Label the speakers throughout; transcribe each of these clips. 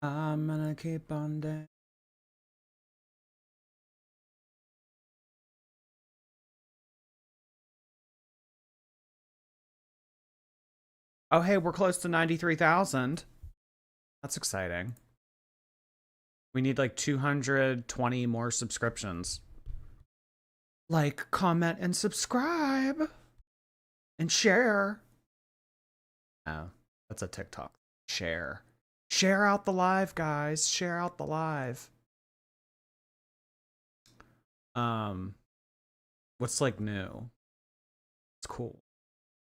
Speaker 1: I'm gonna keep on dancing. Oh, hey, we're close to 93,000. That's exciting. We need like 220 more subscriptions. Like, comment, and subscribe. And share. Oh, that's a TikTok. Share. Share out the live, guys. Share out the live. Um, what's like new? It's cool.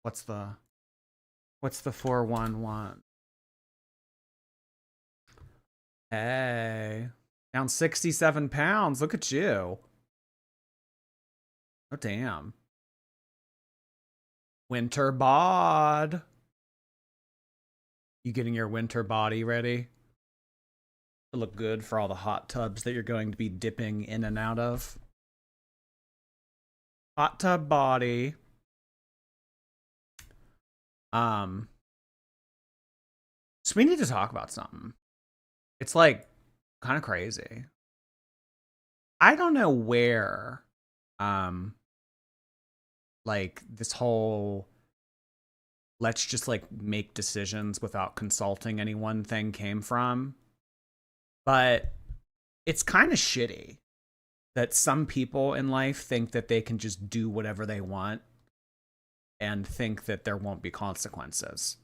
Speaker 1: What's the 411? Hey. Down 67 pounds. Look at you. Oh, damn. Winter bod. You getting your winter body ready? To look good for all the hot tubs that you're going to be dipping in and out of. Hot tub body. So we need to talk about something. It's like kind of crazy. I don't know where like this whole let's just like make decisions without consulting anyone thing came from. But it's kind of shitty that some people in life think that they can just do whatever they want and think that there won't be consequences.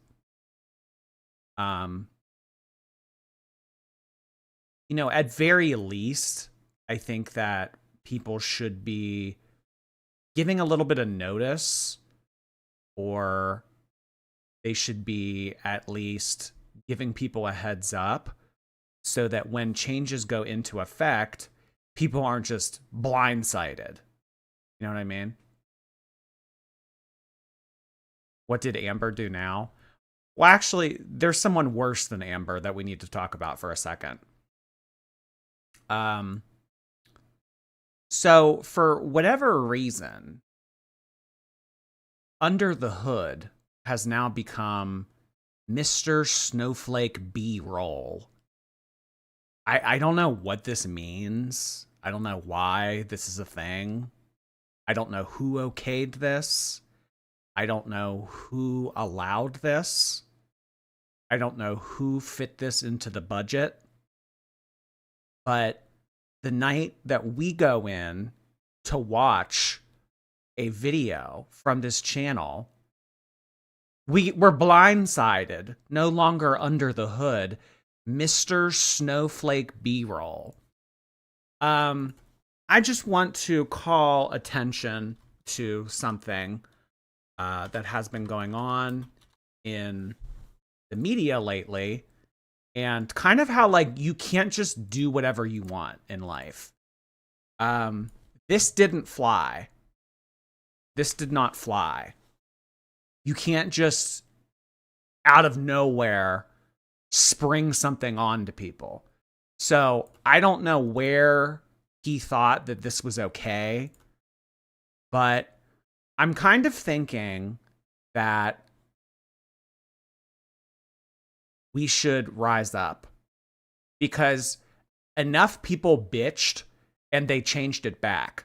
Speaker 1: You know, at very least, I think that people should be giving a little bit of notice, or they should be at least giving people a heads up so that when changes go into effect, people aren't just blindsided. You know what I mean? What did Amber do now? Well, actually, there's someone worse than Amber that we need to talk about for a second. So for whatever reason, Under the Hood has now become Mr. Snowflake B-roll. I don't know what this means. I don't know why this is a thing. I don't know who okayed this. I don't know who allowed this. I don't know who fit this into the budget. But the night that we go in to watch a video from this channel, we're blindsided. No longer Under the Hood. Mr. Snowflake B-roll. I just want to call attention to something that has been going on in the media lately, and kind of how like you can't just do whatever you want in life. This didn't fly. This did not fly. You can't just out of nowhere spring something on to people. So I don't know where he thought that this was okay, but I'm kind of thinking that we should rise up, because enough people bitched and they changed it back.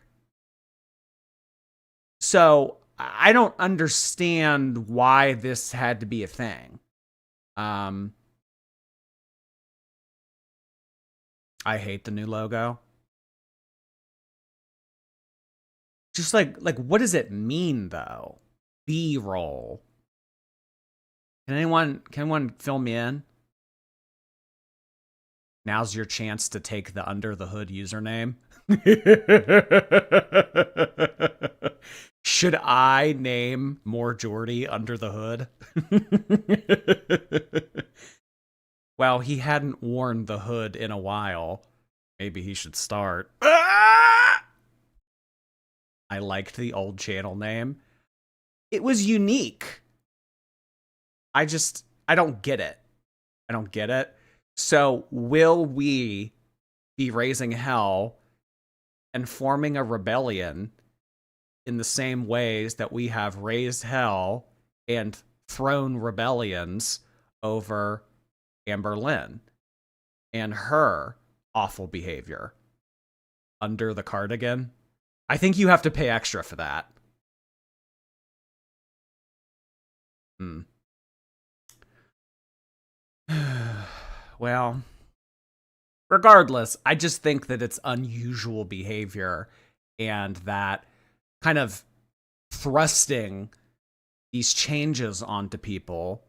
Speaker 1: So I don't understand why this had to be a thing. I hate the new logo. Just like what does it mean though? B-roll. Can anyone fill me in? Now's your chance to take the Under the Hood username. Should I name more Jordy Under the Hood? Well, he hadn't worn the hood in a while. Maybe he should start. Ah! I liked the old channel name. It was unique. I don't get it. I don't get it. So will we be raising hell and forming a rebellion in the same ways that we have raised hell and thrown rebellions over Amberlynn? and her awful behavior. Under the cardigan. I think you have to pay extra for that. Well, regardless, I just think that it's unusual behavior, and that kind of thrusting these changes onto people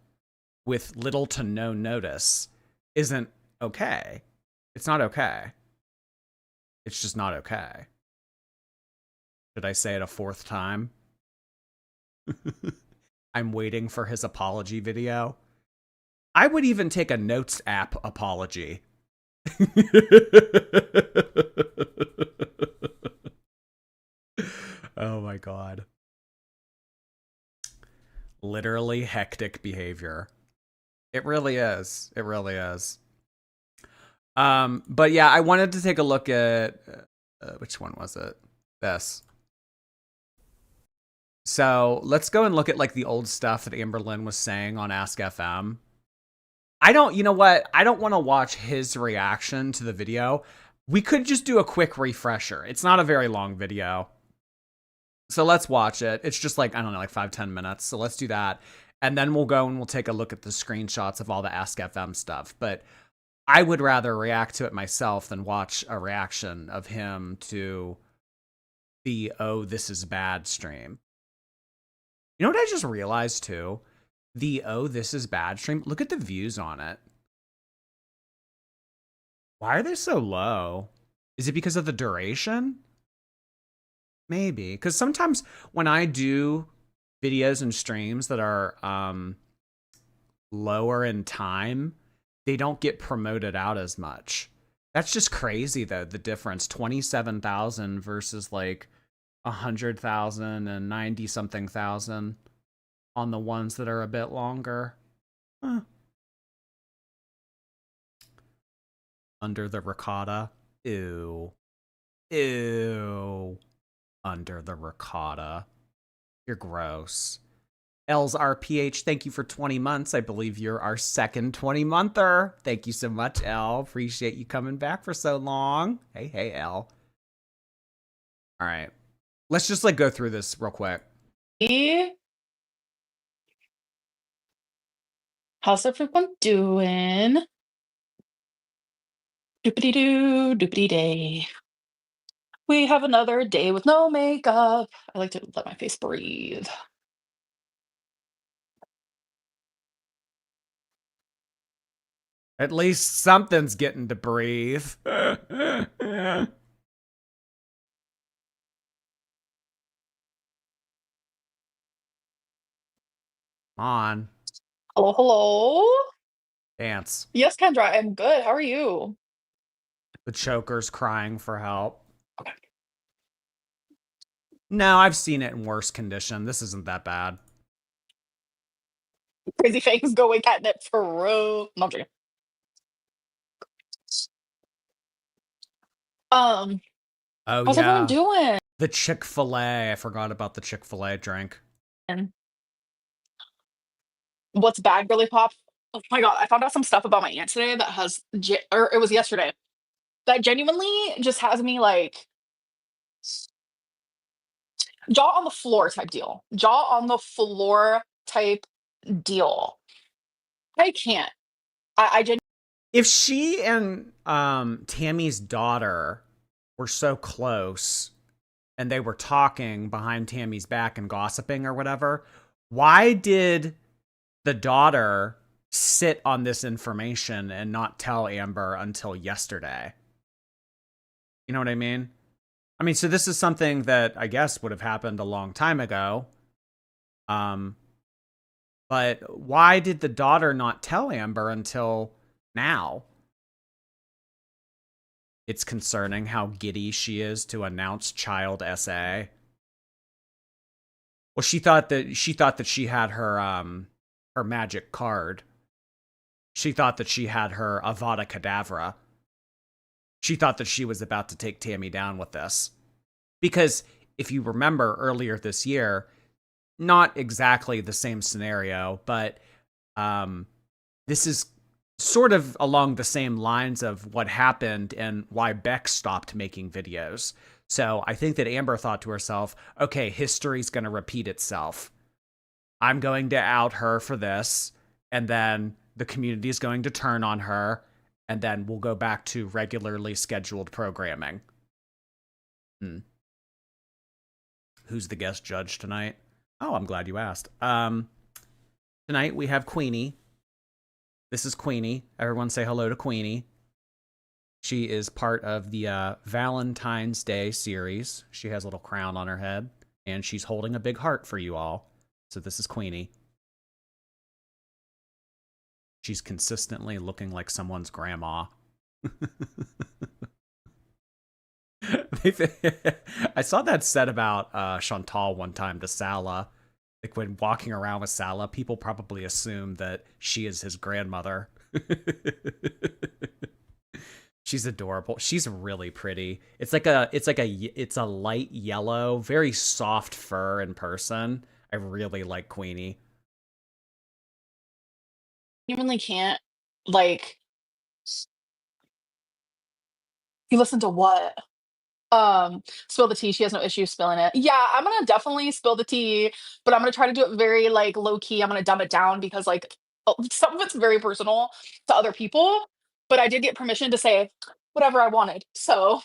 Speaker 1: with little to no notice isn't okay. It's not okay. It's just not okay. Should I say it a fourth time? I'm waiting for his apology video. I would even take a Notes app apology. Oh my god. Literally hectic behavior. It really is. It really is. But yeah, I wanted to take a look at which one was it? This. So let's go and look at like the old stuff that Amberlynn was saying on Ask FM. You know what? I don't want to watch his reaction to the video. We could just do a quick refresher. It's not a very long video. So let's watch it. It's just like, I don't know, like 5-10 minutes. So let's do that. And then we'll go and we'll take a look at the screenshots of all the Ask FM stuff. But I would rather react to it myself than watch a reaction of him to the "Oh, this is bad" stream. You know what I just realized too? The "Oh, this is bad" stream. Look at the views on it. Why are they so low? Is it because of the duration? Maybe. Because sometimes when I do videos and streams that are lower in time, they don't get promoted out as much. That's just crazy, though, the difference. 27,000 versus like 100,000 and 90-something thousand on the ones that are a bit longer. Huh. Under the ricotta. Ew. Ew. Under the ricotta. You're gross. L's RPH, thank you for 20 months. I believe you're our second 20-monther. Thank you so much, L. Appreciate you coming back for so long. Hey, L. All right. Let's just like go through this real quick.
Speaker 2: How's everyone doing? Doopity-doo, doopity-day. We have another day with no makeup. I like to let my face breathe.
Speaker 1: At least something's getting to breathe. On.
Speaker 2: Hello?
Speaker 1: Dance.
Speaker 2: Yes, Kendra, I'm good. How are you?
Speaker 1: The choker's crying for help.
Speaker 2: Okay.
Speaker 1: No, I've seen it in worse condition. This isn't that bad.
Speaker 2: Crazy things going catnip for real. No, I'm joking.
Speaker 1: Oh,
Speaker 2: how's everyone doing?
Speaker 1: The Chick-fil-A. I forgot about the Chick-fil-A drink.
Speaker 2: What's bad, girly pop? Oh my god, I found out some stuff about my aunt today that has, or it was yesterday, that genuinely just has me like jaw on the floor type deal. Jaw on the floor type deal. I can't. I genuinely.
Speaker 1: If she and Tammy's daughter were so close and they were talking behind Tammy's back and gossiping or whatever, why did the daughter sit on this information and not tell Amber until yesterday? You know what I mean? I mean, so this is something that I guess would have happened a long time ago. But why did the daughter not tell Amber until now? It's concerning how giddy she is to announce child SA. Well, she thought that she had her magic card. She thought that she had her Avada Kedavra. She thought that she was about to take Tammy down with this. Because if you remember earlier this year, not exactly the same scenario, but this is sort of along the same lines of what happened and why Beck stopped making videos. So I think that Amber thought to herself, okay, history's going to repeat itself. I'm going to out her for this, and then the community is going to turn on her, and then we'll go back to regularly scheduled programming. Who's the guest judge tonight? Oh, I'm glad you asked. Tonight we have Queenie. This is Queenie. Everyone say hello to Queenie. She is part of the Valentine's Day series. She has a little crown on her head, and she's holding a big heart for you all. So this is Queenie. She's consistently looking like someone's grandma. I saw that said about Chantal one time to Salah. Like when walking around with Salah, people probably assume that she is his grandmother. She's adorable. She's really pretty. It's a light yellow, very soft fur in person. I really like Queenie.
Speaker 2: Genuinely can't, like, you listen to what? Spill the tea. She has no issue spilling it. Yeah, I'm gonna definitely spill the tea, but I'm gonna try to do it very like low key. I'm gonna dumb it down because like some of it's very personal to other people. But I did get permission to say whatever I wanted. So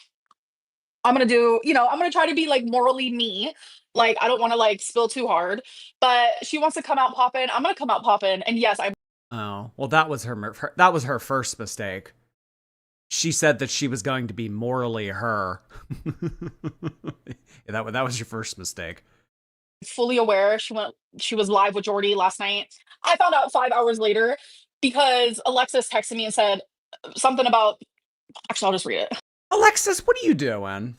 Speaker 2: I'm gonna do, I'm gonna try to be like morally me. Like I don't want to like spill too hard. But she wants to come out popping. I'm gonna come out popping. And yes, I
Speaker 1: Oh, well, that was her first mistake. She said that she was going to be morally her. that was your first mistake.
Speaker 2: fully aware she was live with Jordy last night. I found out 5 hours later because Alexis texted me and said something about, actually I'll just read it.
Speaker 1: Alexis, what are you doing?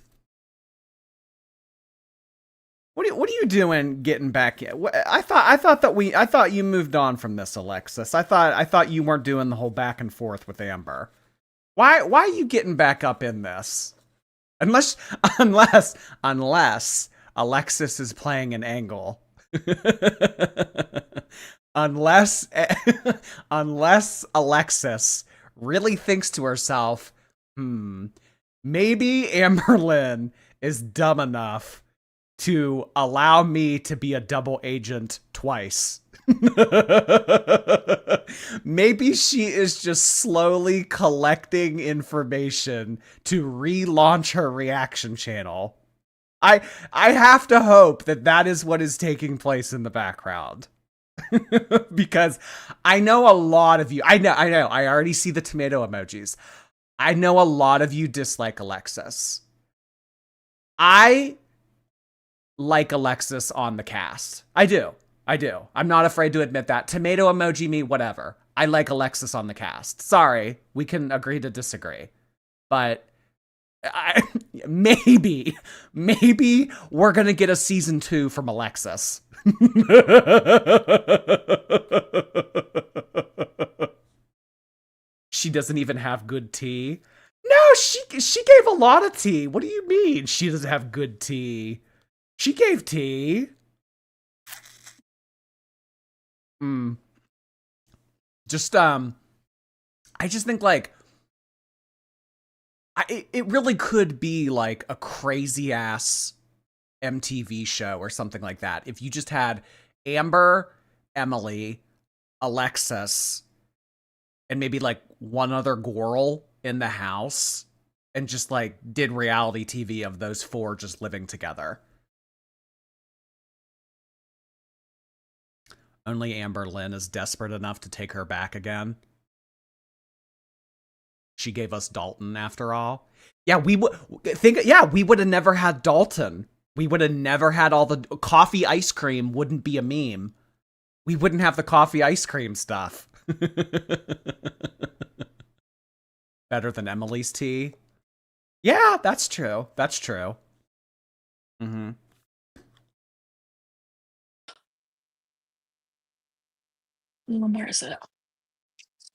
Speaker 1: What are you doing getting back in? I thought you moved on from this, Alexis. I thought you weren't doing the whole back and forth with Amber. Why are you getting back up in this? Unless Alexis is playing an angle. unless Alexis really thinks to herself, maybe Amberlynn is dumb enough to allow me to be a double agent twice. Maybe she is just slowly collecting information to relaunch her reaction channel. I have to hope that is what is taking place in the background. Because I know a lot of you, I already see the tomato emojis. I know a lot of you dislike Alexis. I like Alexis on the cast. I do. I'm not afraid to admit that. Tomato emoji me, whatever. I like Alexis on the cast. Sorry, we can agree to disagree. But maybe we're going to get a season 2 from Alexis. She doesn't even have good tea. No, she gave a lot of tea. What do you mean she doesn't have good tea? She gave tea. Just I just think like it really could be like a crazy ass MTV show or something like that if you just had Amber, Emily, Alexis, and maybe like one other girl in the house and just like did reality TV of those 4 just living together. Only Amberlynn is desperate enough to take her back again. She gave us Dalton after all. Yeah, we would have never had Dalton. We would have never had all the coffee ice cream wouldn't be a meme. We wouldn't have the coffee ice cream stuff. Better than Emily's tea. Yeah, that's true. Mm-hmm.
Speaker 2: Where is it?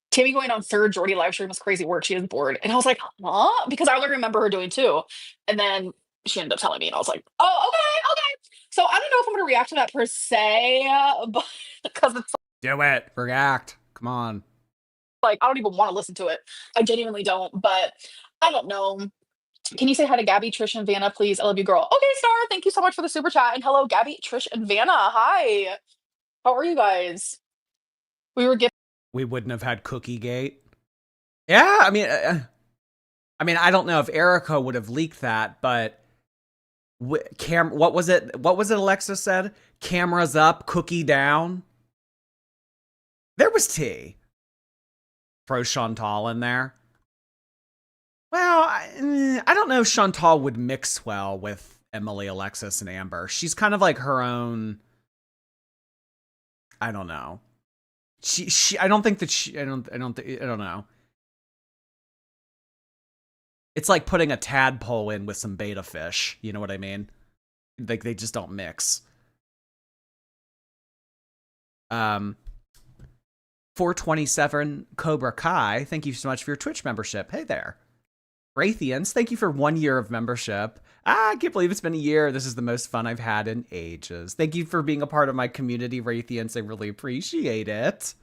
Speaker 2: Tammy going on third Jordy live stream was crazy work. She is bored. And I was like, huh? Because I only remember her doing 2. And then she ended up telling me, and I was like, oh, okay. So I don't know if I'm gonna react to that per se, but because it's
Speaker 1: Do it. React. Come on.
Speaker 2: like, I don't even want to listen to it. I genuinely don't, but I don't know. Can you say hi to Gabby, Trish, and Vanna, please? I love you, girl. Okay, Star, thank you so much for the super chat. And hello, Gabby, Trish, and Vanna. Hi. How are you guys? We were gifted.
Speaker 1: We wouldn't have had Cookie Gate. Yeah, I mean, I don't know if Erica would have leaked that, but what was it? What was it? Alexis said, "Cameras up, cookie down." There was tea. Throw Chantal in there. Well, I don't know if Chantal would mix well with Emily, Alexis, and Amber. She's kind of like her own. I don't know. I don't think that she. I don't know. It's like putting a tadpole in with some beta fish. You know what I mean? Like, they just don't mix. 427 Cobra Kai, thank you so much for your Twitch membership. Hey there. Raythians, thank you for 1 year of membership. I can't believe it's been a year. This is the most fun I've had in ages. Thank you for being a part of my community, Raythians. I really appreciate it.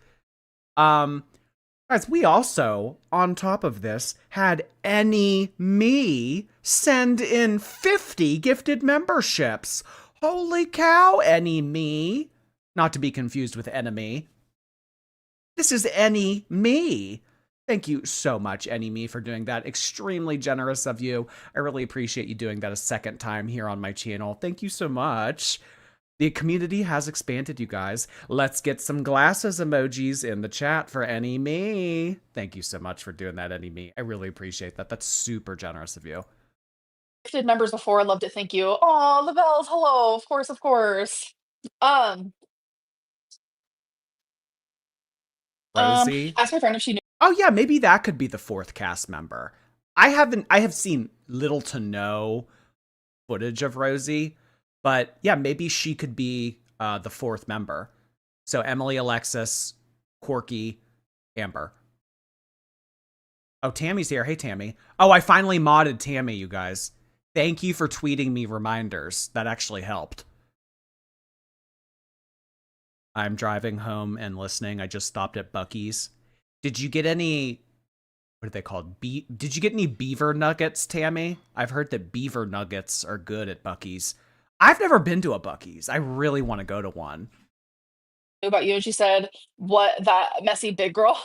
Speaker 1: Guys, we also, on top of this, had Any Me send in 50 gifted memberships. Holy cow, Any Me. Not to be confused with Enemy. This is Any Me. Thank you so much, Any Me, for doing that. Extremely generous of you. I really appreciate you doing that a second time here on my channel. Thank you so much. The community has expanded, you guys. Let's get some glasses emojis in the chat for Any Me. Thank you so much for doing that, Any Me. I really appreciate that. That's super generous of you.
Speaker 2: Gifted members before. I loved it. Thank you. Oh, the bells. Hello. Of course, of course.
Speaker 1: Rosie.
Speaker 2: Ask my friend if she knew.
Speaker 1: Oh yeah, maybe that could be the fourth cast member. I have seen little to no footage of Rosie, but yeah, maybe she could be the fourth member. So Emily, Alexis, Corky, Amber. Oh, Tammy's here. Hey, Tammy. Oh, I finally modded Tammy, you guys. Thank you for tweeting me reminders. That actually helped. I'm driving home and listening. I just stopped at Buc-ee's. Did you get any, what are they called? Did you get any beaver nuggets, Tammy? I've heard that beaver nuggets are good at Buc-ee's. I've never been to a Buc-ee's. I really want to go to one.
Speaker 2: About you, and she said, "What, that messy big girl?"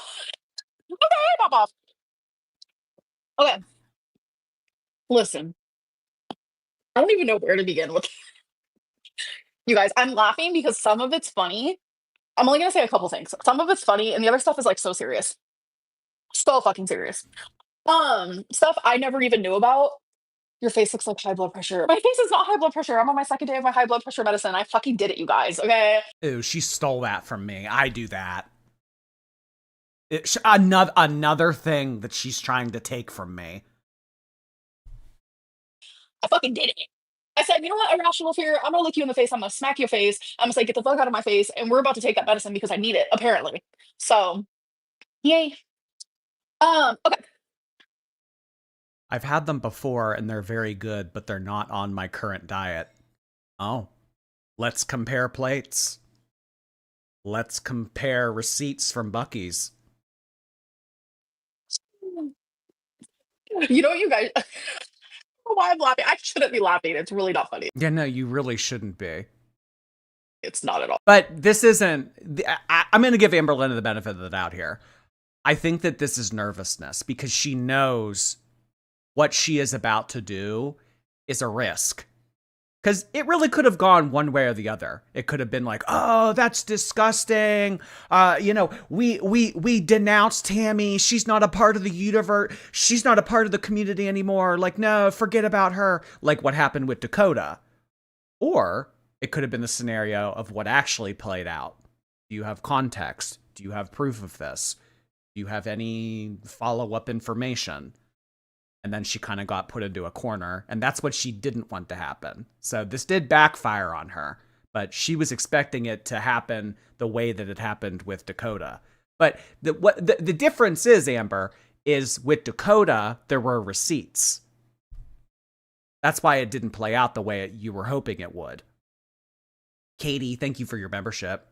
Speaker 2: Okay, pop off. Okay, listen. I don't even know where to begin with. You guys, I'm laughing because some of it's funny. I'm only gonna say a couple things. Some of it's funny, and the other stuff is like so serious, so fucking serious. Stuff I never even knew about. Your face looks like high blood pressure. My face is not high blood pressure. I'm on my second day of my high blood pressure medicine. I fucking did it, you guys. Okay.
Speaker 1: Ew, she stole that from me. I do that. Another thing that she's trying to take from me.
Speaker 2: I fucking did it. I said, you know what, irrational fear, I'm gonna look you in the face, I'm gonna smack your face, I'm gonna say, get the fuck out of my face, and we're about to take that medicine because I need it, apparently. So, yay. Okay.
Speaker 1: I've had them before and they're very good, but they're not on my current diet. Oh, let's compare plates. Let's compare receipts from Buc-ee's.
Speaker 2: You know what, you guys, I don't know why I'm laughing. I shouldn't be laughing. It's really not funny.
Speaker 1: Yeah, no, you really shouldn't be.
Speaker 2: It's not at all.
Speaker 1: But this isn't, I'm going to give Amberlynn the benefit of the doubt here. I think that this is nervousness because she knows what she is about to do is a risk. Because it really could have gone one way or the other. It could have been like, oh, that's disgusting. We denounced Tammy. She's not a part of the universe. She's not a part of the community anymore. Like, no, forget about her. Like what happened with Dakota. Or it could have been the scenario of what actually played out. Do you have context? Do you have proof of this? Do you have any follow-up information? And then she kind of got put into a corner, and that's what she didn't want to happen. So this did backfire on her, but she was expecting it to happen the way that it happened with Dakota. But the difference is, Amber, is with Dakota, there were receipts. That's why it didn't play out the way you were hoping it would. Katie, thank you for your membership.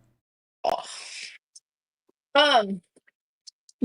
Speaker 2: You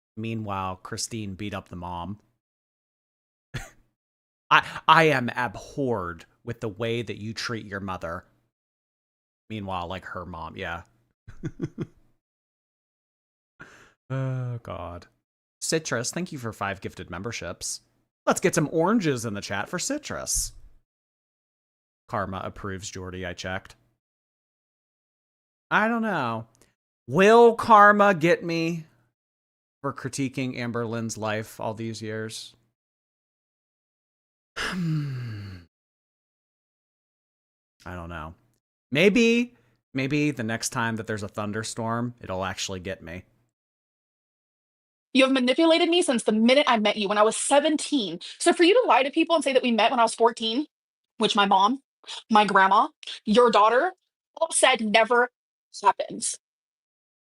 Speaker 1: Meanwhile, Christine beat up the mom. I am abhorred with the way that you treat your mother. Meanwhile, like her mom, yeah. Oh, God. Citrus, thank you for 5 gifted memberships. Let's get some oranges in the chat for Citrus. Karma approves, Jordy, I checked. I don't know. Will karma get me for critiquing Amberlynn's life all these years? I don't know. Maybe the next time that there's a thunderstorm, it'll actually get me.
Speaker 2: You have manipulated me since the minute I met you when I was 17. So for you to lie to people and say that we met when I was 14, which my mom, my grandma, your daughter all said never happened.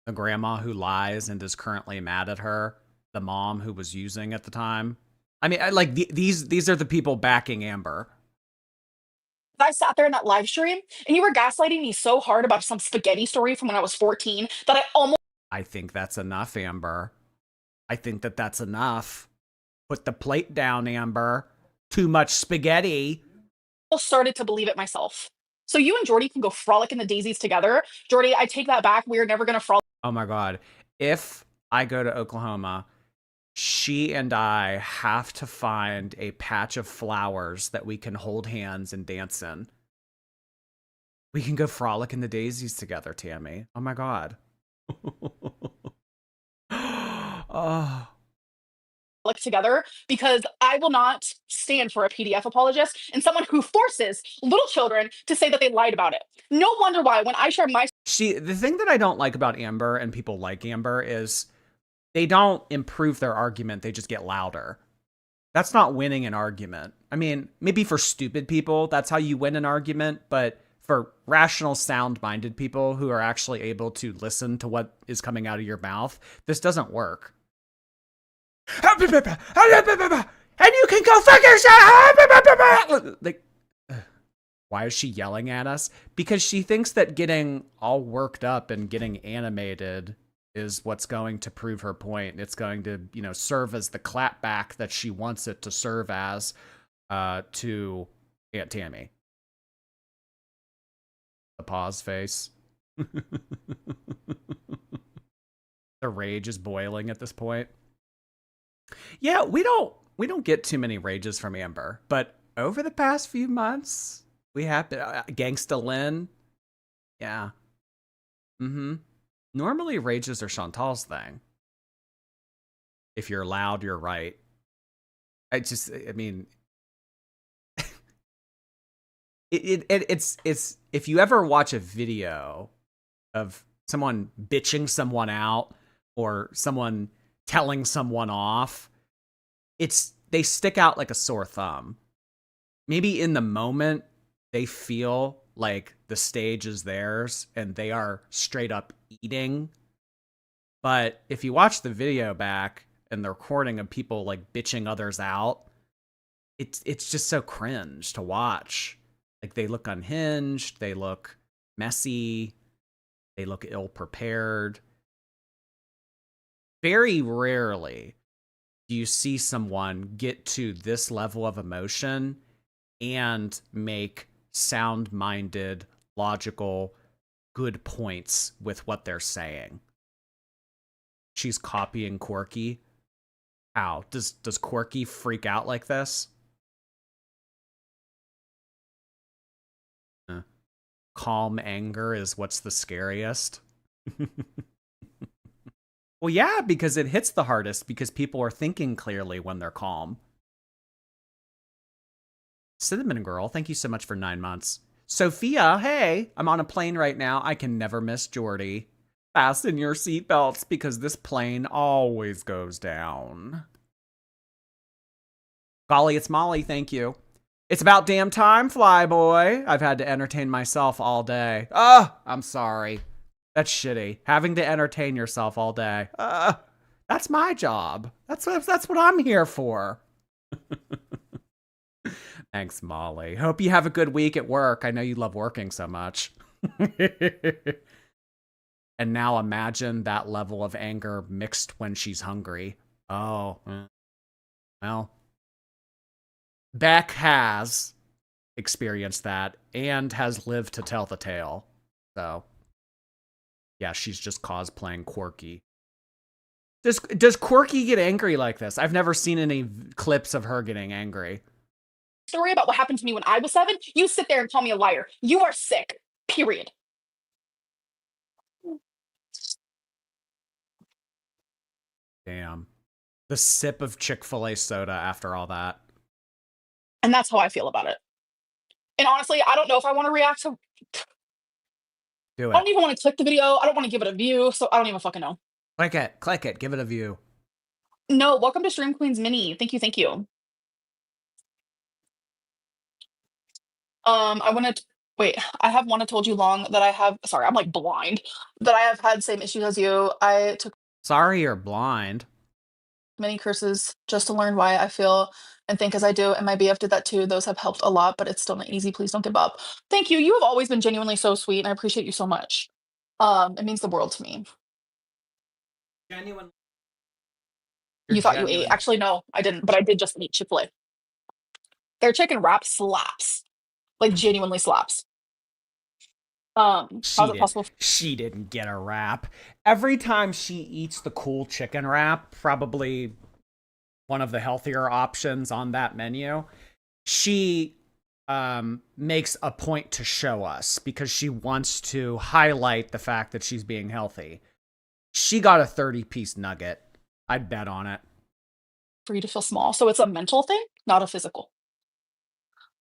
Speaker 1: The grandma who lies and is currently mad at her, the mom who was using at the time. I mean, these are the people backing Amber.
Speaker 2: I sat there in that live stream and you were gaslighting me so hard about some spaghetti story from when I was 14 that I almost.
Speaker 1: I think that's enough, Amber. I think that that's enough. Put the plate down, Amber. Too much spaghetti.
Speaker 2: Started to believe it myself. So you and Jordy can go frolic in the daisies together. Jordy, I take that back. We're never going to frolic.
Speaker 1: Oh my God. If I go to Oklahoma, she and I have to find a patch of flowers that we can hold hands and dance in. We can go frolic in the daisies together, Tammy. Oh my God. Oh.
Speaker 2: Together, because I will not stand for a PDF apologist and someone who forces little children to say that they lied about it. No wonder why when I share my.
Speaker 1: The thing that I don't like about Amber and people like Amber is they don't improve their argument. They just get louder. That's not winning an argument. I mean, maybe for stupid people, that's how you win an argument. But for rational, sound-minded people who are actually able to listen to what is coming out of your mouth, this doesn't work. And you can go fuck yourself! Like, why is she yelling at us? Because she thinks that getting all worked up and getting animated is what's going to prove her point. It's going to, serve as the clapback that she wants it to serve as to Aunt Tammy. The pause face. The rage is boiling at this point. Yeah, we don't get too many rages from Amber, but over the past few months, we have been Gangsta Lynn. Yeah. Normally rages are Chantal's thing. If you're loud, you're right. I mean, it's if you ever watch a video of someone bitching someone out or someone telling someone off, they stick out like a sore thumb. Maybe in the moment they feel like the stage is theirs and they are straight up eating. But if you watch the video back and the recording of people like bitching others out, it's just so cringe to watch. Like they look unhinged, they look messy, they look ill prepared. Very rarely do you see someone get to this level of emotion and make sound-minded, logical, good points with what they're saying. She's copying Quirky. How? Does Quirky freak out like this? Calm anger is what's the scariest. Well, yeah, because it hits the hardest because people are thinking clearly when they're calm. Cinnamon Girl, thank you so much for 9 months. Sophia, hey, I'm on a plane right now. I can never miss Jordy. Fasten your seatbelts because this plane always goes down. Golly, it's Molly, thank you. It's about damn time, Flyboy. I've had to entertain myself all day. I'm sorry. That's shitty. Having to entertain yourself all day. That's my job. That's what I'm here for. Thanks, Molly. Hope you have a good week at work. I know you love working so much. And now imagine that level of anger mixed when she's hungry. Oh, well. Beck has experienced that and has lived to tell the tale. So, yeah, she's just cosplaying Quirky. Does Quirky get angry like this? I've never seen any clips of her getting angry.
Speaker 2: Story about what happened to me when I was 7, you sit there and call me a liar. You are sick. Period.
Speaker 1: Damn. The sip of Chick-fil-A soda after all that.
Speaker 2: And that's how I feel about it. And honestly, I don't know if I want to react to.
Speaker 1: Do
Speaker 2: I
Speaker 1: it.
Speaker 2: don't even want to click the video. I don't want to give it a view, so I don't even fucking know.
Speaker 1: Click it, give it a view.
Speaker 2: No, welcome to Stream Queens Mini. Thank you, thank you. I want to wait. I have one I told you long that I have. Sorry, I'm like blind. That I have had same issues as you. I took
Speaker 1: Sorry you're blind.
Speaker 2: many curses just to learn why I feel and think as I do, and my BF did that too. Those have helped a lot, but it's still not easy. Please don't give up. Thank you. You have always been genuinely so sweet, and I appreciate you so much. It means the world to me.
Speaker 1: Genuine.
Speaker 2: You thought you ate. Actually, no, I didn't, but I did just eat Chick-fil-A. Their chicken wrap slaps. Like genuinely slaps. How's it possible?
Speaker 1: She didn't get a wrap. Every time she eats the cool chicken wrap, probably one of the healthier options on that menu, she makes a point to show us because she wants to highlight the fact that she's being healthy. She got a 30-piece nugget. I'd bet on it.
Speaker 2: For you to feel small. So it's a mental thing, not a physical.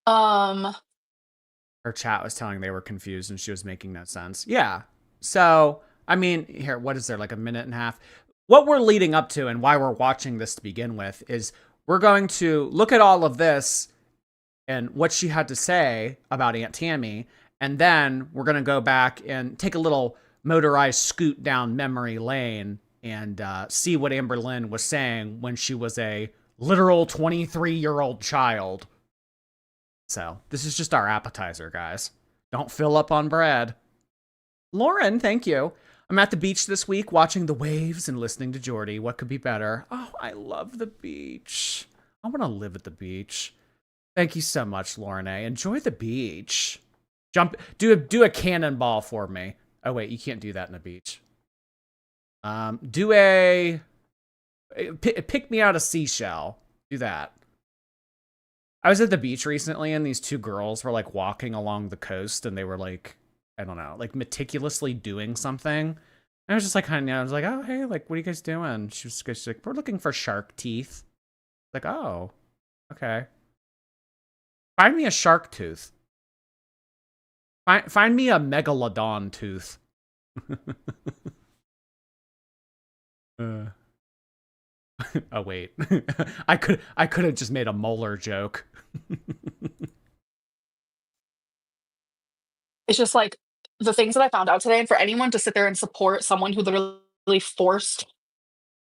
Speaker 1: Her chat was telling they were confused and she was making no sense. Yeah. So, I mean, here, what is there, like a minute and a half? What we're leading up to and why we're watching this to begin with is we're going to look at all of this and what she had to say about Aunt Tammy, and then we're going to go back and take a little motorized scoot down memory lane and see what Amberlynn was saying when she was a literal 23-year-old child. So, this is just our appetizer, guys. Don't fill up on bread. Lauren, thank you. I'm at the beach this week watching the waves and listening to Jordy. What could be better? Oh, I love the beach. I want to live at the beach. Thank you so much, Lauren A. Enjoy the beach. Do a cannonball for me. Oh, wait, you can't do that in a beach. Pick me out a seashell. Do that. I was at the beach recently and these two girls were like walking along the coast and they were like, I don't know, like meticulously doing something. And I was just like, I was like, oh, hey, like, what are you guys doing? She's like, we're looking for shark teeth. Like, oh, okay. Find me a shark tooth. Find me a megalodon tooth. Oh wait, I could have just made a molar joke.
Speaker 2: It's just like the things that I found out today, and for anyone to sit there and support someone who literally forced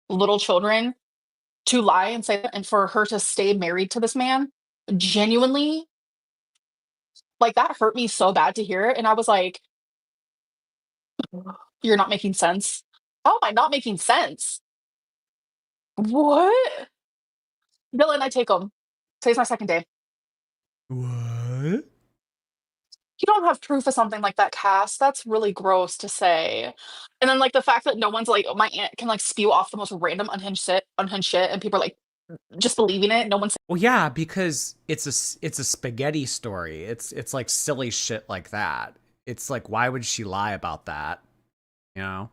Speaker 2: little children to lie and say that, and for her to stay married to this man, genuinely, like that hurt me so bad to hear it. And I was like, you're not making sense. How am I not making sense? What? Dylan, I take them. Today's my second day.
Speaker 1: What?
Speaker 2: You don't have proof of something like that, Cass. That's really gross to say. And then like the fact that no one's like my aunt can like spew off the most random unhinged shit, and people are like just believing it. No one's
Speaker 1: Well, yeah, because it's a spaghetti story. It's like silly shit like that. It's like, why would she lie about that? You know?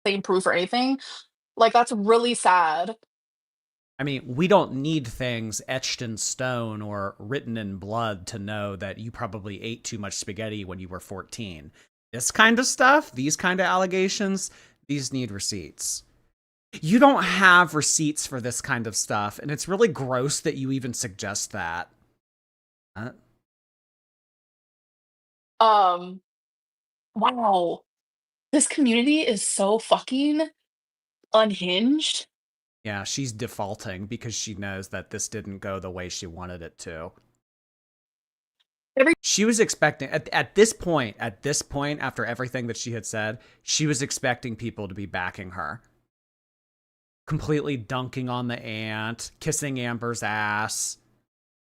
Speaker 2: saying proof or anything. Like that's really sad.
Speaker 1: I mean, we don't need things etched in stone or written in blood to know that you probably ate too much spaghetti when you were 14. This kind of stuff, these kind of allegations, these need receipts. You don't have receipts for this kind of stuff, and it's really gross that you even suggest that.
Speaker 2: Wow. This community is so fucking unhinged.
Speaker 1: Yeah, she's defaulting because she knows that this didn't go the way she wanted it to.
Speaker 2: Every
Speaker 1: She was expecting at this point, after everything that she had said, she was expecting people to be backing her. Completely dunking on the aunt, kissing Amber's ass,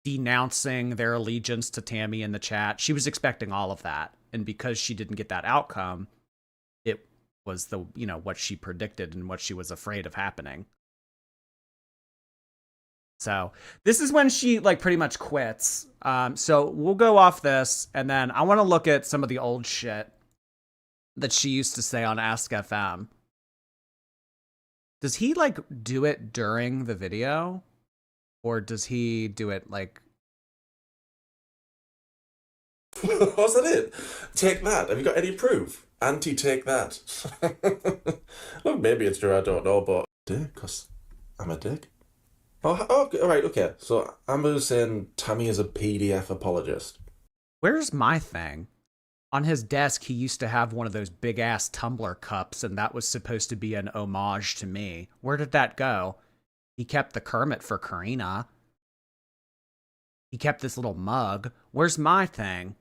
Speaker 1: denouncing their allegiance to Tammy in the chat. She was expecting all of that. And because she didn't get that outcome, it was the, what she predicted and what she was afraid of happening. So this is when she like pretty much quits. So we'll go off this, and then I want to look at some of the old shit that she used to say on Ask FM. Does he like do it during the video, or does he do it like?
Speaker 3: Was that it? Take that. Have you got any proof? Take that. Look, maybe it's true. I don't know, but dick, cause I'm a dick. Oh, all right, okay. So Amber's saying Tammy is a PDF apologist.
Speaker 1: Where's my thing? On his desk, he used to have one of those big ass tumbler cups, and that was supposed to be an homage to me. Where did that go? He kept the Kermit for Karina. He kept this little mug. Where's my thing?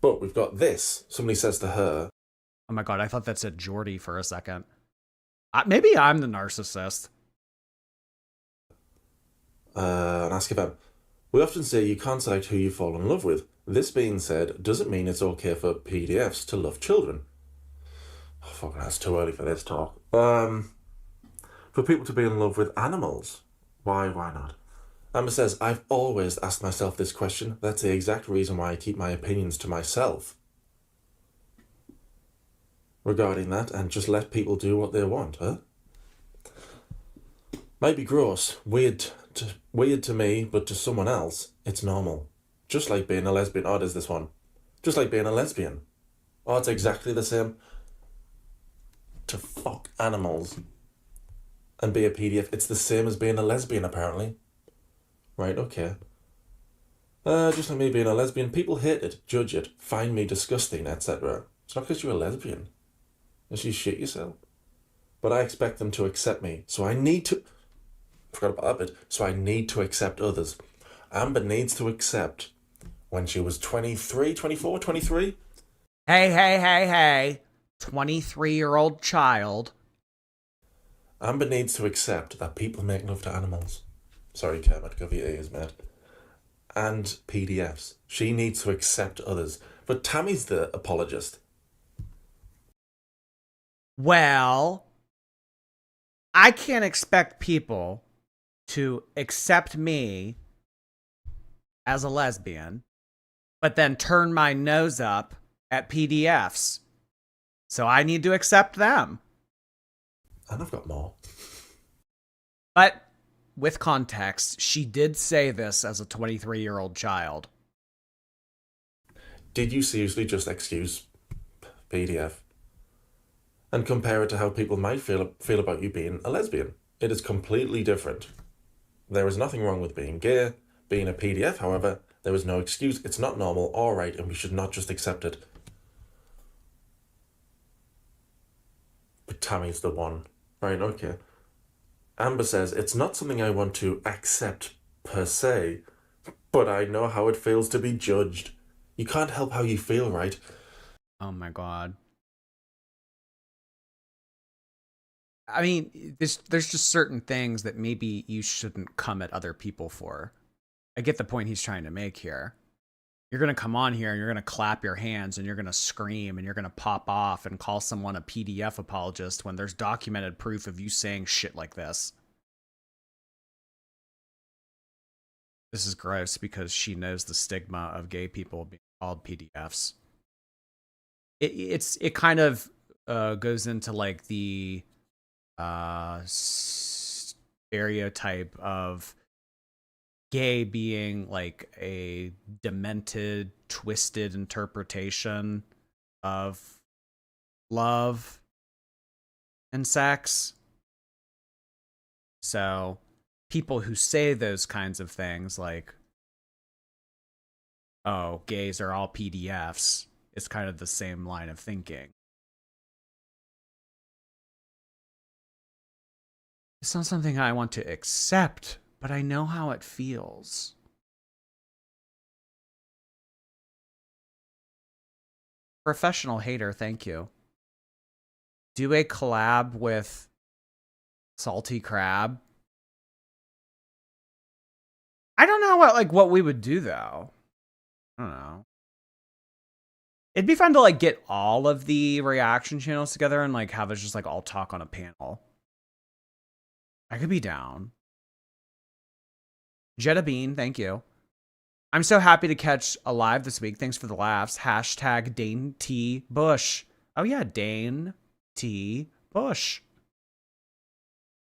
Speaker 3: But we've got this. Somebody says to her.
Speaker 1: Oh my god, I thought that said Jordy for a second. Maybe I'm the narcissist.
Speaker 3: And ask them. We often say you can't select who you fall in love with. This being said, doesn't mean it's okay for PDFs to love children. Oh, fuck, that's too early for this talk. For people to be in love with animals. Why not? Amber says, I've always asked myself this question. That's the exact reason why I keep my opinions to myself regarding that, and just let people do what they want, huh? Might be gross, weird to me, but to someone else, it's normal. Just like being a lesbian. Oh, there's this one. Just like being a lesbian. Oh, it's exactly the same. To fuck animals and be a PDF, it's the same as being a lesbian, apparently. Right, okay. Just like me being a lesbian, people hate it, judge it, find me disgusting, etc. It's not because you're a lesbian. It's you shit yourself. But I expect them to accept me, so I need to... Forgot about that bit. So I need to accept others. Amber needs to accept when she was 23, 24, 23.
Speaker 1: Hey. 23-year-old child.
Speaker 3: Amber needs to accept that people make love to animals. Sorry, Kermit, cover your ears, mate. And PDFs. She needs to accept others. But Tammy's the apologist.
Speaker 1: Well, I can't expect people to accept me as a lesbian, but then turn my nose up at PDFs. So I need to accept them.
Speaker 3: And I've got more.
Speaker 1: But with context, she did say this as a 23-year-old child.
Speaker 3: Did you seriously just excuse PDF and compare it to how people might feel about you being a lesbian? It is completely different. There is nothing wrong with being gay. Being a PDF, however, there is no excuse. It's not normal or right, and we should not just accept it. But Tammy's the one. Right, okay. Amber says, it's not something I want to accept per se, but I know how it feels to be judged. You can't help how you feel, right?
Speaker 1: Oh my god. I mean, there's just certain things that maybe you shouldn't come at other people for. I get the point he's trying to make here. You're going to come on here and you're going to clap your hands and you're going to scream and you're going to pop off and call someone a PDF apologist when there's documented proof of you saying shit like this. This is gross because she knows the stigma of gay people being called PDFs. It kind of goes into like the stereotype of gay being like a demented, twisted interpretation of love and sex. So people who say those kinds of things like, oh, gays are all PDFs, it's kind of the same line of thinking. It's not something I want to accept, but I know how it feels. Professional hater, thank you. Do a collab with Salty Crab. I don't know what we would do though. I don't know. It'd be fun to like get all of the reaction channels together and like have us just like all talk on a panel. I could be down. Jetta Bean, thank you. I'm so happy to catch a live this week. Thanks for the laughs. Hashtag Dane T. Bush. Oh yeah, Dane T. Bush.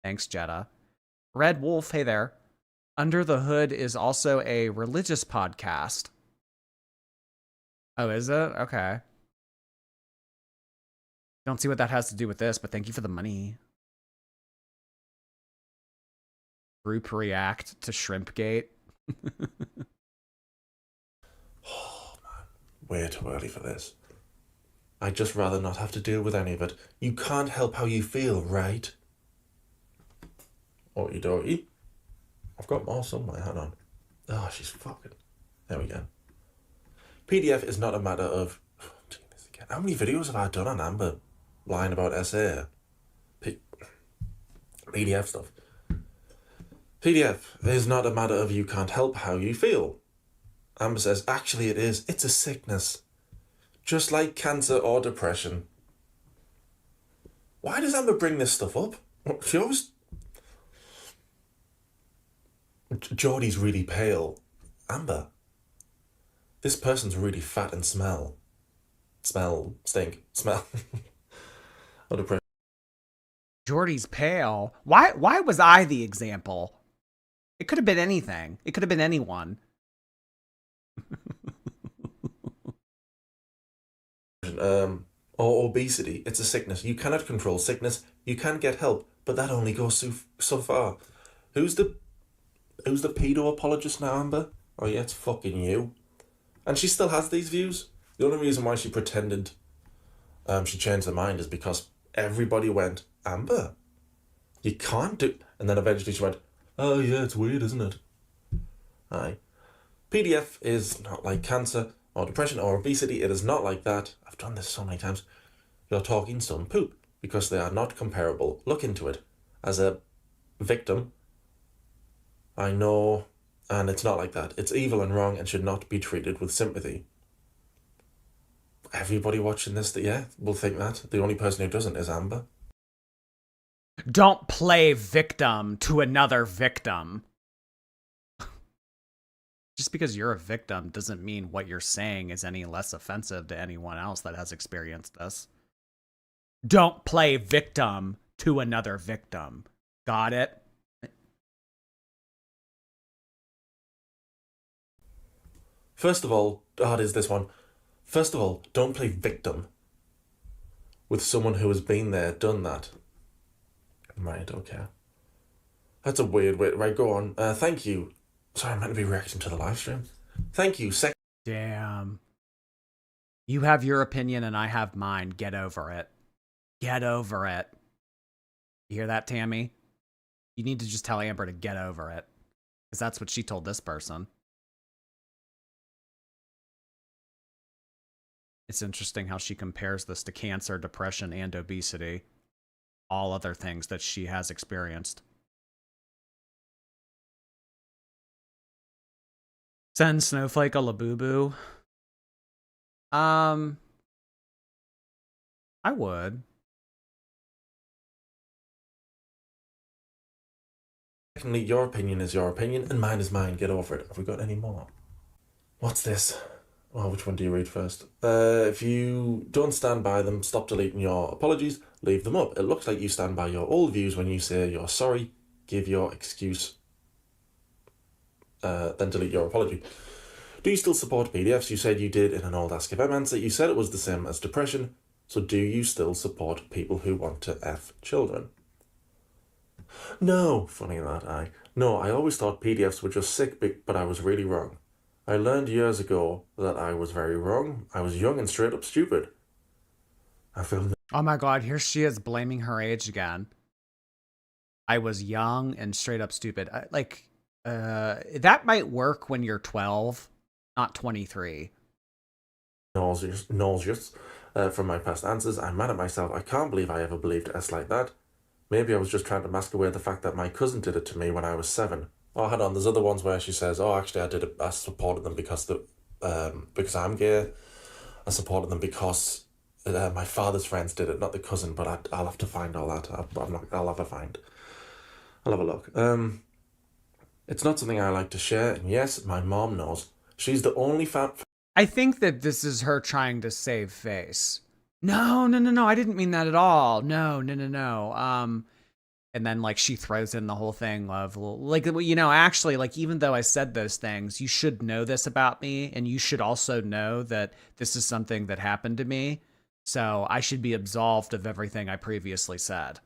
Speaker 1: Thanks, Jetta. Red Wolf, hey there. Under the Hood is also a religious podcast. Oh, is it? Okay. Don't see what that has to do with this, but thank you for the money. Group react to Shrimpgate.
Speaker 3: Oh, man. Way too early for this. I'd just rather not have to deal with any of it. You can't help how you feel, right? Okie dokie. I've got more somewhere, hang on. Oh, she's fucking... There we go. PDF is not a matter of... Oh, again. How many videos have I done on Amber lying about SA? PDF stuff. PDF is not a matter of you can't help how you feel. Amber says, actually it is. It's a sickness. Just like cancer or depression. Why does Amber bring this stuff up? She always... Geordie's really pale. Amber. This person's really fat and stink. Or depression.
Speaker 1: Geordie's pale. Why was I the example? It could have been anything. It could have been anyone.
Speaker 3: Or obesity. It's a sickness. You cannot control sickness. You can get help, but that only goes so far. Who's the pedo apologist now, Amber? Oh yeah, it's fucking you. And she still has these views. The only reason why she pretended she changed her mind is because everybody went, Amber, you can't do... And then eventually she went, oh yeah, it's weird, isn't it? Aye. PDF is not like cancer or depression or obesity. It is not like that. I've done this so many times. You're talking some poop because they are not comparable. Look into it. As a victim, I know, and it's not like that. It's evil and wrong and should not be treated with sympathy. Everybody watching this, will think that. The only person who doesn't is Amber.
Speaker 1: Don't play victim to another victim. Just because you're a victim doesn't mean what you're saying is any less offensive to anyone else that has experienced this. Don't play victim to another victim. Got it?
Speaker 3: First of all, is this one. First of all, don't play victim with someone who has been there, done that. Right, okay. That's a weird way. Right, go on. Thank you. Sorry, I'm meant to be reacting to the live stream. Thank you.
Speaker 1: Damn. You have your opinion and I have mine. Get over it. Get over it. You hear that, Tammy? You need to just tell Amber to get over it. Because that's what she told this person. It's interesting how she compares this to cancer, depression, and obesity. All other things that she has experienced. Send Snowflake a Labubu. I would.
Speaker 3: Secondly, your opinion is your opinion and mine is mine. Get over it. Have we got any more? What's this? Oh, which one do you read first? If you don't stand by them, stop deleting your apologies, leave them up. It looks like you stand by your old views when you say you're sorry, give your excuse, then delete your apology. Do you still support PDFs? You said you did in an old Ask If Em answer. You said it was the same as depression. So do you still support people who want to F children? No, funny that, No, I always thought PDFs were just sick, but I was really wrong. I learned years ago that I was very wrong. I was young and straight up stupid. I feel...
Speaker 1: Oh my god, here she is blaming her age again. I was young and straight up stupid. That might work when you're 12, not 23.
Speaker 3: nauseous from my past answers. I'm mad at myself. I can't believe I ever believed S like that. Maybe I was just trying to mask away the fact that my cousin did it to me when I was 7. Oh, hold on. There's other ones where she says, "Oh, actually, I did it. I supported them because I'm gay. I supported them because my father's friends did it, not the cousin." But I'll have to find all that. I'll have a find. I'll have a look. It's not something I like to share. And yes, my mom knows. She's the only
Speaker 1: I think that this is her trying to save face. No, no, no, no. I didn't mean that at all. No, no, no, no. And then like she throws in the whole thing of like, you know, actually, like, even though I said those things, you should know this about me. And you should also know that this is something that happened to me. So I should be absolved of everything I previously said.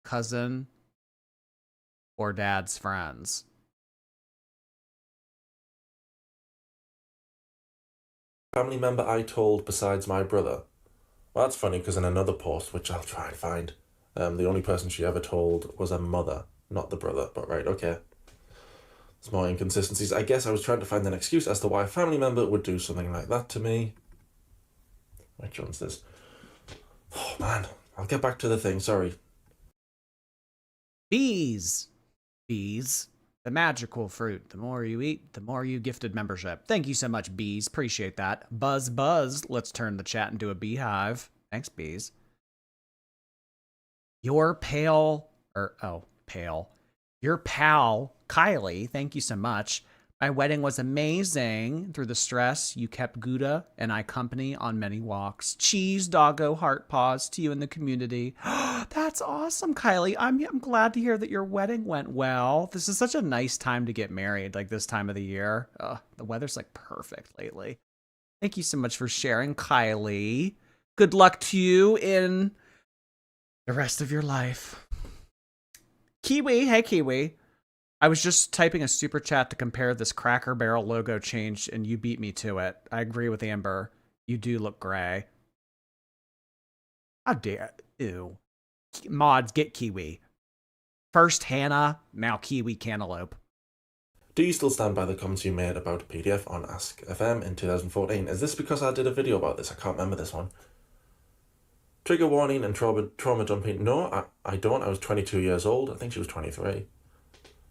Speaker 1: Cousin or dad's friends.
Speaker 3: family member I told besides my brother. Well, that's funny because in another post, which I'll try and find, the only person she ever told was her mother, not the brother. But right, okay. There's more inconsistencies. I guess I was trying to find an excuse as to why a family member would do something like that to me. Which one's this? Oh, man. I'll get back to the thing, sorry.
Speaker 1: Bees. Bees. The magical fruit. The more you eat, the more you gifted membership. Thank you so much, Bees. Appreciate that. Buzz, buzz. Let's turn the chat into a beehive. Thanks, Bees. Your pale, your pal, Kylie, thank you so much. My wedding was amazing. Through the stress, you kept Gouda and I company on many walks. Cheese, doggo, heart paws to you in the community. That's awesome, Kylie. I'm glad to hear that your wedding went well. This is such a nice time to get married, like this time of the year. The weather's like perfect lately. Thank you so much for sharing, Kylie. Good luck to you in the rest of your life. Kiwi, hey Kiwi. I was just typing a super chat to compare this Cracker Barrel logo change, and you beat me to it. I agree with Amber. You do look gray. How dare... Ew. Mods, get Kiwi. First Hannah, now Kiwi Cantaloupe.
Speaker 3: Do you still stand by the comments you made about PDF on Ask FM in 2014? Is this because I did a video about this? I can't remember this one. Trigger warning and trauma dumping. No, I don't. I was 22 years old. I think she was 23.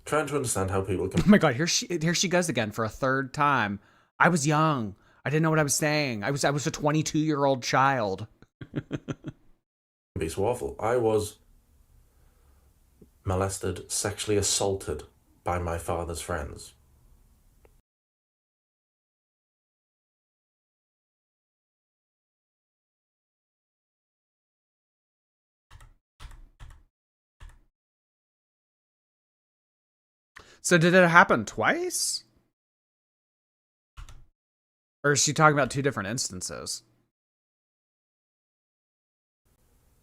Speaker 3: Trying to understand how people can...
Speaker 1: Oh my god, here she goes again for a third time. I was young. I didn't know what I was saying. I was a 22-year-old child.
Speaker 3: be so awful. I was molested, sexually assaulted by my father's friends.
Speaker 1: So did it happen twice? Or is she talking about two different instances?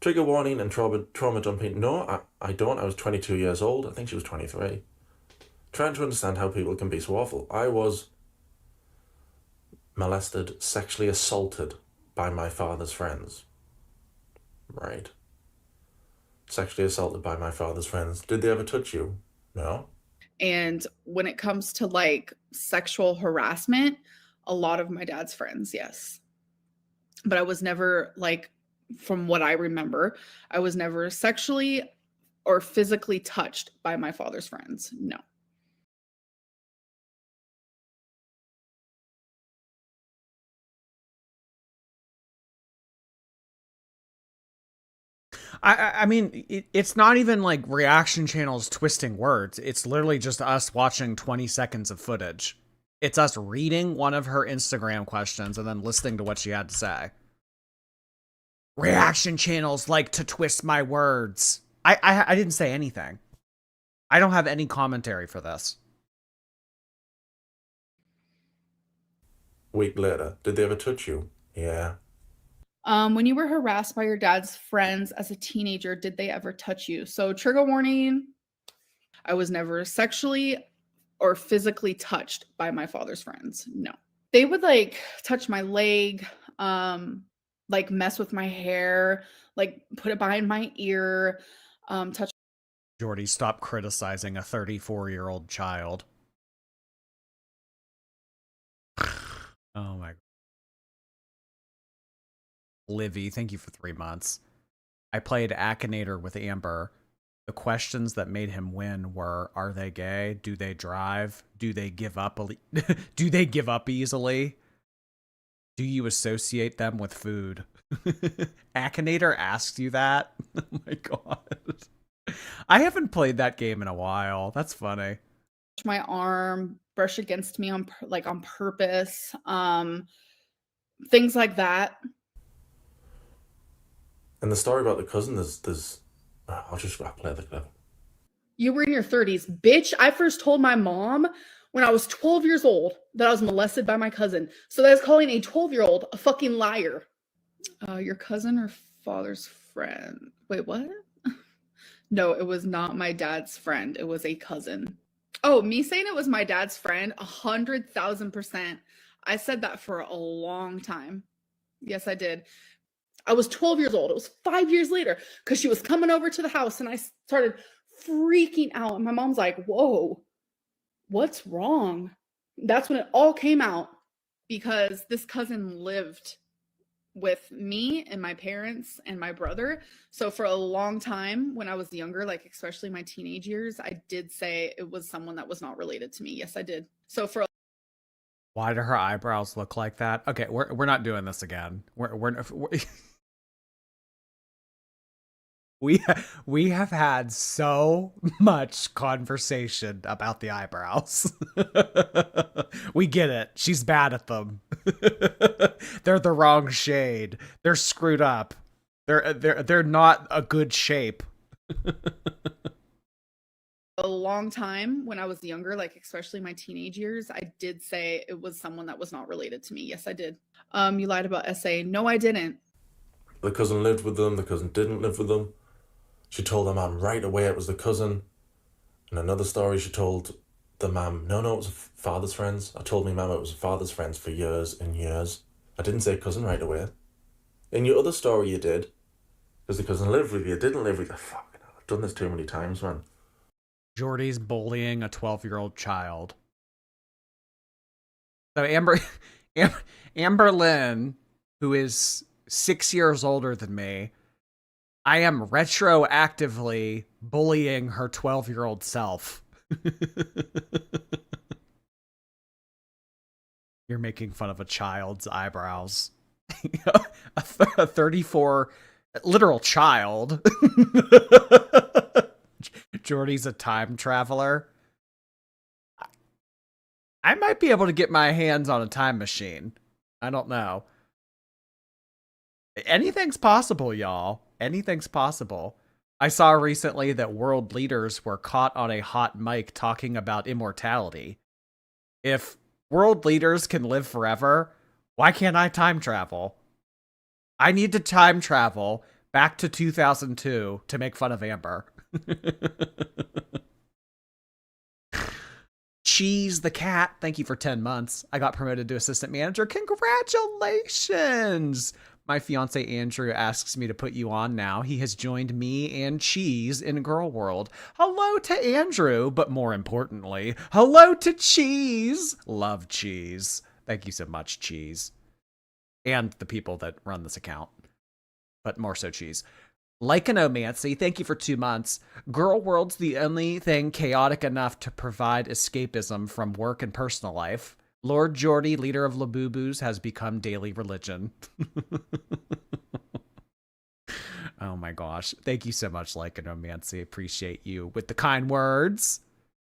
Speaker 3: Trigger warning and trauma dumping. No, I don't. I was 22 years old. I think she was 23. Trying to understand how people can be so awful. I was molested, sexually assaulted by my father's friends. Right. Sexually assaulted by my father's friends. Did they ever touch you? No.
Speaker 4: And when it comes to like sexual harassment, a lot of my dad's friends, yes. But I was never, like, from what I remember, I was never sexually or physically touched by my father's friends. No.
Speaker 1: I mean, it's not even like reaction channels twisting words. It's literally just us watching 20 seconds of footage. It's us reading one of her Instagram questions and then listening to what she had to say. Reaction channels like to twist my words. I didn't say anything. I don't have any commentary for this.
Speaker 3: Week later, did they ever touch you? Yeah.
Speaker 4: When you were harassed by your dad's friends as a teenager, did they ever touch you? So trigger warning, I was never sexually or physically touched by my father's friends. No. They would like touch my leg, like mess with my hair, like put it behind my ear, touch.
Speaker 1: Jordy, stop criticizing a 34-year-old child. Oh my. Livy, thank you for 3 months. I played Akinator with Amber. The questions that made him win were: are they gay? Do they drive? Do they give up? Do they give up easily? Do you associate them with food? Akinator asked you that? Oh my god. I haven't played that game in a while. That's funny.
Speaker 4: My arm, brush against me on on purpose, things like that.
Speaker 3: And the story about the cousin, there's I'll play the clip.
Speaker 4: You were in your 30s. Bitch, I first told my mom when I was 12 years old that I was molested by my cousin. So that's calling a 12-year-old a fucking liar. Your cousin or father's friend? Wait, what? No, it was not my dad's friend. It was a cousin. Oh, me saying it was my dad's friend, 100,000%. I said that for a long time. Yes, I did. I was 12 years old. It was 5 years later because she was coming over to the house and I started freaking out. And my mom's like, whoa, what's wrong? That's when it all came out because this cousin lived with me and my parents and my brother. So for a long time when I was younger, like especially my teenage years, I did say it was someone that was not related to me. Yes, I did. So for
Speaker 1: Why do her eyebrows look like that? Okay, we're not doing this again. We're we have had so much conversation about the eyebrows. We get it. She's bad at them. They're the wrong shade. They're screwed up. They're not a good shape.
Speaker 4: a long time when I was younger, like especially my teenage years, I did say it was someone that was not related to me. Yes, I did. You lied about SA. No, I didn't.
Speaker 3: The cousin lived with them, the cousin didn't live with them. She told the mum right away it was the cousin. In another story, she told the mum, no, it was father's friends. I told my mum it was father's friends for years and years. I didn't say cousin right away. In your other story, you did. Because the cousin lived with you, didn't live with you. Fucking hell, I've done this too many times, man.
Speaker 1: Jordy's bullying a 12-year-old child. So Amberlynn, who is 6 years older than me, I am retroactively bullying her 12-year-old self. You're making fun of a child's eyebrows. A 34 literal child. Jordy's a time traveler. I might be able to get my hands on a time machine. I don't know. Anything's possible, y'all. Anything's possible. I saw recently that world leaders were caught on a hot mic talking about immortality. If world leaders can live forever, why can't I time travel? I need to time travel back to 2002 to make fun of Amber. Cheese the cat, thank you for 10 months. I got promoted to assistant manager. Congratulations! My fiance Andrew asks me to put you on now. He has joined me and Cheese in Girl World. Hello to Andrew, but more importantly, hello to Cheese. Love Cheese. Thank you so much, Cheese. And the people that run this account, but more so Cheese. Lycanomancy, thank you for 2 months. Girl World's the only thing chaotic enough to provide escapism from work and personal life. Lord Jordy, leader of Labubu's, has become daily religion. Oh my gosh. Thank you so much, Lycanomancy. Appreciate you with the kind words.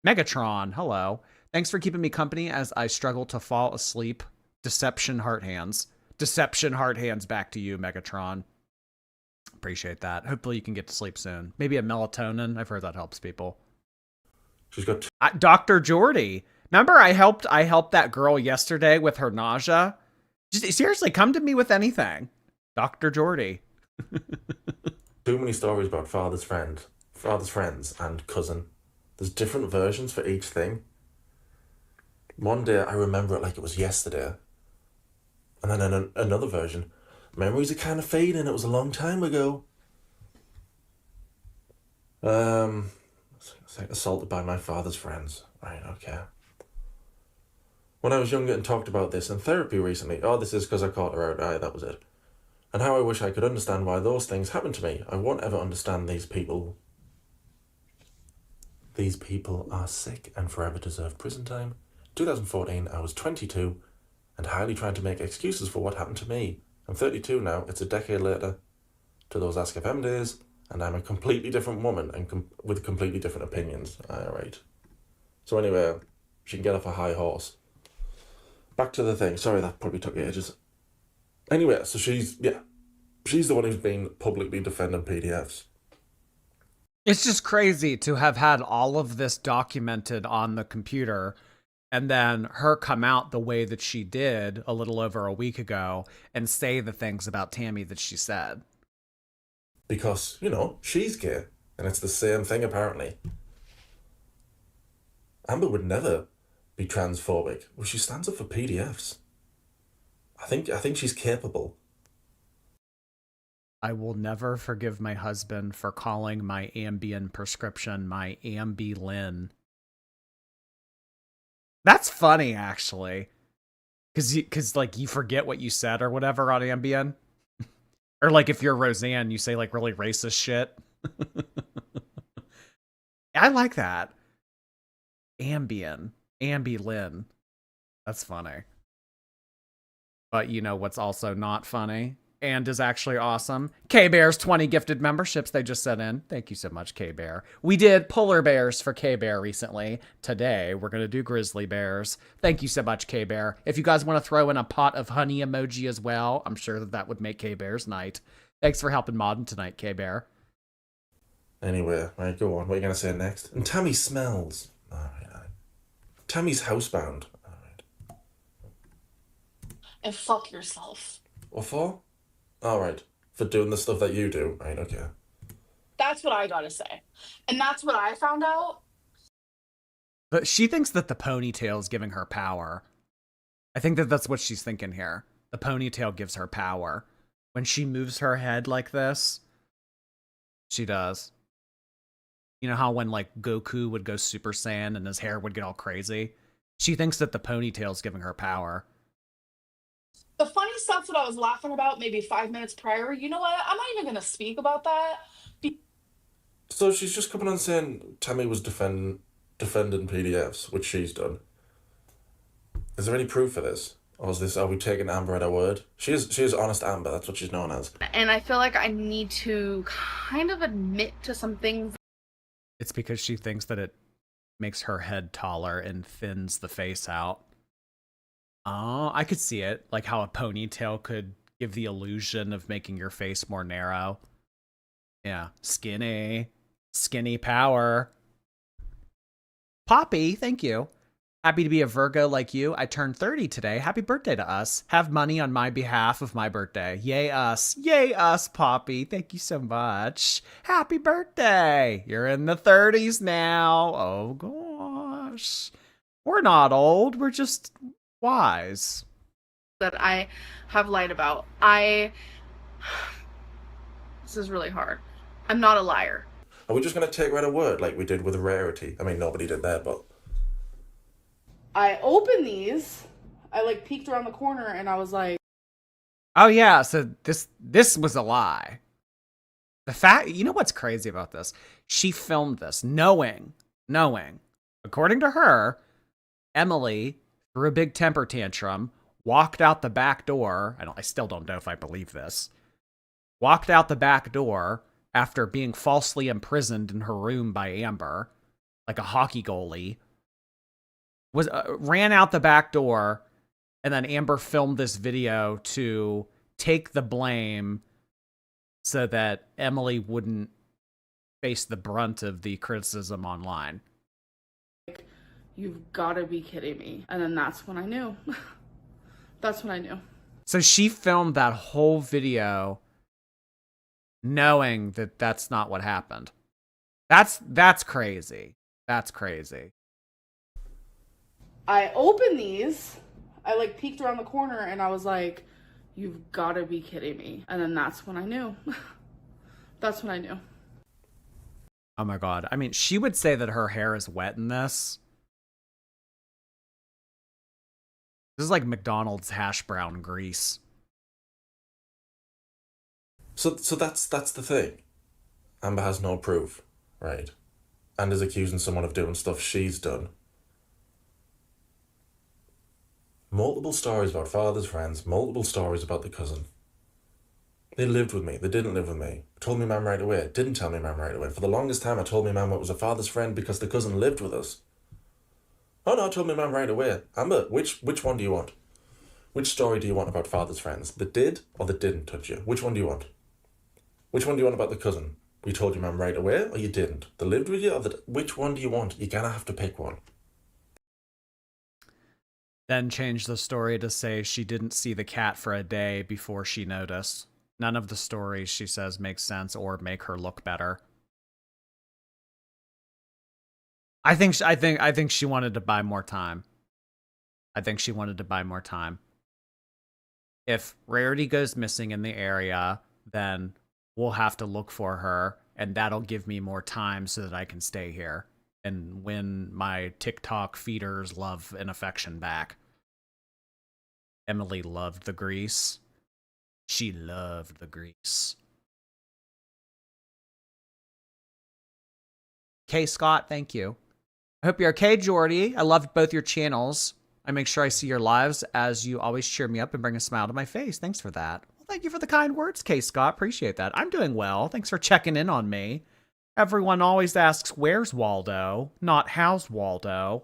Speaker 1: Megatron, hello. Thanks for keeping me company as I struggle to fall asleep. Deception heart hands. Deception heart hands back to you, Megatron. Appreciate that. Hopefully you can get to sleep soon. Maybe a melatonin. I've heard that helps people.
Speaker 3: She's got
Speaker 1: Dr. Jordy. Remember I helped that girl yesterday with her nausea? Just seriously, come to me with anything. Dr. Jordy.
Speaker 3: too many stories about father's friends, and cousin. There's different versions for each thing. One day I remember it like it was yesterday. And then another version. Memories are kind of fading. It was a long time ago. Assaulted by my father's friends. Right, okay. when I was younger and talked about this in therapy recently. Oh, this is because I caught her out. Aye, that was it. And how I wish I could understand why those things happen to me. I won't ever understand these people. These people are sick and forever deserve prison time. 2014, I was 22 and highly trying to make excuses for what happened to me. I'm 32 now, it's a decade later to those Ask FM days, and I'm a completely different woman and with completely different opinions. Alright. So anyway, she can get off a high horse. Back to the thing. Sorry, that probably took ages. Anyway, so she's the one who's been publicly defending PDFs.
Speaker 1: It's just crazy to have had all of this documented on the computer and then her come out the way that she did a little over a week ago and say the things about Tammy that she said.
Speaker 3: Because, she's gay. And it's the same thing, apparently. Amber would never be transphobic. Well, she stands up for PDFs. I think she's capable.
Speaker 1: I will never forgive my husband for calling my Ambien prescription my Amberlynn. That's funny, actually. Because like, you forget what you said or whatever on Ambien. Or like, if you're Roseanne, you say like really racist shit. I like that. Amberlynn. That's funny. But you know what's also not funny and is actually awesome? K-Bear's 20 gifted memberships they just sent in. Thank you so much, K-Bear. We did polar bears for K-Bear recently. Today, we're going to do grizzly bears. Thank you so much, K-Bear. If you guys want to throw in a pot of honey emoji as well, I'm sure that would make K-Bear's night. Thanks for helping Modden tonight, K-Bear.
Speaker 3: Anyway, right, go on. What are you going to say next? And Tammy smells. All right. Tammy's housebound. All right.
Speaker 2: And fuck yourself.
Speaker 3: What for? All right. For doing the stuff that you do. Right, okay.
Speaker 2: That's what I gotta say. And that's what I found out.
Speaker 1: But she thinks that the ponytail is giving her power. I think that that's what she's thinking here. The ponytail gives her power. When she moves her head like this, she does. You know how when like Goku would go Super Saiyan and his hair would get all crazy? She thinks that the ponytail is giving her power.
Speaker 2: The funny stuff that I was laughing about maybe 5 minutes prior, you know what? I'm not even gonna speak about that.
Speaker 3: So she's just coming on saying Tammy was defending PDFs, which she's done. Is there any proof for this? Or are we taking Amber at her word? She is honest Amber, that's what she's known as.
Speaker 4: And I feel like I need to kind of admit to some things.
Speaker 1: It's because she thinks that it makes her head taller and thins the face out. Oh, I could see it. Like how a ponytail could give the illusion of making your face more narrow. Yeah, skinny power. Poppy, thank you. Happy to be a Virgo like you. I turned 30 today. Happy birthday to us. Have money on my behalf of my birthday. Yay us. Yay us, Poppy. Thank you so much. Happy birthday. You're in the 30s now. Oh, gosh. We're not old. We're just wise.
Speaker 4: That I have lied about. This is really hard. I'm not a liar.
Speaker 3: Are we just going to take her at her word like we did with Rarity? I mean, nobody did that, but...
Speaker 4: I opened these. I like peeked around the corner and I was like,
Speaker 1: oh yeah, so this was a lie. The fact, you know what's crazy about this? She filmed this knowing, according to her, Emily threw a big temper tantrum, walked out the back door. I still don't know if I believe this. Walked out the back door after being falsely imprisoned in her room by Amber, like a hockey goalie. Ran out the back door, and then Amber filmed this video to take the blame so that Emily wouldn't face the brunt of the criticism online.
Speaker 4: you've got to be kidding me. And then that's when I knew. That's when I knew.
Speaker 1: So she filmed that whole video knowing that that's not what happened. That's crazy. That's crazy.
Speaker 4: I opened these. I like peeked around the corner and I was like, you've got to be kidding me. And then that's when I knew. That's when I knew.
Speaker 1: Oh my God. I mean, she would say that her hair is wet in this. This is like McDonald's hash brown grease.
Speaker 3: So that's the thing. Amber has no proof, right? And is accusing someone of doing stuff she's done. Multiple stories about father's friends, multiple stories about the cousin. They lived with me, they didn't live with me. Told me mum right away, didn't tell me mum right away. For the longest time I told me mum it was a father's friend because the cousin lived with us. Oh no, I told me mum right away. Amber, which one do you want? Which story do you want about father's friends? That did or that didn't touch you? Which one do you want? Which one do you want about the cousin? You told your mum right away or you didn't? That lived with you or that... Which one do you want? You're gonna have to pick one.
Speaker 1: Then change the story to say she didn't see the cat for a day before she noticed. None of the stories, she says, make sense or make her look better. I think she wanted to buy more time. I think she wanted to buy more time. If Rarity goes missing in the area, then we'll have to look for her, and that'll give me more time so that I can stay here and win my TikTok feeders' love and affection back. Emily loved the grease. She loved the grease. K. Scott, thank you. I hope you're okay, Jordy. I loved both your channels. I make sure I see your lives as you always cheer me up and bring a smile to my face. Thanks for that. Well, thank you for the kind words, K. Scott. Appreciate that. I'm doing well. Thanks for checking in on me. Everyone always asks, where's Waldo? Not how's Waldo?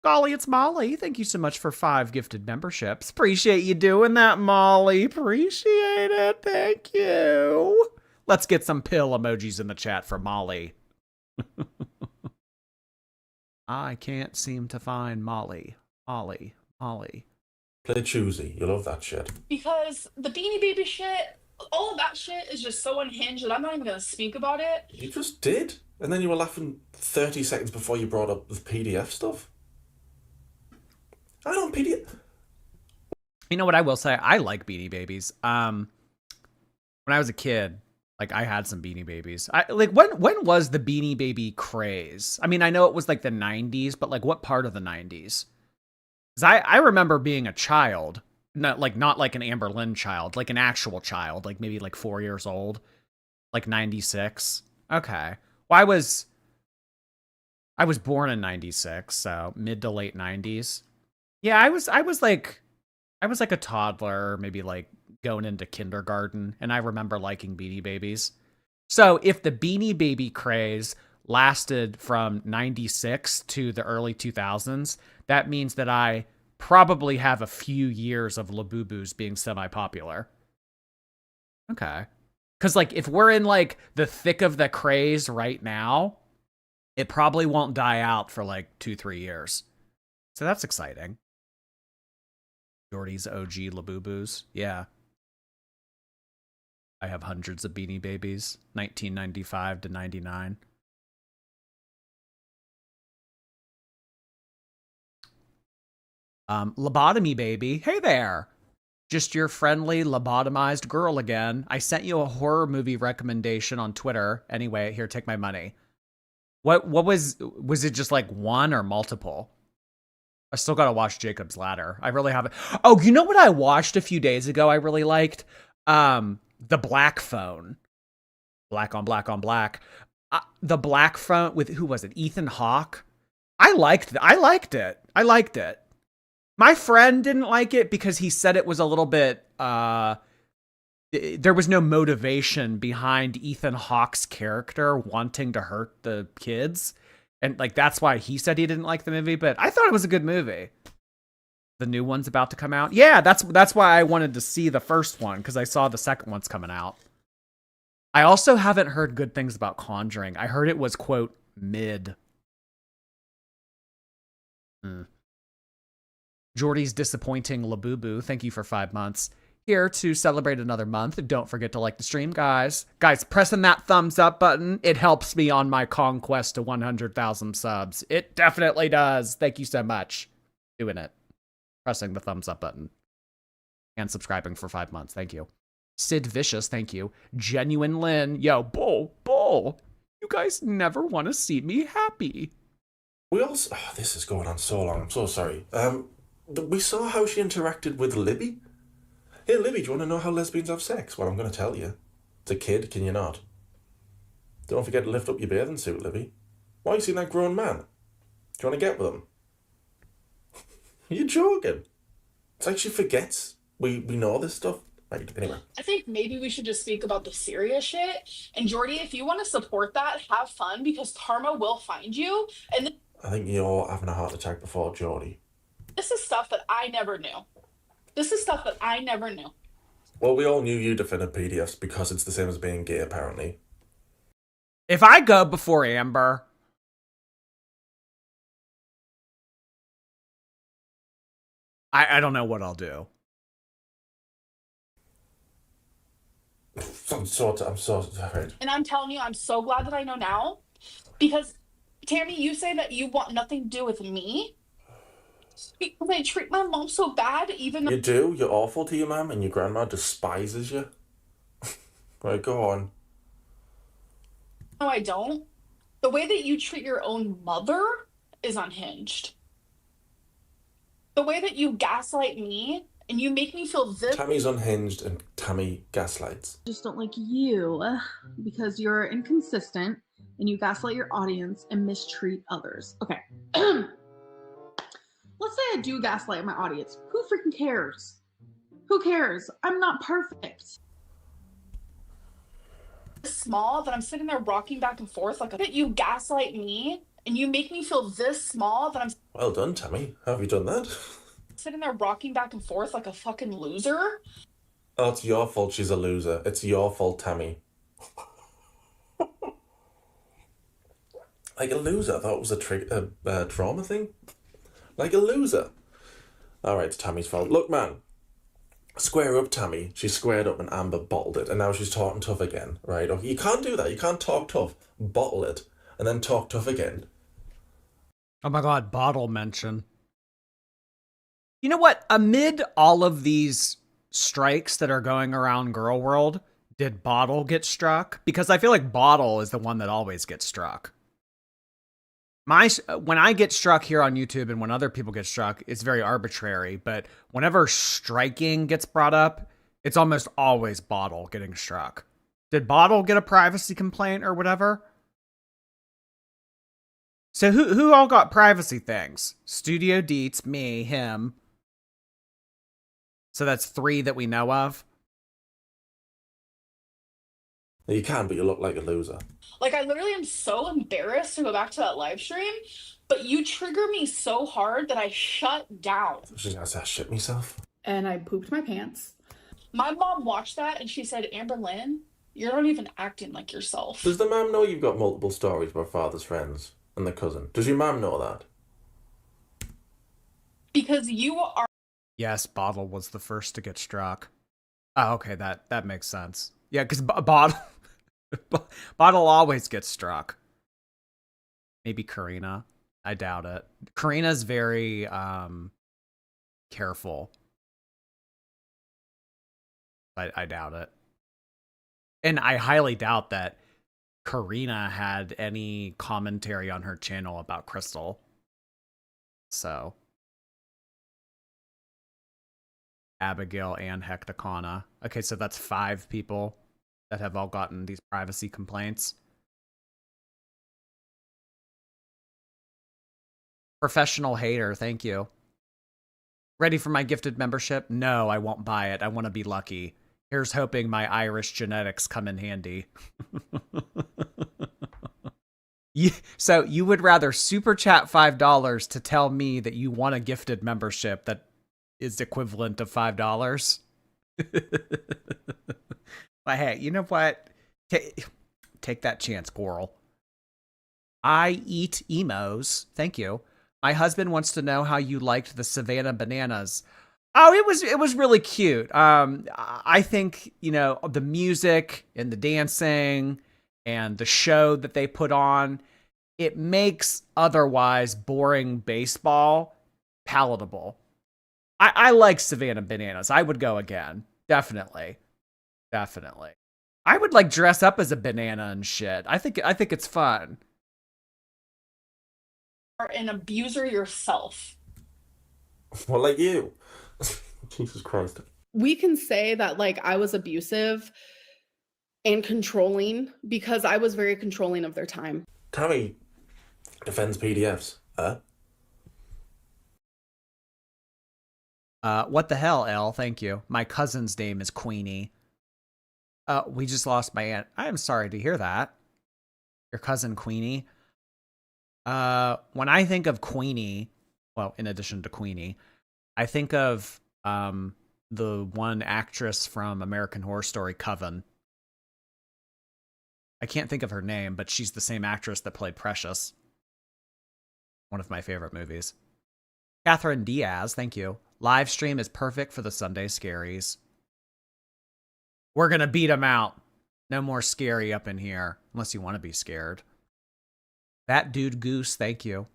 Speaker 1: Golly, it's Molly. Thank you so much for 5 gifted memberships. Appreciate you doing that, Molly. Appreciate it. Thank you. Let's get some pill emojis in the chat for Molly. I can't seem to find Molly. Molly.
Speaker 3: Play choosy. You love that shit.
Speaker 2: Because the Beanie Baby shit, all of that shit is just so unhinged that I'm not even going to speak about it.
Speaker 3: You just did. And then you were laughing 30 seconds before you brought up the PDF stuff. I don't PDF.
Speaker 1: You know what I will say? I like Beanie Babies. When I was a kid, like I had some Beanie Babies. When was the Beanie Baby craze? I mean, I know it was like the 90s, but like what part of the 90s? Because I remember being a child, not like an Amberlynn child, like an actual child, like maybe like 4 years old, like 96. Okay. Well, I was born in 96, so mid to late 90s. Yeah, I was like a toddler, maybe like going into kindergarten, and I remember liking Beanie Babies. So if the Beanie Baby craze lasted from 96 to the early 2000s, that means that I probably have a few years of Labubu's being semi-popular. Okay. Because like if we're in like the thick of the craze right now, it probably won't die out for like 2-3 years. So that's exciting. Jordy's OG Labubu's. Yeah. I have hundreds of Beanie Babies, 1995 to 99. Lobotomy baby. Hey there. Just your friendly lobotomized girl again. I sent you a horror movie recommendation on Twitter. Anyway, here, take my money. What was it just like one or multiple? I still gotta watch Jacob's Ladder. I really haven't. Oh, you know what I watched a few days ago I really liked? The Black Phone. Black on Black on Black. The Black Phone with, who was it? Ethan Hawke. I liked it. My friend didn't like it because he said it was a little bit, there was no motivation behind Ethan Hawke's character wanting to hurt the kids. And like, that's why he said he didn't like the movie, but I thought it was a good movie. The new one's about to come out. Yeah, that's why I wanted to see the first one, because I saw the second one's coming out. I also haven't heard good things about Conjuring. I heard it was, quote, mid. Jordy's disappointing Labubu. Thank you for 5 months. Here to celebrate another month. Don't forget to like the stream, guys. Guys, pressing that thumbs up button, it helps me on my conquest to 100,000 subs. It definitely does. Thank you so much. Doing it. Pressing the thumbs up button. And subscribing for 5 months. Thank you. Sid Vicious, thank you. Genuine Lynn. Yo, Bull. You guys never want to see me happy.
Speaker 3: We also... Oh, this is going on so long. I'm so sorry. We saw how she interacted with Libby. Hey, Libby, do you want to know how lesbians have sex? Well, I'm going to tell you. It's a kid, can you not? Don't forget to lift up your bathing suit, Libby. Why are you seeing that grown man? Do you want to get with him? You're joking. It's like she forgets we know this stuff. Right, anyway.
Speaker 2: I think maybe we should just speak about the serious shit. And Jordy, if you want to support that, have fun because karma will find you. And
Speaker 3: I think you're having a heart attack before Geordie.
Speaker 2: this is stuff that I never knew. This is stuff that I never knew.
Speaker 3: Well, we all knew you defended PDFs because it's the same as being gay, apparently.
Speaker 1: If I go before Amber, I don't know what I'll do.
Speaker 3: I'm so sorry.
Speaker 2: And I'm telling you, I'm so glad that I know now. Because, Tammy, you say that you want nothing to do with me. Because I treat my mom so bad, even though...
Speaker 3: You do? You're awful to your mum and your grandma despises you? Right, go on.
Speaker 2: No, I don't. The way that you treat your own mother is unhinged. The way that you gaslight me and you make me feel this...
Speaker 3: Tammy's unhinged and Tammy gaslights.
Speaker 4: Just don't like you because you're inconsistent and you gaslight your audience and mistreat others. Okay. Let's say I do gaslight my audience. Who freaking cares? Who cares? I'm not perfect.
Speaker 2: small that I'm sitting there rocking back and forth like that you gaslight me and you make me feel this small that I'm
Speaker 3: Well done, Tammy. How have you done that?
Speaker 2: sitting there rocking back and forth like a fucking loser.
Speaker 3: Oh, it's your fault she's a loser. It's your fault, Tammy. Like a loser? I thought it was a trauma thing. Like a loser. Alright, it's Tammy's fault. Look, man. Square up, Tammy. She squared up and Amber bottled it. And now she's talking tough again, right? Okay, you can't do that. You can't talk tough, bottle it, and then talk tough again.
Speaker 1: Oh my god, bottle mention. You know what? Amid all of these strikes that are going around Girl World, did Bottle get struck? Because I feel like Bottle is the one that always gets struck. When I get struck here on YouTube and when other people get struck, it's very arbitrary. But whenever striking gets brought up, it's almost always Bottle getting struck. Did Bottle get a privacy complaint or whatever? So who all got privacy things? Studio Deets, me, him. So that's 3 that we know of.
Speaker 3: You can, but you look like a loser.
Speaker 2: Like, I literally am so embarrassed to go back to that live stream, but you trigger me so hard that I shut down.
Speaker 3: She's gonna say I shit myself.
Speaker 4: And I pooped my pants.
Speaker 2: My mom watched that and she said, Amberlynn, you're not even acting like yourself.
Speaker 3: Does the mum know you've got multiple stories about father's friends and the cousin? Does your mum know that?
Speaker 2: Because you are...
Speaker 1: Yes, Bottle was the first to get struck. Oh, okay, that makes sense. Yeah, because Bottle always gets struck. Maybe Karina. I doubt it. Karina's very careful. I doubt it. And I highly doubt that Karina had any commentary on her channel about Crystal. So Abigail and Hecticana. Okay, so that's 5 people that have all gotten these privacy complaints. Professional hater, thank you. Ready for my gifted membership? No, I won't buy it. I want to be lucky. Here's hoping my Irish genetics come in handy. So you would rather super chat $5 to tell me that you want a gifted membership that is equivalent of $5? But hey, you know what? Take that chance, Coral. I eat emos. Thank you. My husband wants to know how you liked the Savannah Bananas. Oh, it was really cute. I think, you know, the music and the dancing and the show that they put on, it makes otherwise boring baseball palatable. I like Savannah Bananas. I would go again. Definitely. Definitely. I would like dress up as a banana and shit. I think it's fun.
Speaker 2: an abuser yourself.
Speaker 3: Well, like you. Jesus Christ.
Speaker 4: We can say that like I was abusive and controlling because I was very controlling of their time.
Speaker 3: Tammy defends PDFs.
Speaker 1: What the hell, Elle? Thank you. My cousin's name is Queenie. We just lost my aunt. I am sorry to hear that. Your cousin Queenie. When I think of Queenie, well, in addition to Queenie, I think of the one actress from American Horror Story, Coven. I can't think of her name, but she's the same actress that played Precious. One of my favorite movies. Catherine Diaz, thank you. Live stream is perfect for the Sunday scaries. We're gonna beat them out. No more scary up in here, unless you want to be scared. That dude Goose, thank you.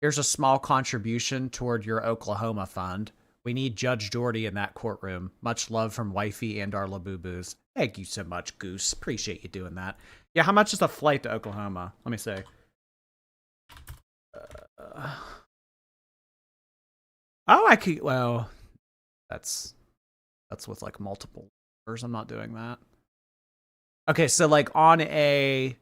Speaker 1: Here's a small contribution toward your Oklahoma fund. We need Judge Doherty in that courtroom. Much love from Wifey and our Labubu's. Thank you so much, Goose. Appreciate you doing that. Yeah, how much is a flight to Oklahoma? Let me see. Oh, I could. Well, that's with like multiple numbers. I'm not doing that. Okay, so like on a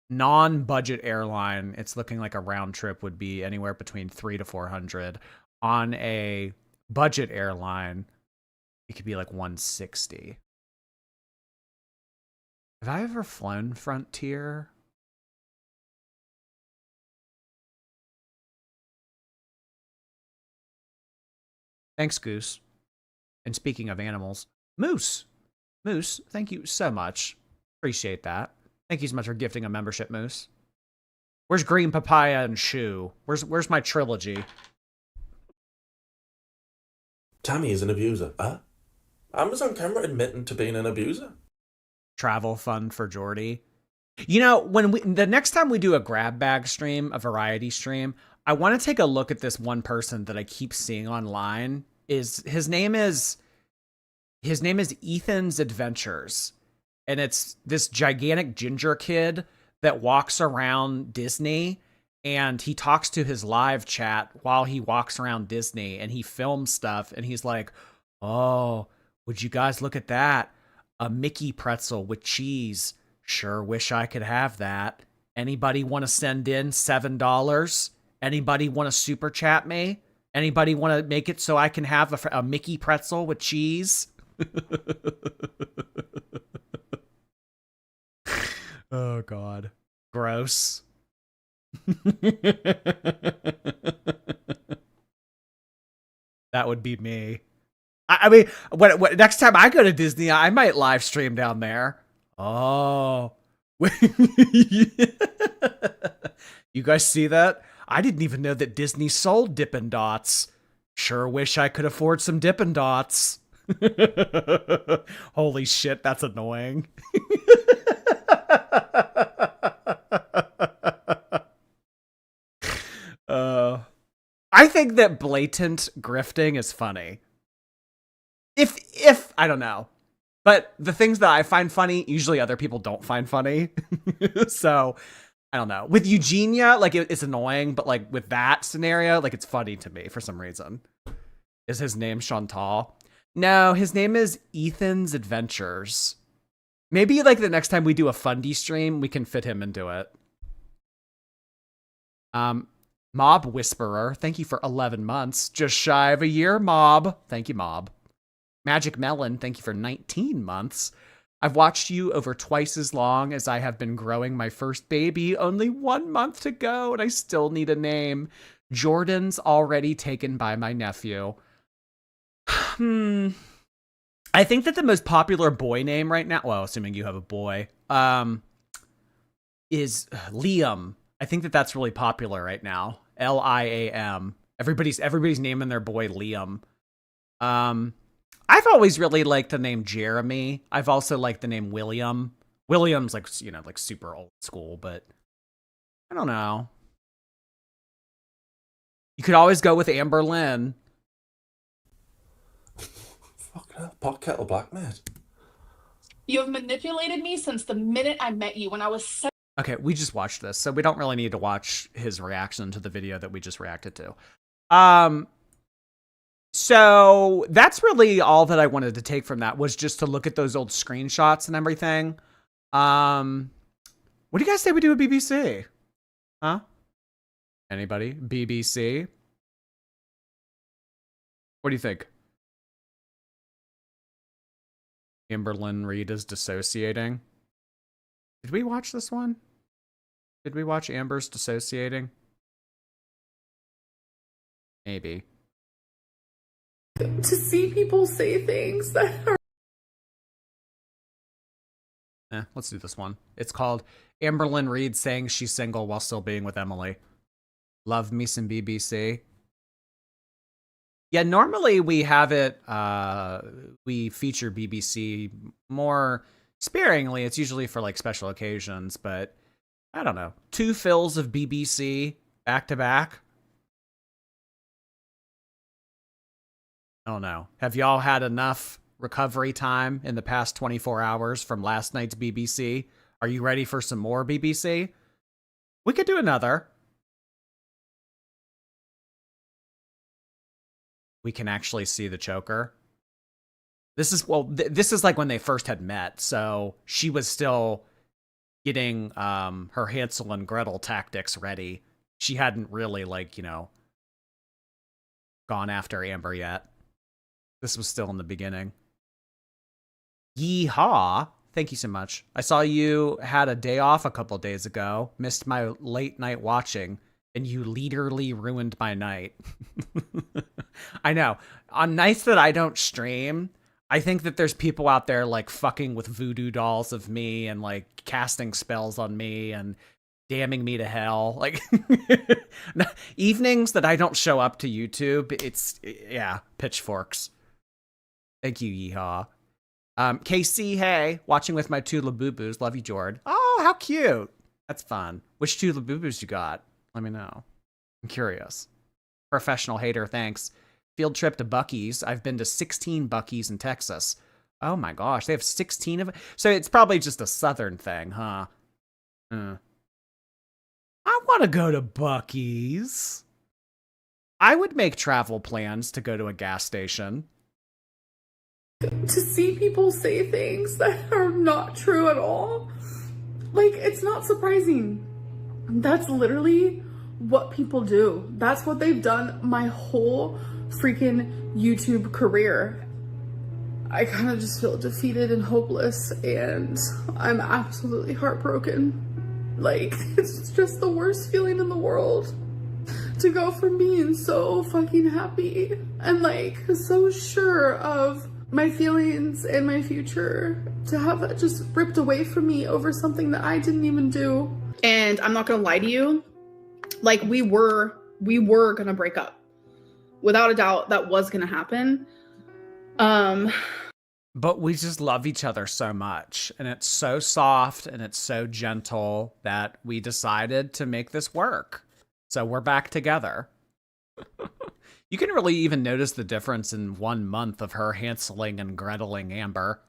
Speaker 1: non-budget airline, it's looking like a round trip would be anywhere between $300 to $400. On a budget airline, it could be like $160. Have I ever flown Frontier? Thanks, Goose. And speaking of animals, Moose. Moose, thank you so much. Appreciate that. Thank you so much for gifting a membership, Moose. Where's Green Papaya and Shoe? Where's my trilogy?
Speaker 3: Tammy is an abuser. Amazon camera admitting to being an abuser.
Speaker 1: Travel fund for Jordy. You know, when the next time we do a grab bag stream, a variety stream, I want to take a look at this one person that I keep seeing online. His name is Ethan's Adventures. And it's this gigantic ginger kid that walks around Disney, and he talks to his live chat while he walks around Disney, and he films stuff, and he's like, "Oh, would you guys look at that? A Mickey pretzel with cheese. Sure wish I could have that. Anybody want to send in $7? Anybody want to super chat me? Anybody want to make it so I can have a Mickey pretzel with cheese?" Oh, God. Gross. That would be me. I mean, what next time I go to Disney, I might live stream down there. Oh. You guys see that? I didn't even know that Disney sold Dippin' Dots. Sure wish I could afford some Dippin' Dots. Holy shit, that's annoying. I think that blatant grifting is funny. If I don't know, but the things that I find funny, usually other people don't find funny. So I don't know. With Eugenia, like it's annoying, but like with that scenario, like it's funny to me for some reason. Is his name Chantal? No, his name is Ethan's Adventures. Maybe like the next time we do a Fundy stream, we can fit him into it. Mob Whisperer, thank you for 11 months. Just shy of a year, Mob. Thank you, Mob. Magic Melon, thank you for 19 months. I've watched you over twice as long as I have been growing my first baby. Only 1 month to go, and I still need a name. Jordan's already taken by my nephew. I think that the most popular boy name right now, well, assuming you have a boy, is Liam. I think that that's really popular right now. Liam. Everybody's naming their boy Liam. I've always really liked the name Jeremy. I've also liked the name William. William's like, you know, like super old school, but I don't know. You could always go with Amberlynn.
Speaker 3: Fucking hell, pot kettle black, mate.
Speaker 2: You have manipulated me since the minute I met you when I was
Speaker 1: Okay, we just watched this, so we don't really need to watch his reaction to the video that we just reacted to. So that's really all that I wanted to take from that, was just to look at those old screenshots and everything. What do you guys say we do a BBC? Huh? Anybody? BBC? What do you think? Amberlynn Reid is dissociating. Did we watch this one? Did we watch Amber's dissociating? Maybe.
Speaker 4: To see people say things that are...
Speaker 1: Let's do this one. It's called Amberlynn Reid saying she's single while still being with Emily. Love me some BBC. Yeah, normally we have it, we feature BBC more sparingly. It's usually for like special occasions, but I don't know. 2 fills of BBC back to back. I don't know. Have y'all had enough recovery time in the past 24 hours from last night's BBC? Are you ready for some more BBC? We could do another. We can actually see the choker. This is, well, this is like when they first had met, so she was still getting her Hansel and Gretel tactics ready. She hadn't really, like, you know, gone after Amber yet. This was still in the beginning. Yeehaw! Thank you so much. I saw you had a day off a couple days ago, missed my late night watching, and you literally ruined my night. I know. On nights that I don't stream, I think that there's people out there like fucking with voodoo dolls of me and like casting spells on me and damning me to hell. Like evenings that I don't show up to YouTube, it's, yeah, pitchforks. Thank you, yeehaw. KC, hey, watching with my 2 Labubu's. Love you, Jord. Oh, how cute. That's fun. Which 2 Labubu's you got? Let me know. I'm curious. Professional hater, thanks. Field trip to Buc-ee's. I've been to 16 Buc-ee's in Texas. Oh my gosh, they have 16 of it? So it's probably just a southern thing, huh? I want to go to Buc-ee's. I would make travel plans to go to a gas station.
Speaker 4: To see people say things that are not true at all, like, it's not surprising. That's literally what people do. That's what they've done my whole freaking YouTube career. I kind of just feel defeated and hopeless, and I'm absolutely heartbroken. Like, it's just the worst feeling in the world to go from being so fucking happy and like so sure of my feelings and my future to have that just ripped away from me over something that I didn't even do. And I'm not gonna lie to you, like, we were gonna break up. Without a doubt, that was gonna happen.
Speaker 1: But we just love each other so much, and it's so soft and it's so gentle that we decided to make this work. So we're back together. You can really even notice the difference in 1 month of her Hanseling and Greteling Amber.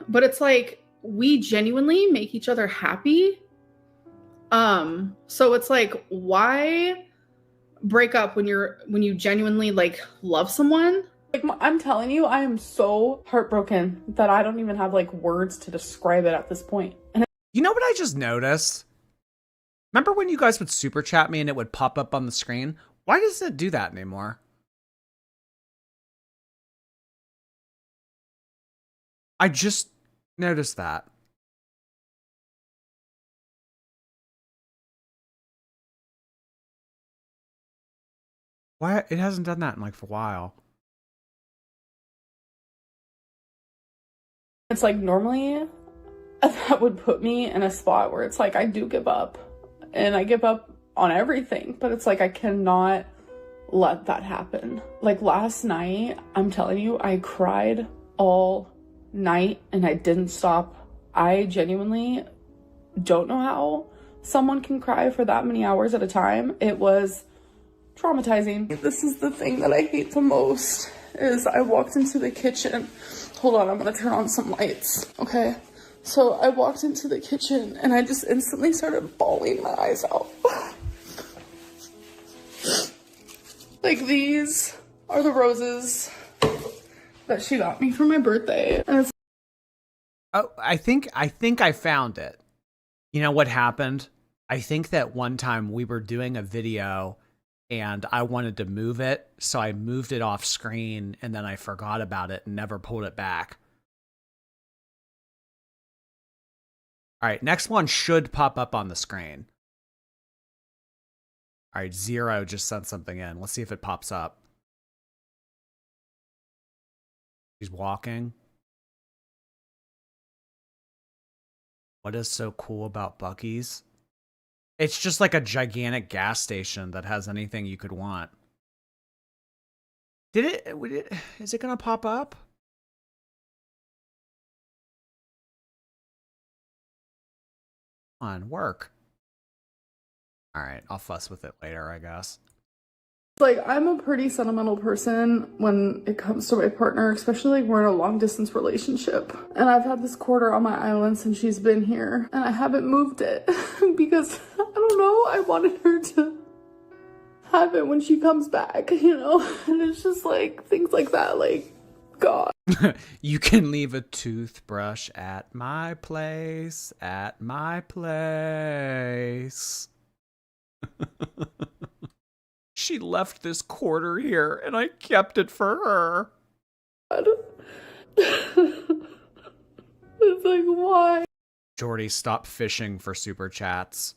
Speaker 4: But it's like, we genuinely make each other happy. So it's like, why break up when you genuinely like love someone? Like, I'm telling you, I am so heartbroken that I don't even have like words to describe it at this point. And
Speaker 1: you know what I just noticed? Remember when you guys would super chat me and it would pop up on the screen? Why doesn't it do that anymore? I just noticed that. Why? It hasn't done that in like for a while.
Speaker 4: it's like, normally that would put me in a spot where it's like I do give up, and I give up on everything, but it's like I cannot let that happen. Like last night, I'm telling you, I cried all night and I didn't stop. I genuinely don't know how someone can cry for that many hours at a time. It was traumatizing. This is the thing that I hate the most, is I walked into the kitchen. Hold on, I'm gonna turn on some lights, okay? So I walked into the kitchen and I just instantly started bawling my eyes out. Like, these are the roses that she got me for my birthday. And it's
Speaker 1: Oh, I think I found it. You know what happened? I think that one time we were doing a video and I wanted to move it, so I moved it off screen and then I forgot about it and never pulled it back. All right, next one should pop up on the screen. All right, Zero just sent something in. Let's see if it pops up. He's walking. What is so cool about Buc-ee's? It's just like a gigantic gas station that has anything you could want. Is it gonna pop up? Come on, work. All right, I'll fuss with it later, I guess.
Speaker 4: like, I'm a pretty sentimental person when it comes to my partner, especially like we're in a long distance relationship. And I've had this quarter on my island since she's been here and I haven't moved it because I don't know, I wanted her to have it when she comes back, you know? And it's just like things like that, like, God.
Speaker 1: You can leave a toothbrush at my place, at my place. She left this quarter here, and I kept it for her.
Speaker 4: It's like, why?
Speaker 1: Jordy, stop fishing for super chats.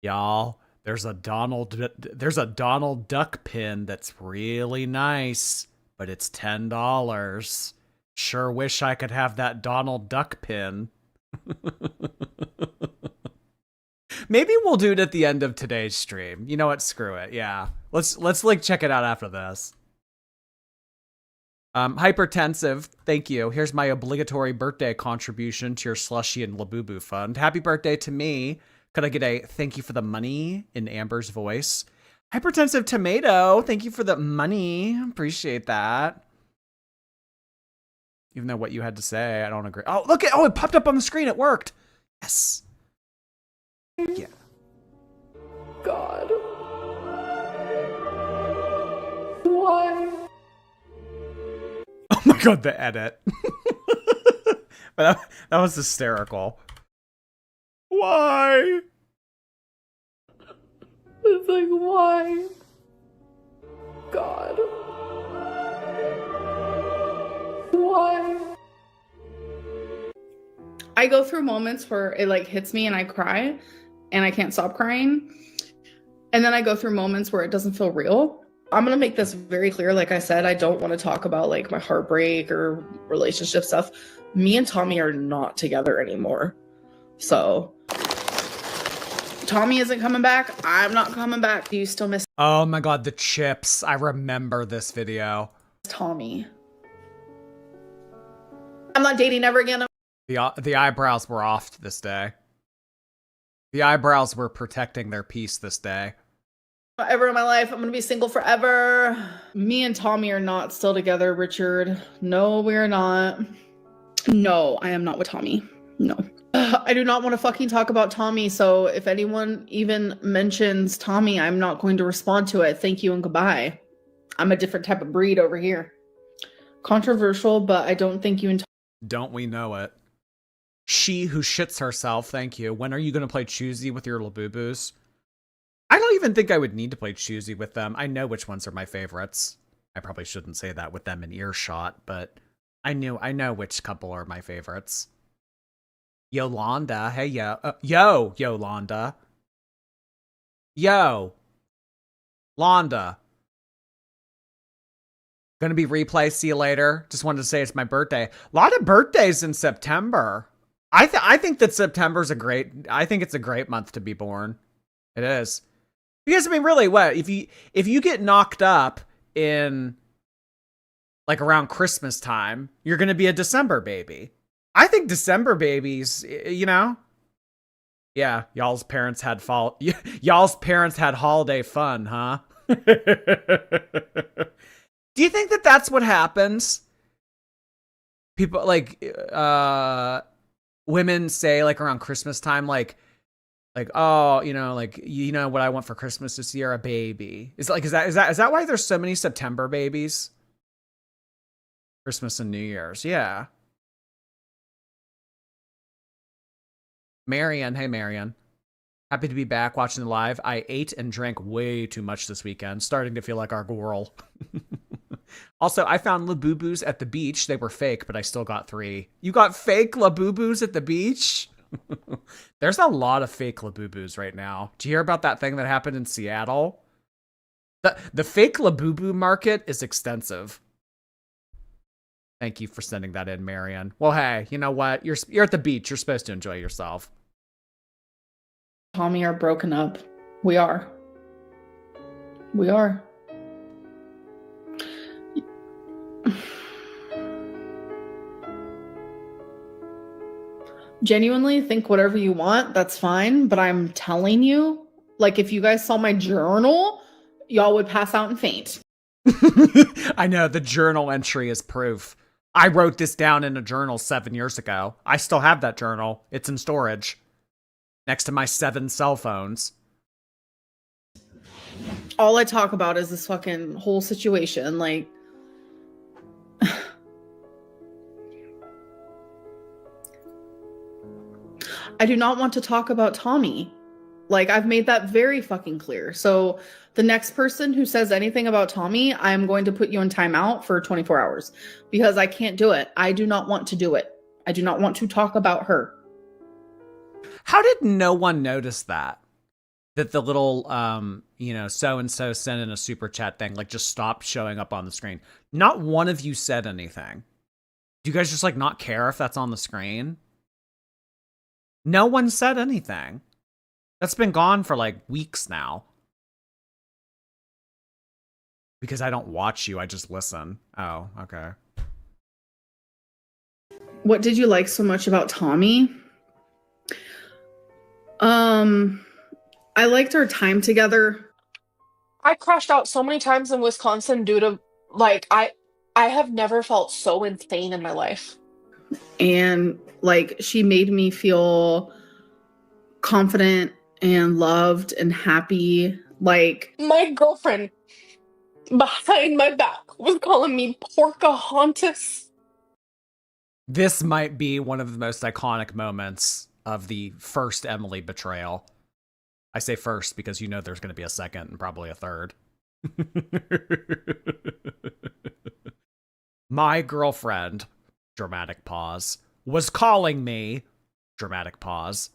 Speaker 1: Y'all, there's a Donald Duck pin that's really nice, but it's $10. Sure wish I could have that Donald Duck pin. Maybe we'll do it at the end of today's stream. You know what? Screw it. Yeah. Let's like check it out after this. Hypertensive, thank you. Here's my obligatory birthday contribution to your Slushy and Labubu fund. Happy birthday to me. Could I get a thank you for the money in Amber's voice? Hypertensive Tomato, thank you for the money. Appreciate that. Even though what you had to say, I don't agree. Oh, look at, it popped up on the screen. It worked. Yes. Yeah.
Speaker 4: God. Why?
Speaker 1: Oh my God, the edit. But that was hysterical. Why?
Speaker 4: It's like, why? God. Why? I go through moments where it like hits me and I cry and I can't stop crying. And then I go through moments where it doesn't feel real. I'm going to make this very clear. Like I said, I don't want to talk about like my heartbreak or relationship stuff. Me and Tommy are not together anymore. So Tommy isn't coming back. I'm not coming back. Do you still miss
Speaker 1: Oh my God, the chips. I remember this video.
Speaker 4: Tommy? I'm not dating ever again.
Speaker 1: The eyebrows were off this day. The eyebrows were protecting their peace this day.
Speaker 4: Ever in my life, I'm gonna be single forever. Me and Tommy are not still together, Richard. No, we're not. No, I am not with Tommy. No. I do not want to fucking talk about Tommy, so if anyone even mentions Tommy, I'm not going to respond to it. Thank you and goodbye. I'm a different type of breed over here. Controversial, but I don't think you and
Speaker 1: Don't we know it? She who shits herself, thank you. When are you going to play Choosy with your Labubus? I don't even think I would need to play Choosy with them. I know which ones are my favorites. I probably shouldn't say that with them in earshot, but I know which couple are my favorites. Yolanda, hey yo, Yolanda. Yo, Londa. Gonna be replay, see you later. Just wanted to say it's my birthday. A lot of birthdays in September. I think that September's I think it's a great month to be born. It is. Because I mean, really, what if you get knocked up in like around Christmas time, you're gonna be a December baby. I think December babies, you know. Yeah, y'all's parents had holiday fun, huh? Do you think that that's what happens? people like women say like around Christmas time, like, oh, what I want for Christmas this year, a baby. Is that why there's so many September babies? Christmas and New Year's, yeah. Marianne, hey Marianne. Happy to be back watching the live. I ate and drank way too much this weekend, starting to feel like our girl. Also, I found Labubus at the beach. They were fake, but I still got 3. You got fake Labubus at the beach? There's a lot of fake Labubus right now. Do you hear about that thing that happened in Seattle? The fake Labubu market is extensive. Thank you for sending that in, Marianne. Well, hey, you know what? You're at the beach. You're supposed to enjoy yourself.
Speaker 4: Tommy are broken up. We are. We are. Genuinely think whatever you want. That's fine. But I'm telling you, like, if you guys saw my journal, y'all would pass out and faint.
Speaker 1: I know, the journal entry is proof. I wrote this down in a journal 7 years ago. I still have that journal. It's in storage next to my 7 cell phones.
Speaker 4: All I talk about is this fucking whole situation. Like, I do not want to talk about Tommy. Like, I've made that very fucking clear. So the next person who says anything about Tommy, I'm going to put you in timeout for 24 hours because I can't do it. I do not want to do it. I do not want to talk about her.
Speaker 1: How did no one notice that? That the little, so-and-so sent in a super chat thing, like, just stopped showing up on the screen. Not one of you said anything. Do you guys just, like, not care if that's on the screen? No one said anything. That's been gone for, like, weeks now. Because I don't watch you, I just listen. Oh, okay.
Speaker 4: What did you like so much about Tommy? I liked our time together.
Speaker 2: I crashed out so many times in Wisconsin due to, like, I have never felt so insane in my life.
Speaker 4: And, like, she made me feel confident and loved and happy. Like,
Speaker 2: my girlfriend behind my back was calling me Porcahontas.
Speaker 1: This might be one of the most iconic moments of the first Emily betrayal. I say first because you know there's going to be a second and probably a third. My girlfriend, dramatic pause, was calling me, dramatic pause,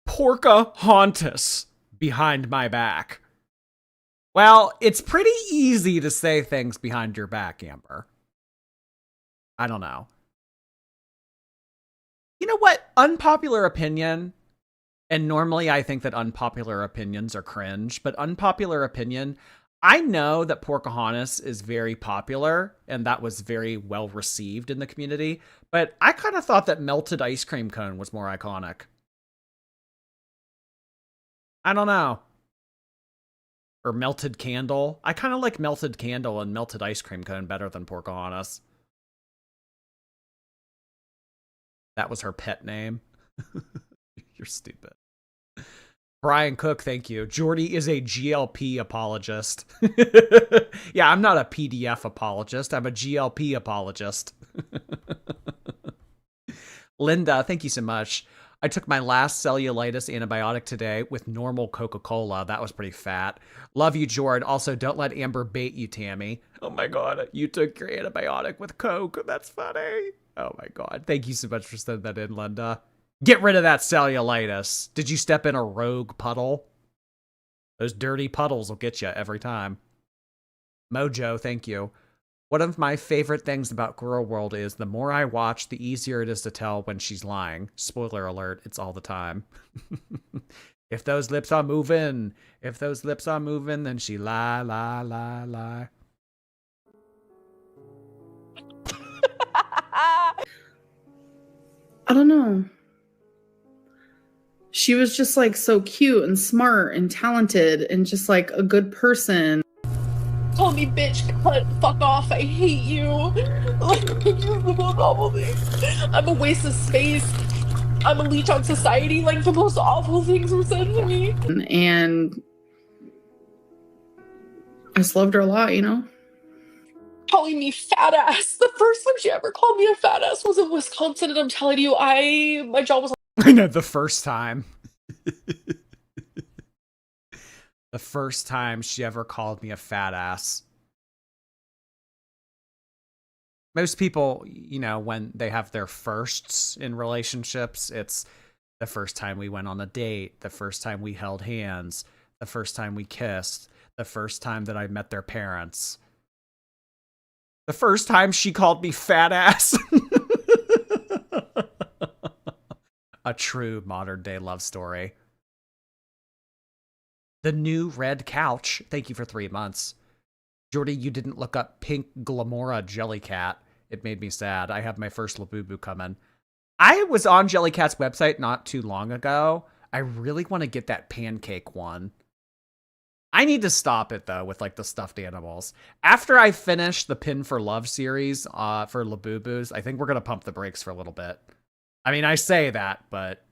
Speaker 1: Porcahontas behind my back. Well, it's pretty easy to say things behind your back, Amber. I don't know. You know what? Unpopular opinion, and normally I think that unpopular opinions are cringe, but unpopular opinion, I know that Porcahontas is very popular, and that was very well received in the community, but I kind of thought that melted ice cream cone was more iconic. I don't know. Or melted candle. I kind of like melted candle and melted ice cream cone better than Porcahontas. That was her pet name. You're stupid. Brian Cook, thank you. Jordy is a GLP apologist. Yeah, I'm not a PDF apologist. I'm a GLP apologist. Linda, thank you so much. I took my last cellulitis antibiotic today with normal Coca-Cola. That was pretty fat. Love you, Jord. Also, don't let Amber bait you, Tammy. Oh my God, you took your antibiotic with Coke. That's funny. Oh my God. Thank you so much for sending that in, Linda. Get rid of that cellulitis. Did you step in a rogue puddle? Those dirty puddles will get you every time. Mojo, thank you. One of my favorite things about Girl World is the more I watch, the easier it is to tell when she's lying. Spoiler alert, it's all the time. If those lips are moving, then she lie.
Speaker 4: I don't know. She was just like so cute and smart and talented and just like a good person.
Speaker 2: call me bitch, cunt, fuck off, I hate you. Like, it's just the most awful thing. I'm a waste of space. I'm a leech on society. Like, the most awful things were said to me.
Speaker 4: And I just loved her a lot, you know?
Speaker 2: Calling me fat ass. The first time she ever called me a fat ass was in Wisconsin, and I'm telling you, my jaw was
Speaker 1: I know, the first time. The first time she ever called me a fat ass. Most people, you know, when they have their firsts in relationships, it's the first time we went on a date, the first time we held hands, the first time we kissed, the first time that I met their parents. The first time she called me fat ass. A true modern day love story. The new red couch. Thank you for 3 months. Jordy, you didn't look up pink Glamora Jellycat. It made me sad. I have my first Labubu coming. I was on Jellycat's website not too long ago. I really want to get that pancake one. I need to stop it, though, with, like, the stuffed animals. After I finish the Pin for Love series for Labubus, I think we're going to pump the brakes for a little bit. I mean, I say that, but...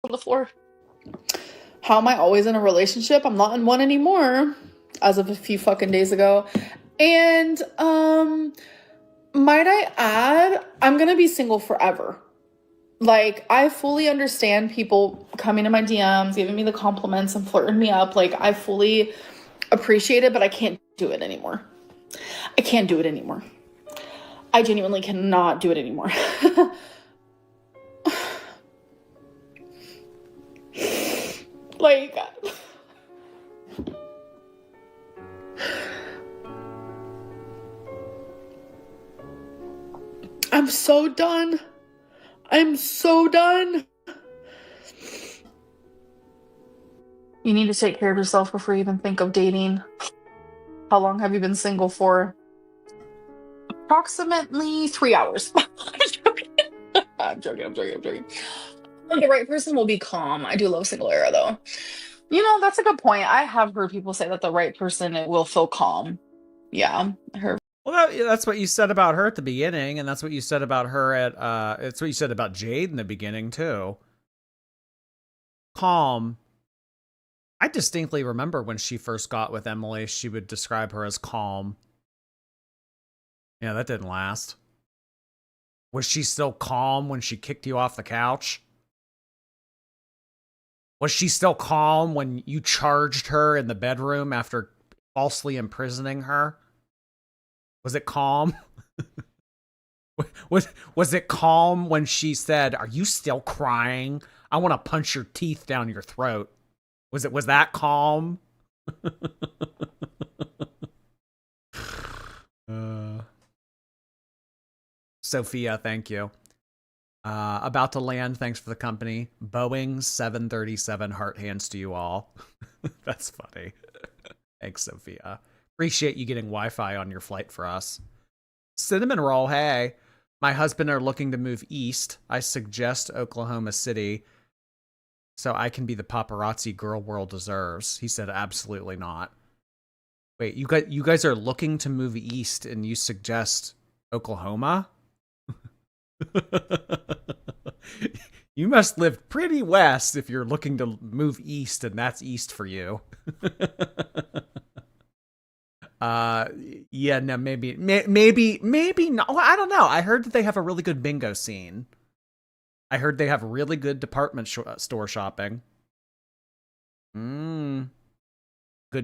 Speaker 2: on the floor.
Speaker 4: How am I always in a relationship? I'm not in one anymore, as of a few fucking days ago. And, might I add, I'm gonna be single forever. Like, I fully understand people coming to my DMs, giving me the compliments and flirting me up. Like, I fully appreciate it, but I can't do it anymore. I can't do it anymore. I genuinely cannot do it anymore. Like, I'm so done. I'm so done.
Speaker 2: You need to take care of yourself before you even think of dating. How long have you been single for? Approximately 3 hours. I'm joking. The right person will be calm. I do love single era, though. You know, that's a good point. I have heard people say that the right person will feel calm. Yeah, I heard.
Speaker 1: Well, that's what you said about her at the beginning, and that's what you said about her at, it's what you said about Jade in the beginning, too. Calm. I distinctly remember when she first got with Emily, she would describe her as calm. Yeah, that didn't last. Was she still calm when she kicked you off the couch? Was she still calm when you charged her in the bedroom after falsely imprisoning her? Was it calm? Was it calm when she said, "Are you still crying? I want to punch your teeth down your throat"? Was that calm? Sophia, thank you. About to land, thanks for the company. Boeing 737 heart hands to you all. That's funny. Thanks, Sophia. Appreciate you getting Wi-Fi on your flight for us. Cinnamon Roll, hey. My husband are looking to move east. I suggest Oklahoma City so I can be the paparazzi girl world deserves. He said absolutely not. Wait, you guys are looking to move east and you suggest Oklahoma? You must live pretty west if you're looking to move east and that's east for you. Yeah, no, maybe not. Well, I don't know. I heard that they have a really good bingo scene. I heard they have really good department store shopping. Good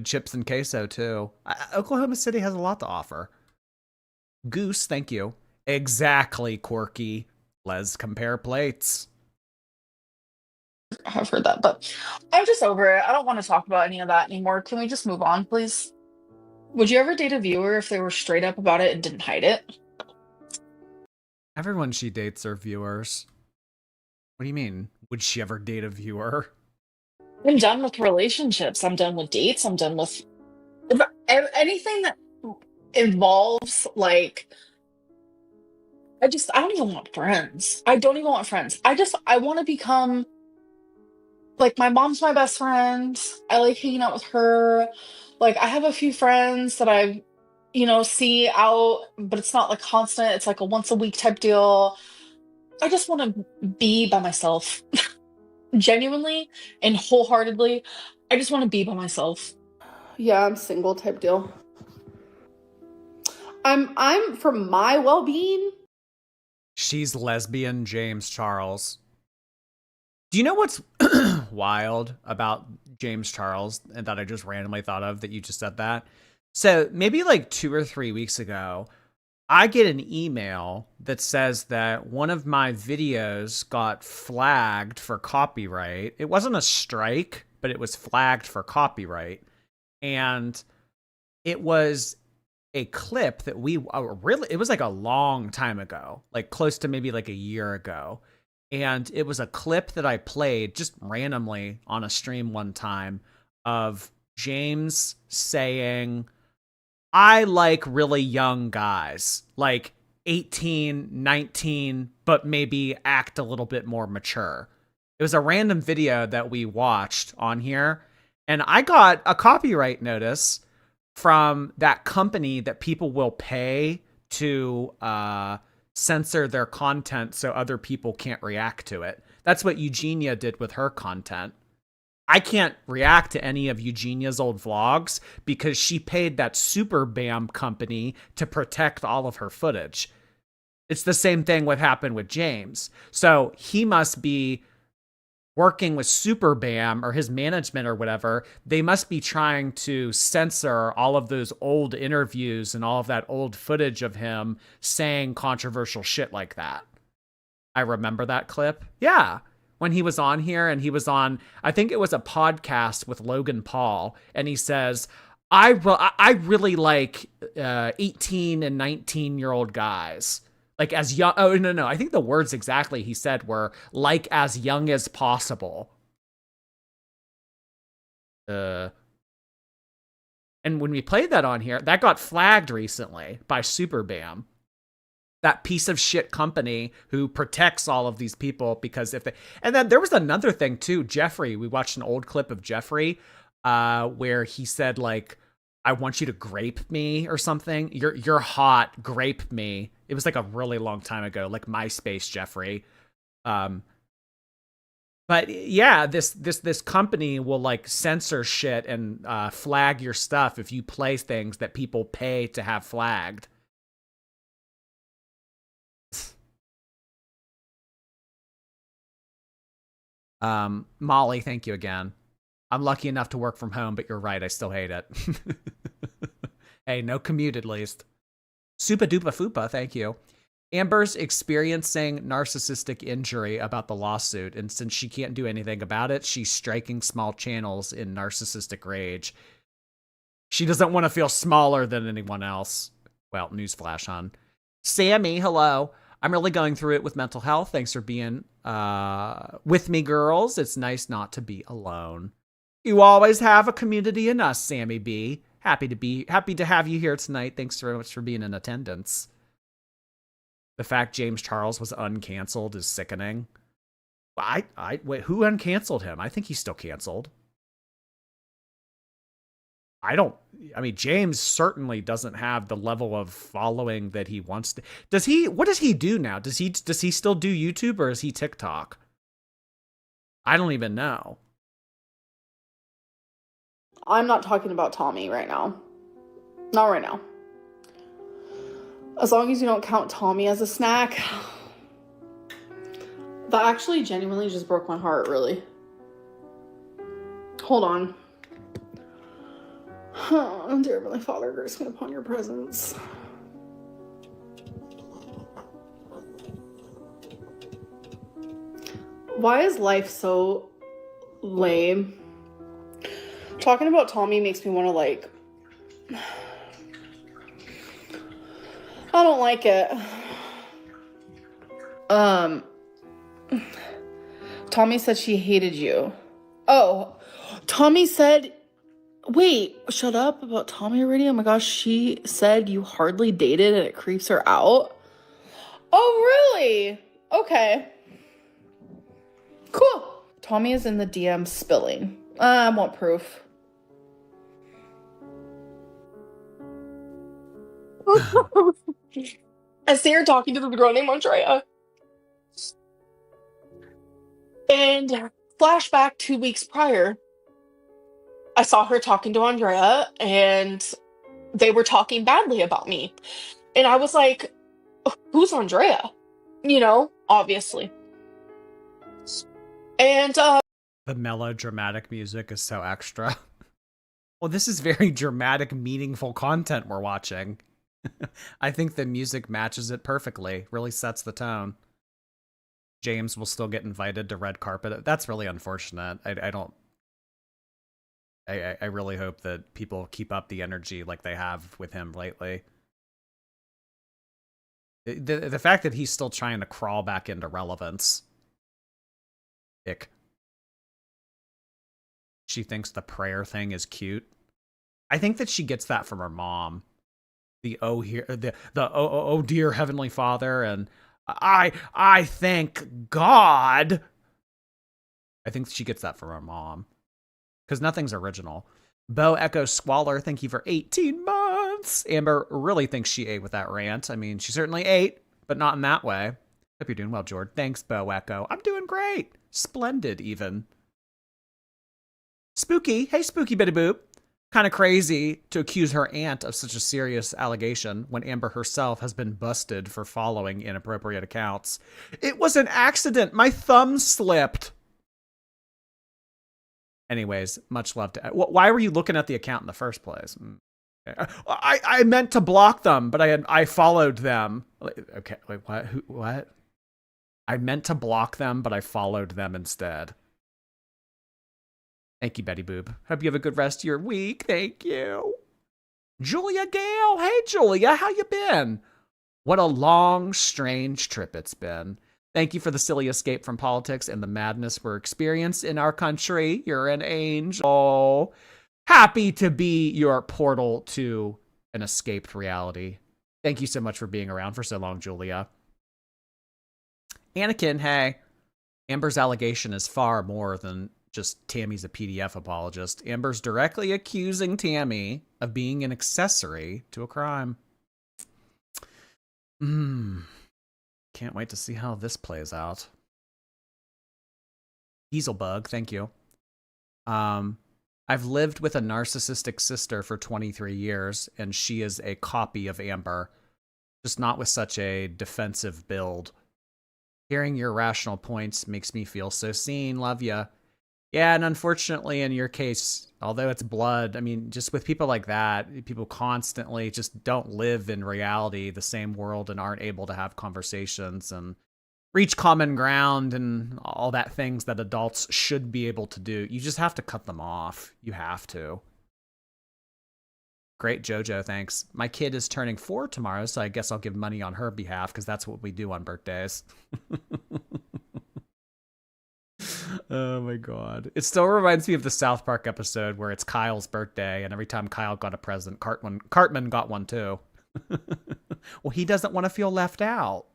Speaker 1: chips and queso too. Oklahoma City has a lot to offer. Goose, thank you. Exactly, Quirky. Let's compare plates.
Speaker 2: I've heard that, but I'm just over it. I don't want to talk about any of that anymore. Can we just move on, please? Would you ever date a viewer if they were straight up about it and didn't hide it?
Speaker 1: Everyone she dates are viewers. What do you mean? Would she ever date a viewer?
Speaker 2: I'm done with relationships. I'm done with dates. I'm done with anything that involves, like, I don't even want friends. I don't even want friends. I want to become, Like, my mom's my best friend. I like hanging out with her. Like, I have a few friends that I, see out, but it's not like constant. It's like a once a week type deal. I just want to be by myself. Genuinely and wholeheartedly. I just want to be by myself.
Speaker 4: Yeah, I'm single type deal. I'm for my well-being.
Speaker 1: She's lesbian James Charles. Do you know what's wild about James Charles and that I just randomly thought of that you just said that? So maybe like 2 or 3 weeks ago, I get an email that says that one of my videos got flagged for copyright. It wasn't a strike, but it was flagged for copyright. And it was a clip that it was like a long time ago, like close to maybe like a year ago. And it was a clip that I played just randomly on a stream one time of James saying, I like really young guys, like 18, 19, but maybe act a little bit more mature. It was a random video that we watched on here, and I got a copyright notice from that company that people will pay to censor their content so other people can't react to it. That's what Eugenia did with her content. I can't react to any of Eugenia's old vlogs because she paid that Super Bam company to protect all of her footage. It's the same thing what happened with James. So he must be working with Super Bam or his management or whatever. They must be trying to censor all of those old interviews and all of that old footage of him saying controversial shit like that. I remember that clip. Yeah. When he was on here and he was on, I think it was a podcast with Logan Paul, and he says, I really like 18 and 19-year-old guys. Like as young, oh, no. I think the words exactly he said were like as young as possible. And when we played that on here, that got flagged recently by Super Bam. That piece of shit company who protects all of these people because if they, and then there was another thing too, Jeffrey, we watched an old clip of Jeffrey where he said like, I want you to grape me or something. You're hot, grape me. It was like a really long time ago, like MySpace Jeffrey. But yeah, this company will like censor shit and flag your stuff if you play things that people pay to have flagged. Molly, thank you again. I'm lucky enough to work from home, but you're right, I still hate it. Hey, no commute at least. Supa dupa fupa, thank you. Amber's experiencing narcissistic injury about the lawsuit, and since she can't do anything about it, she's striking small channels in narcissistic rage. She doesn't want to feel smaller than anyone else. Well, newsflash, hon. Sammy, hello. I'm really going through it with mental health. Thanks for being with me, girls. It's nice not to be alone. You always have a community in us, Sammy B. Happy to have you here tonight. Thanks very much for being in attendance. The fact James Charles was uncanceled is sickening. Wait, who uncanceled him? I think he's still canceled. James certainly doesn't have the level of following that he wants to. What does he do now? Does he still do YouTube or is he TikTok? I don't even know.
Speaker 4: I'm not talking about Tommy right now. Not right now. As long as you don't count Tommy as a snack. That actually genuinely just broke my heart, really. Hold on. Oh, dear Heavenly Father, grace me upon your presence. Why is life so lame? Talking about Tommy makes me want to I don't like it. Tommy said she hated you. Oh, Tommy said, wait, shut up about Tommy already? Oh my gosh, she said you hardly dated and it creeps her out. Oh, really? Okay. Cool. Tommy is in the DM spilling. I want proof.
Speaker 2: As they are talking to the girl named Andrea. And flashback 2 weeks prior, I saw her talking to Andrea, and they were talking badly about me. And I was like, who's Andrea? You know, obviously. And
Speaker 1: The melodramatic music is so extra. Well, this is very dramatic, meaningful content we're watching. I think the music matches it perfectly, really sets the tone. James will still get invited to red carpet. That's really unfortunate. I really hope that people keep up the energy like they have with him lately. The fact that he's still trying to crawl back into relevance. Ick. She thinks the prayer thing is cute. I think that she gets that from her mom. The oh dear Heavenly Father, and I thank God. I think she gets that from her mom. Because nothing's original. Bo Echo Squalor, thank you for 18 months. Amber really thinks she ate with that rant. I mean, she certainly ate, but not in that way. Hope you're doing well, Jord. Thanks, Bo Echo. I'm doing great. Splendid, even. Spooky. Hey, Spooky Bitty Boop. Kind of crazy to accuse her aunt of such a serious allegation when Amber herself has been busted for following inappropriate accounts. It was an accident. My thumb slipped. Anyways, much love to... Why were you looking at the account in the first place? I meant to block them, but I followed them. Okay, wait, what? What? I meant to block them, but I followed them instead. Thank you, Betty Boop. Hope you have a good rest of your week. Thank you. Julia Gale. Hey, Julia. How you been? What a long, strange trip it's been. Thank you for the silly escape from politics and the madness we're experiencing in our country. You're an angel. Happy to be your portal to an escaped reality. Thank you so much for being around for so long, Julia. Anakin, hey. Amber's allegation is far more than just Tammy's a PDF apologist. Amber's directly accusing Tammy of being an accessory to a crime. Can't wait to see how this plays out. Dieselbug, thank you. I've lived with a narcissistic sister for 23 years, and she is a copy of Amber, just not with such a defensive build. Hearing your rational points makes me feel so seen. Love ya. Yeah, and unfortunately in your case, although it's blood, I mean, just with people like that, people constantly just don't live in reality, the same world, and aren't able to have conversations and reach common ground and all that things that adults should be able to do. You just have to cut them off. You have to. Great, Jojo, thanks. My kid is turning 4 tomorrow, so I guess I'll give money on her behalf because that's what we do on birthdays. Oh my god. It still reminds me of the South Park episode where it's Kyle's birthday, and every time Kyle got a present, Cartman got one too. Well, he doesn't want to feel left out.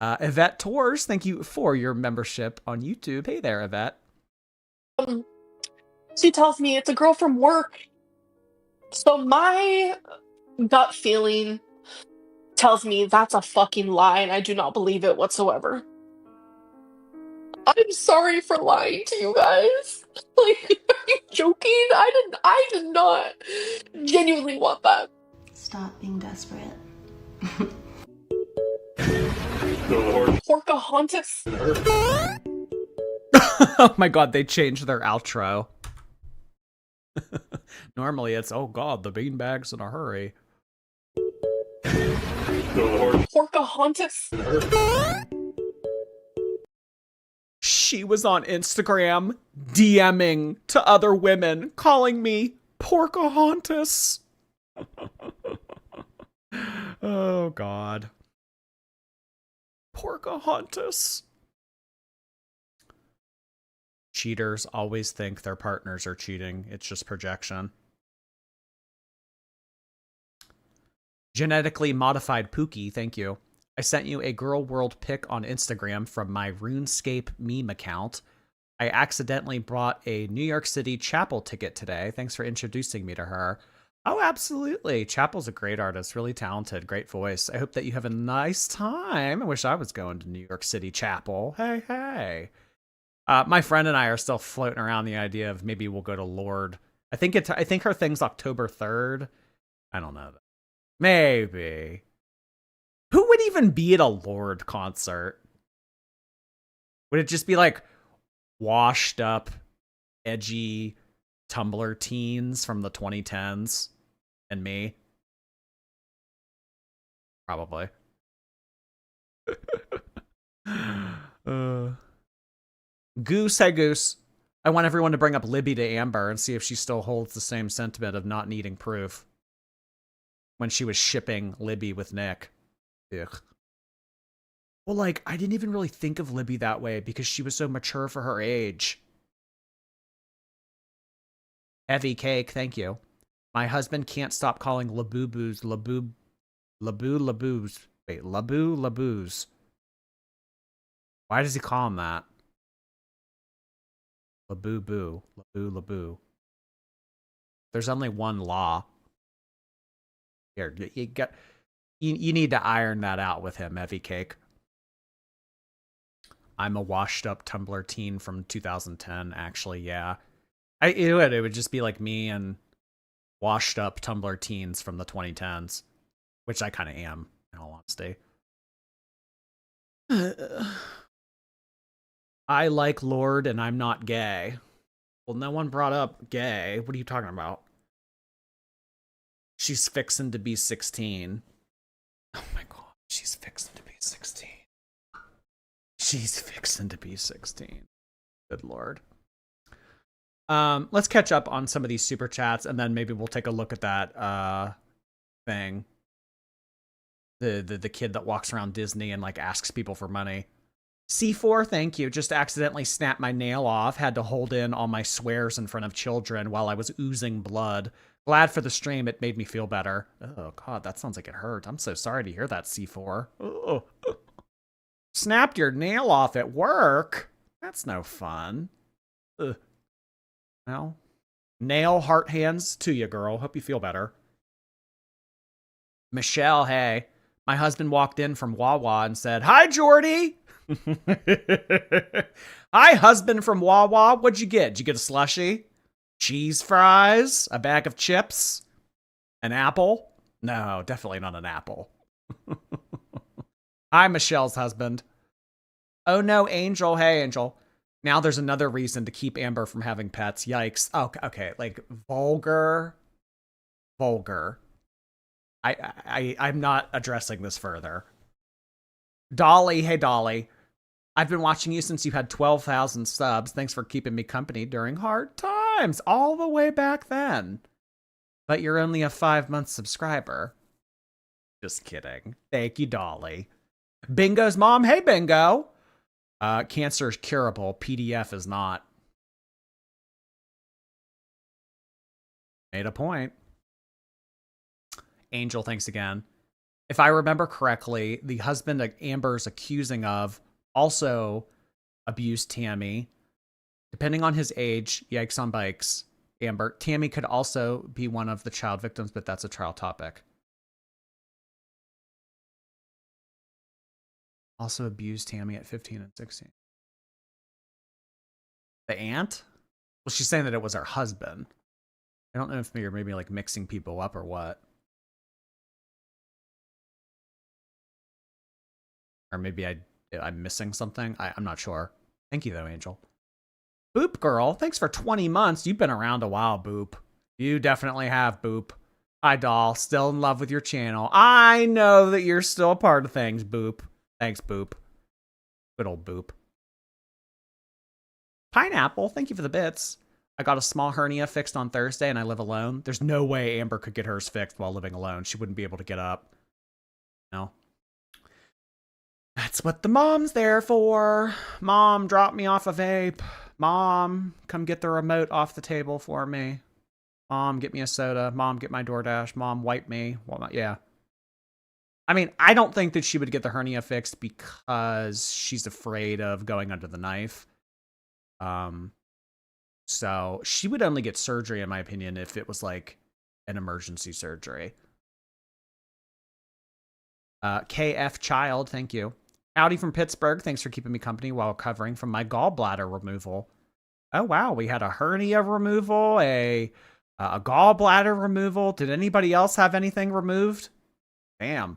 Speaker 1: Yvette Tours, thank you for your membership on YouTube. Hey there, Yvette.
Speaker 2: She tells me it's a girl from work. So my gut feeling tells me that's a fucking lie, and I do not believe it whatsoever. I'm sorry for lying to you guys. Like, are you joking? I did not genuinely want that.
Speaker 5: Stop being desperate.
Speaker 2: Pocahontas.
Speaker 1: Oh my god, they changed their outro. Normally it's, oh god, the beanbag's in a hurry.
Speaker 2: Pocahontas.
Speaker 1: She was on Instagram DMing to other women, calling me Pocahontas. Oh god. Pocahontas. Cheaters always think their partners are cheating. It's just projection. Genetically modified Pookie, thank you. I sent you a girl world pic on Instagram from my RuneScape meme account. I accidentally bought a New York City Chapel ticket today. Thanks for introducing me to her. Oh, absolutely. Chapel's a great artist, really talented, great voice. I hope that you have a nice time. I wish I was going to New York City Chapel. Hey, hey. My friend and I are still floating around the idea of maybe we'll go to Lord. I think her thing's October 3rd. I don't know. Maybe. Who would even be at a Lord concert? Would it just be like washed up, edgy Tumblr teens from the 2010s and me? Probably. Goose, hey Goose. I want everyone to bring up Libby to Amber and see if she still holds the same sentiment of not needing proof when she was shipping Libby with Nick. Ugh. Well, like, I didn't even really think of Libby that way because she was so mature for her age. Evie Cake, thank you. My husband can't stop calling Labubu's Labus. Wait, Labus. Why does he call him that? Labu. There's only one law. Here, you need to iron that out with him, Evie Cake. I'm a washed up Tumblr teen from 2010, actually, yeah. It would just be like me and washed up Tumblr teens from the 2010s, which I kind of am, in all honesty. I like Lord and I'm not gay. Well, no one brought up gay. What are you talking about? She's fixing to be 16. Oh my god, she's fixing to be 16. She's fixing to be 16. Good lord. Let's catch up on some of these super chats, and then maybe we'll take a look at that thing. The kid that walks around Disney and like asks people for money. C4, thank you. Just accidentally snapped my nail off. Had to hold in all my swears in front of children while I was oozing blood. Glad for the stream. It made me feel better. Oh, God, that sounds like it hurt. I'm so sorry to hear that, C4. Oh. Snapped your nail off at work? That's no fun. Ugh. Well, nail heart hands to you, girl. Hope you feel better. Michelle, hey. My husband walked in from Wawa and said, "Hi, Jordy." Hi, husband from Wawa. What'd you get? Did you get a slushie? Cheese fries? A bag of chips? An apple? No, definitely not an apple. Hi, Michelle's husband. Oh no, Angel. Hey, Angel. Now there's another reason to keep Amber from having pets. Yikes. Oh, okay. Like vulgar. I'm not addressing this further. Dolly. Hey, Dolly. I've been watching you since you had 12,000 subs. Thanks for keeping me company during hard times. All the way back then. But you're only a 5-month subscriber. Just kidding. Thank you, Dolly. Bingo's mom. Hey, Bingo. Cancer is curable. PDF is not. Made a point. Angel, thanks again. If I remember correctly, the husband that Amber's accusing of also abused Tammy. Depending on his age, yikes on bikes. Amber, Tammy could also be one of the child victims, but that's a trial topic. Also abused Tammy at 15 and 16. The aunt? Well, she's saying that it was her husband. I don't know if you're maybe like mixing people up or what. Or maybe I'm missing something. I'm not sure. Thank you though, Angel. Boop girl, thanks for 20 months. You've been around a while, Boop. You definitely have, Boop. Hi, doll. Still in love with your channel. I know that you're still a part of things, Boop. Thanks, Boop. Good old Boop. Pineapple, thank you for the bits. I got a small hernia fixed on Thursday and I live alone. There's no way Amber could get hers fixed while living alone. She wouldn't be able to get up. No. That's what the mom's there for. Mom, drop me off a vape. Mom, come get the remote off the table for me. Mom, get me a soda. Mom, get my DoorDash. Mom, wipe me. Well, yeah. I mean, I don't think that she would get the hernia fixed because she's afraid of going under the knife. So she would only get surgery, in my opinion, if it was like an emergency surgery. KF Child, thank you. Howdy from Pittsburgh. Thanks for keeping me company while recovering from my gallbladder removal. Oh, wow. We had a hernia removal, a gallbladder removal. Did anybody else have anything removed? Damn.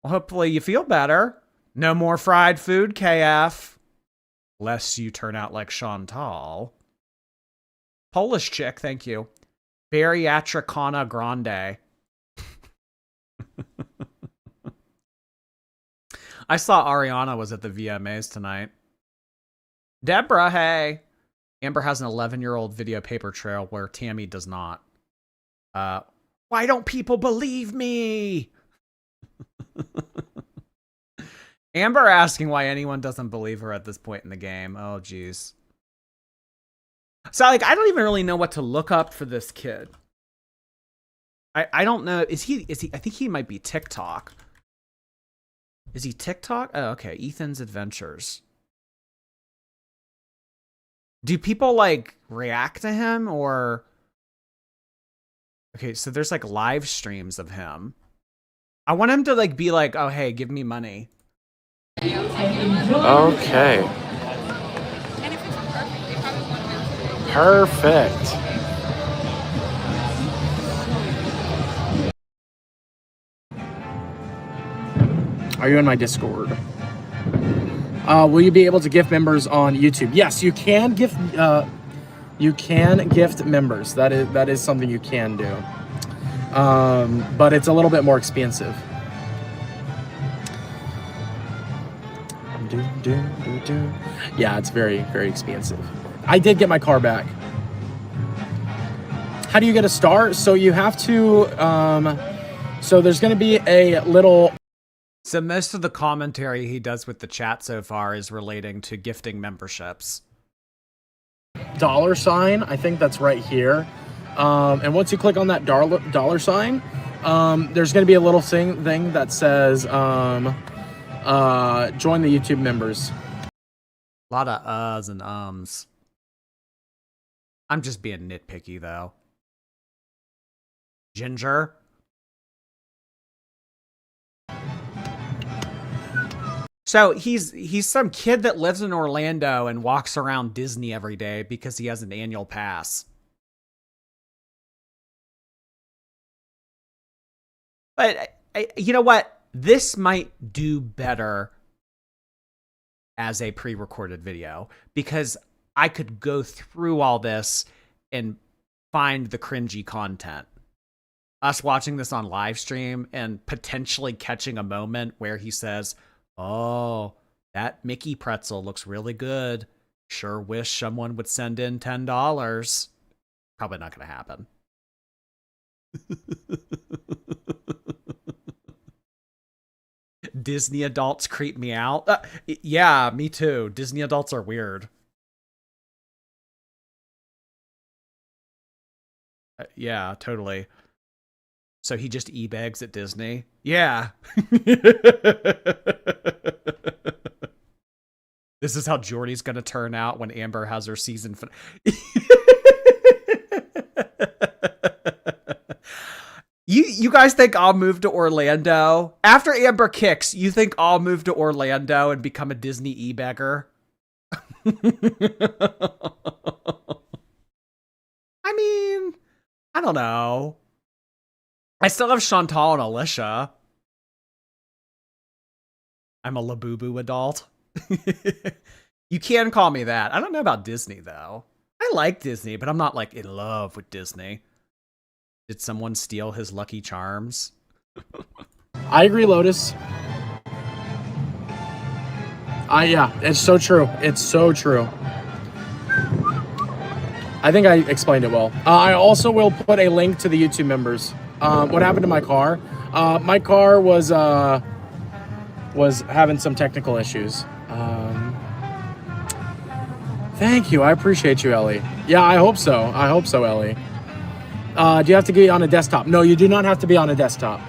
Speaker 1: Well, hopefully you feel better. No more fried food, KF. Lest you turn out like Chantal. Polish chick, thank you. Bariatricana Grande. I saw Ariana was at the VMAs tonight. Deborah, hey. Amber has an 11-year-old video paper trail where Tammy does not. Why don't people believe me? Amber asking why anyone doesn't believe her at this point in the game. Oh, geez. So, like, I don't even really know what to look up for this kid. I don't know. Is he, I think he might be TikTok. Is he TikTok? Oh, okay. Ethan's Adventures. Do people, like, react to him or... Okay, so there's, like, live streams of him. I want him to, like, be like, oh, hey, give me money.
Speaker 6: Okay. Perfect. Are you in my Discord? Will you be able to gift members on YouTube? Yes, you can gift. You can gift members. That is something you can do. But it's a little bit more expensive. Yeah, it's very, very expensive. I did get my car back. How do you get a star? So you have to. So there's going to be a little.
Speaker 1: So most of the commentary he does with the chat so far is relating to gifting memberships.
Speaker 6: $sign, I think that's right here. And once you click on that dollar sign, there's going to be a little thing that says join the YouTube members.
Speaker 1: A lot of uhs and ums. I'm just being nitpicky though. Ginger. So he's some kid that lives in Orlando and walks around Disney every day because he has an annual pass. But you know what? This might do better as a pre-recorded video because I could go through all this and find the cringy content. Us watching this on live stream and potentially catching a moment where he says, oh, that Mickey pretzel looks really good. Sure wish someone would send in $10. Probably not going to happen. Disney adults creep me out. Yeah, me too. Disney adults are weird. Yeah, totally. So he just e-bags at Disney? Yeah. This is how Jordy's going to turn out when Amber has her season finale. You guys think I'll move to Orlando? After Amber kicks, you think I'll move to Orlando and become a Disney e-bagger? I mean, I don't know. I still have Chantal and Alicia. I'm a Labubu adult. You can call me that. I don't know about Disney, though. I like Disney, but I'm not, like, in love with Disney. Did someone steal his Lucky Charms?
Speaker 6: I agree, Lotus. Yeah, it's so true. It's so true. I think I explained it well. I also will put a link to the YouTube members. What happened to my car? My car was having some technical issues. Thank you. I appreciate you, Ellie. Yeah, I hope so. I hope so, Ellie. Do you have to be on a desktop? No, you do not have to be on a desktop.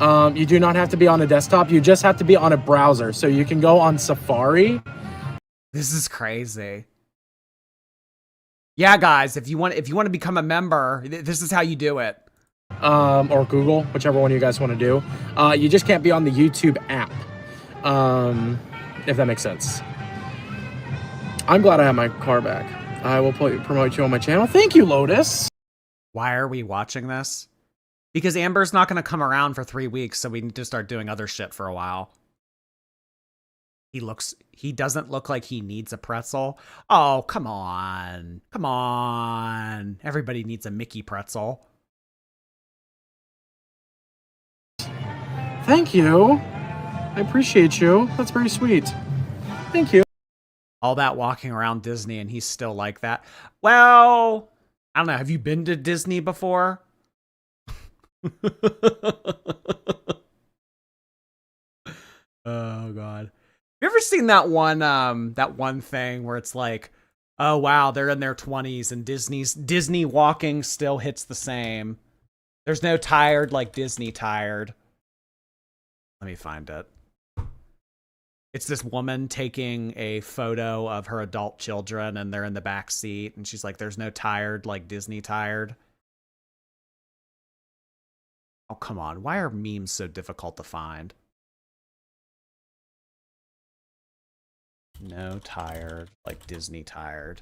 Speaker 6: You do not have to be on a desktop. You just have to be on a browser. So you can go on Safari.
Speaker 1: This is crazy. Yeah, guys, if you want to become a member, this is how you do it.
Speaker 6: Or Google, whichever one you guys want to do. You just can't be on the YouTube app. If that makes sense. I'm glad I have my car back. I will promote you on my channel. Thank you, Lotus.
Speaker 1: Why are we watching this? Because Amber's not going to come around for 3 weeks, so we need to start doing other shit for a while. He doesn't look like he needs a pretzel. Oh, come on. Come on. Everybody needs a Mickey pretzel.
Speaker 6: Thank you. I appreciate you. That's very sweet. Thank you.
Speaker 1: All that walking around Disney and he's still like that. Well, I don't know. Have you been to Disney before? Oh, God. You ever seen that one thing where it's like, oh wow, they're in their 20s and Disney walking still hits the same. There's no tired like Disney tired. Let me find it. It's this woman taking a photo of her adult children and they're in the back seat and she's like, there's no tired like Disney tired. Oh, come on. Why are memes so difficult to find? No tired, like Disney tired.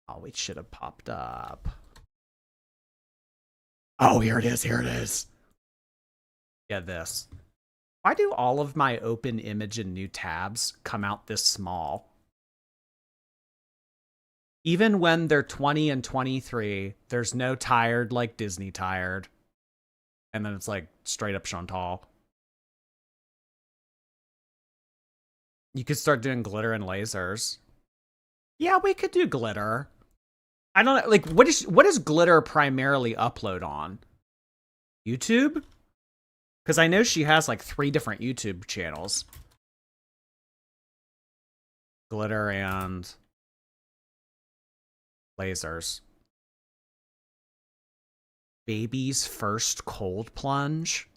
Speaker 1: Oh, it should have popped up. Oh, here it is, here it is. Yeah, this. Why do all of my open image and new tabs come out this small? Even when they're 20 and 23, there's no tired like Disney tired. And then it's like straight up Chantal. You could start doing glitter and lasers. Yeah, we could do glitter. I don't know, like, what does glitter primarily upload on? YouTube? Because I know she has like 3 different YouTube channels. Glitter and lasers. Baby's first cold plunge.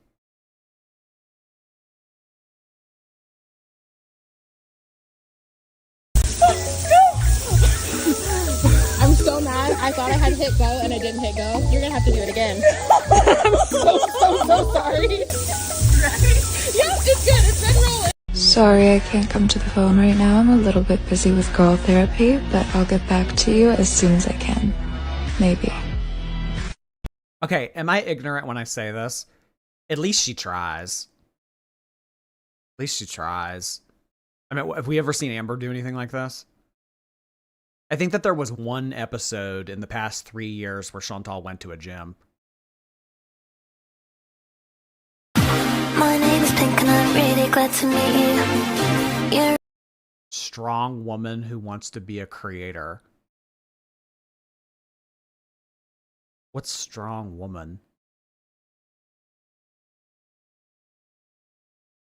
Speaker 7: I'm so mad. I thought I had hit go and I didn't hit go. You're gonna have to do it again. I'm so sorry. Yes, it's good. It's been rolling.
Speaker 8: Sorry, I can't come to the phone right now. I'm a little bit busy with girl therapy, but I'll get back to you as soon as I can. Maybe.
Speaker 1: Okay, am I ignorant when I say this? At least she tries. At least she tries. I mean, have we ever seen Amber do anything like this? I think that there was one episode in the past 3 years where Chantal went to a gym.
Speaker 5: My name is Pink and I'm really glad to meet you. You're
Speaker 1: Strong woman who wants to be a creator. What's strong woman?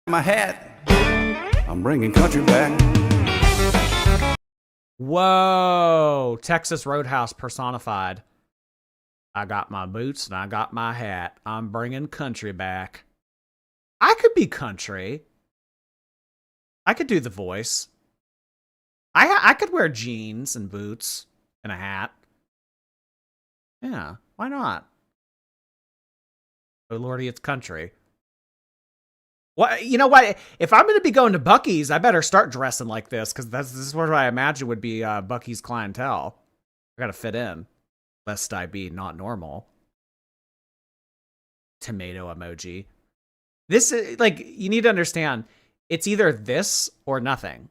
Speaker 9: My hat, I'm bringing country back.
Speaker 1: Whoa! Texas Roadhouse personified. I got my boots and I got my hat. I'm bringing country back. I could be country. I could do the voice. I could wear jeans and boots and a hat. Yeah, why not? Oh lordy, it's country. What, you know what? If I'm going to be going to Buc-ee's, I better start dressing like this because this is what I imagine would be Buc-ee's clientele. I got to fit in, lest I be not normal. Tomato emoji. This is like, you need to understand, it's either this or nothing.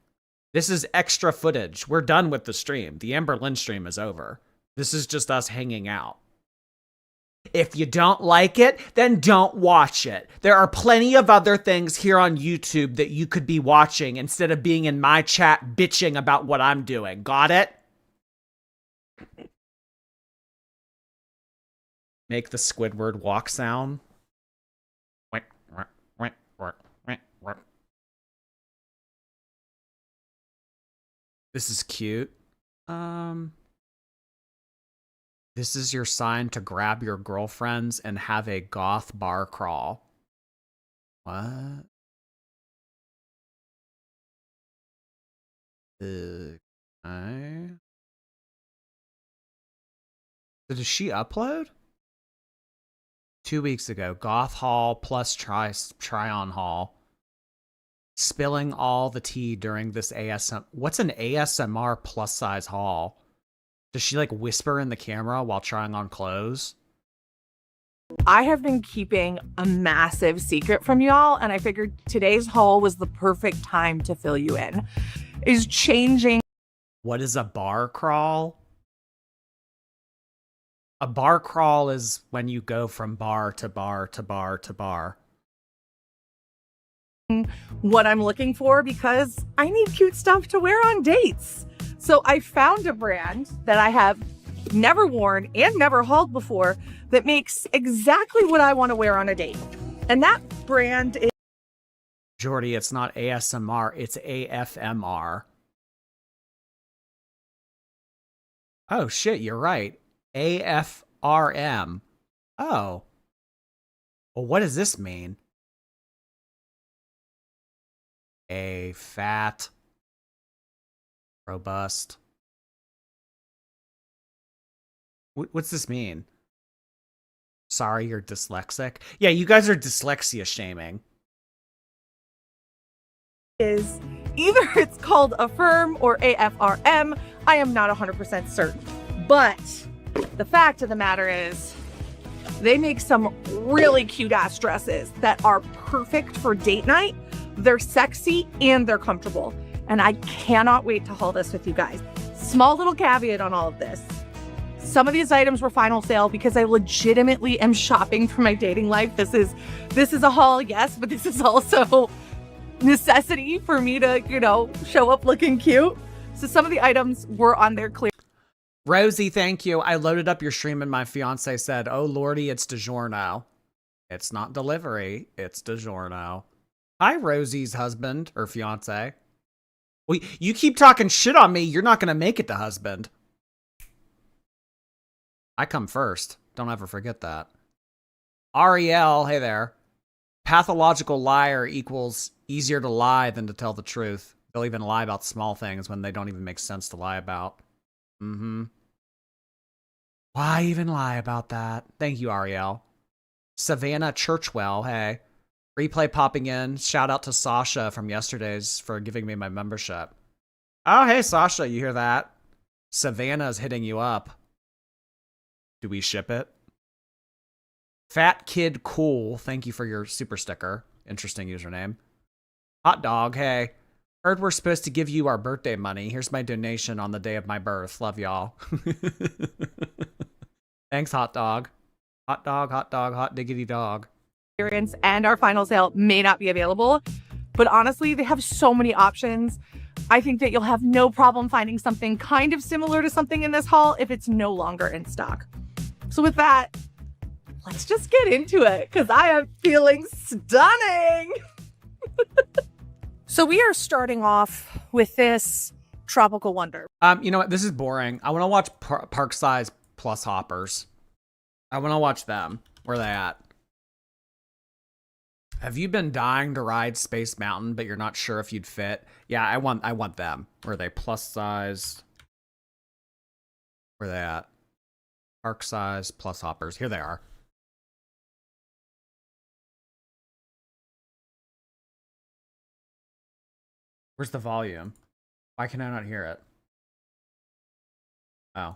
Speaker 1: This is extra footage. We're done with the stream. The Amberlynn stream is over. This is just us hanging out. If you don't like it, then don't watch it. There are plenty of other things here on YouTube that you could be watching instead of being in my chat bitching about what I'm doing. Got it? Make the Squidward walk sound. This is cute. This is your sign to grab your girlfriends and have a goth bar crawl. What? Okay. So did she upload? 2 weeks ago. Goth haul plus try-on haul. Spilling all the tea during this ASMR. What's an ASMR plus size haul? Does she like whisper in the camera while trying on clothes?
Speaker 10: I have been keeping a massive secret from y'all, and I figured today's haul was the perfect time to fill you in. Is changing.
Speaker 1: What is a bar crawl? A bar crawl is when you go from bar to bar to bar to bar.
Speaker 10: What I'm looking for because I need cute stuff to wear on dates. So I found a brand that I have never worn and never hauled before that makes exactly what I want to wear on a date. And that brand is...
Speaker 1: Jordy, it's not ASMR, it's AFMR. Oh shit, you're right. AFRM. Oh. Well, what does this mean? A fat, robust. What's this mean? Sorry, you're dyslexic. Yeah, you guys are dyslexia shaming.
Speaker 10: Is either it's called Affirm or AFRM. I am not 100% certain. But the fact of the matter is they make some really cute ass dresses that are perfect for date night. They're sexy and they're comfortable. And I cannot wait to haul this with you guys. Small little caveat on all of this. Some of these items were final sale because I legitimately am shopping for my dating life. This is a haul, yes, but this is also necessity for me to, you know, show up looking cute. So some of the items were on their clear.
Speaker 1: Rosie, thank you. I loaded up your stream and my fiance said, oh lordy, it's DiGiorno. It's not delivery, it's DiGiorno. Hi, Rosie's husband or fiance. Well, you keep talking shit on me, you're not going to make it to husband. I come first. Don't ever forget that. Ariel, hey there. Pathological liar equals easier to lie than to tell the truth. They'll even lie about small things when they don't even make sense to lie about. Mm-hmm. Why even lie about that? Thank you, Ariel. Savannah Churchwell, hey. Replay popping in. Shout out to Sasha from yesterday's for giving me my membership. Oh, hey, Sasha, you hear that? Savannah's hitting you up. Do we ship it? Fat Kid Cool, thank you for your super sticker. Interesting username. Hot Dog, hey. Heard we're supposed to give you our birthday money. Here's my donation on the day of my birth. Love y'all. Thanks, Hot Dog. Hot Dog, Hot Dog, Hot Diggity Dog.
Speaker 10: And our final sale may not be available, but honestly, they have so many options. I think that you'll have no problem finding something kind of similar to something in this haul if it's no longer in stock. So with that, let's just get into it because I am feeling stunning. So we are starting off with this tropical wonder.
Speaker 1: You know what? This is boring. I want to watch Park Size Plus Hoppers. I want to watch them. Where are they at? Have you been dying to ride Space Mountain, but you're not sure if you'd fit? Yeah, I want them. Where are they? Plus size. Where are they at? Park Size Plus Hoppers. Here they are. Where's the volume? Why can I not hear it? Oh.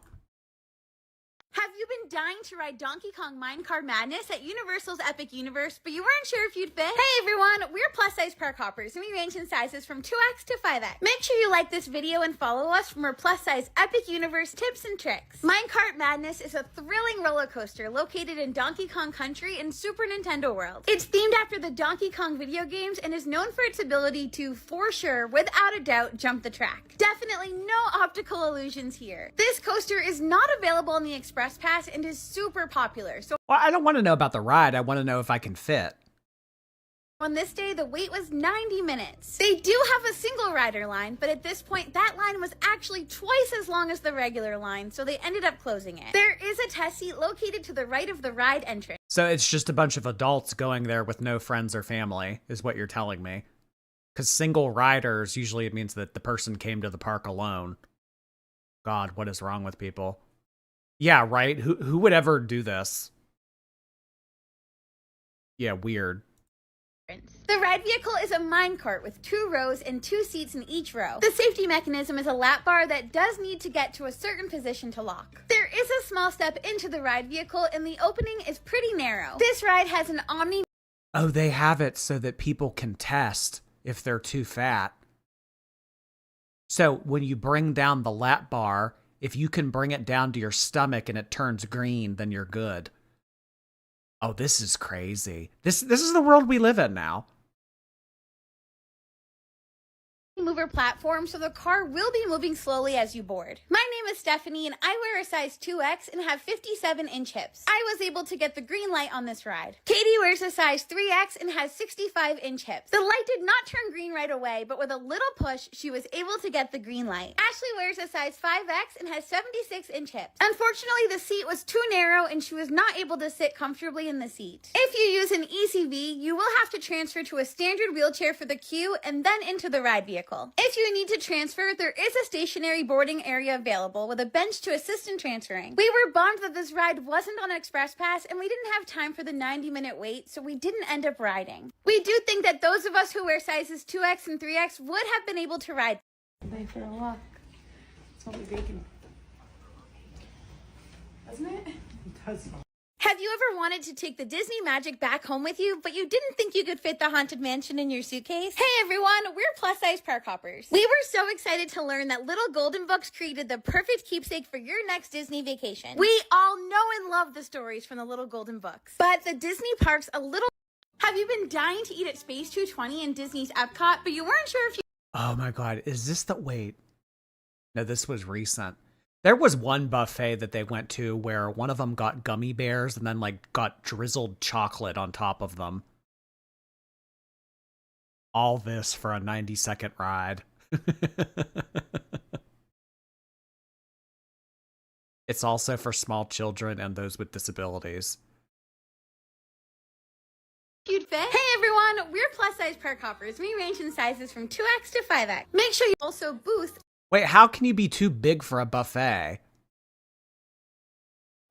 Speaker 11: Have you been dying to ride Donkey Kong Minecart Madness at Universal's Epic Universe, but you weren't sure if you'd fit? Hey everyone, we're plus-size park hoppers, and we range in sizes from 2X to 5X. Make sure you like this video and follow us for more plus-size Epic Universe tips and tricks. Minecart Madness is a thrilling roller coaster located in Donkey Kong Country in Super Nintendo World. It's themed after the Donkey Kong video games and is known for its ability to, for sure, without a doubt, jump the track. Definitely no optical illusions here. This coaster is not available on the Express Pass and is super popular. So
Speaker 1: Well, I don't want to know about the ride. I want to know if I can fit.
Speaker 11: On this day, the wait was 90 minutes. They do have a single rider line, but at this point, that line was actually twice as long as the regular line, so they ended up closing it. There is a test seat located to the right of the ride entrance.
Speaker 1: So it's just a bunch of adults going there with no friends or family, is what you're telling me. Because single riders, usually it means that the person came to the park alone. God, what is wrong with people? Yeah, right? Who would ever do this? Yeah, weird.
Speaker 11: The ride vehicle is a minecart with 2 rows and 2 seats in each row. The safety mechanism is a lap bar that does need to get to a certain position to lock. There is a small step into the ride vehicle and the opening is pretty narrow. This ride has an omni...
Speaker 1: Oh, they have it so that people can test if they're too fat. So when you bring down the lap bar, if you can bring it down to your stomach and it turns green, then you're good. Oh, this is crazy. This is the world we live in now.
Speaker 11: mover platform, so the car will be moving slowly as you board. My name is Stephanie and I wear a size 2X and have 57-inch hips. I was able to get the green light on this ride. Katie wears a size 3X and has 65-inch hips. The light did not turn green right away, but with a little push, she was able to get the green light. Ashley wears a size 5X and has 76-inch hips. Unfortunately, the seat was too narrow and she was not able to sit comfortably in the seat. If you use an ECV, you will have to transfer to a standard wheelchair for the queue and then into the ride vehicle. If you need to transfer, there is a stationary boarding area available with a bench to assist in transferring. We were bummed that this ride wasn't on Express Pass and we didn't have time for the 90-minute wait, so we didn't end up riding. We do think that those of us who wear sizes 2X and 3X would have been able to ride.
Speaker 12: Bye for a walk. It's what we're baking. Doesn't it? It does.
Speaker 11: Have you ever wanted to take the Disney magic back home with you, but you didn't think you could fit the Haunted Mansion in your suitcase? Hey everyone, we're plus-size park hoppers. We were so excited to learn that Little Golden Books created the perfect keepsake for your next Disney vacation. We all know and love the stories from the Little Golden Books, but the Disney parks a little... Have you been dying to eat at Space 220 in Disney's Epcot, but you weren't sure if you...
Speaker 1: Oh my God, is this the... Wait. No, this was recent. There was one buffet that they went to where one of them got gummy bears and then like got drizzled chocolate on top of them. All this for a 90-second ride. It's also for small children and those with disabilities.
Speaker 11: You'd fit. Hey everyone, we're plus-size park hoppers. We range in sizes from 2X to 5X. Make sure you also booth.
Speaker 1: Wait, how can you be too big for a buffet?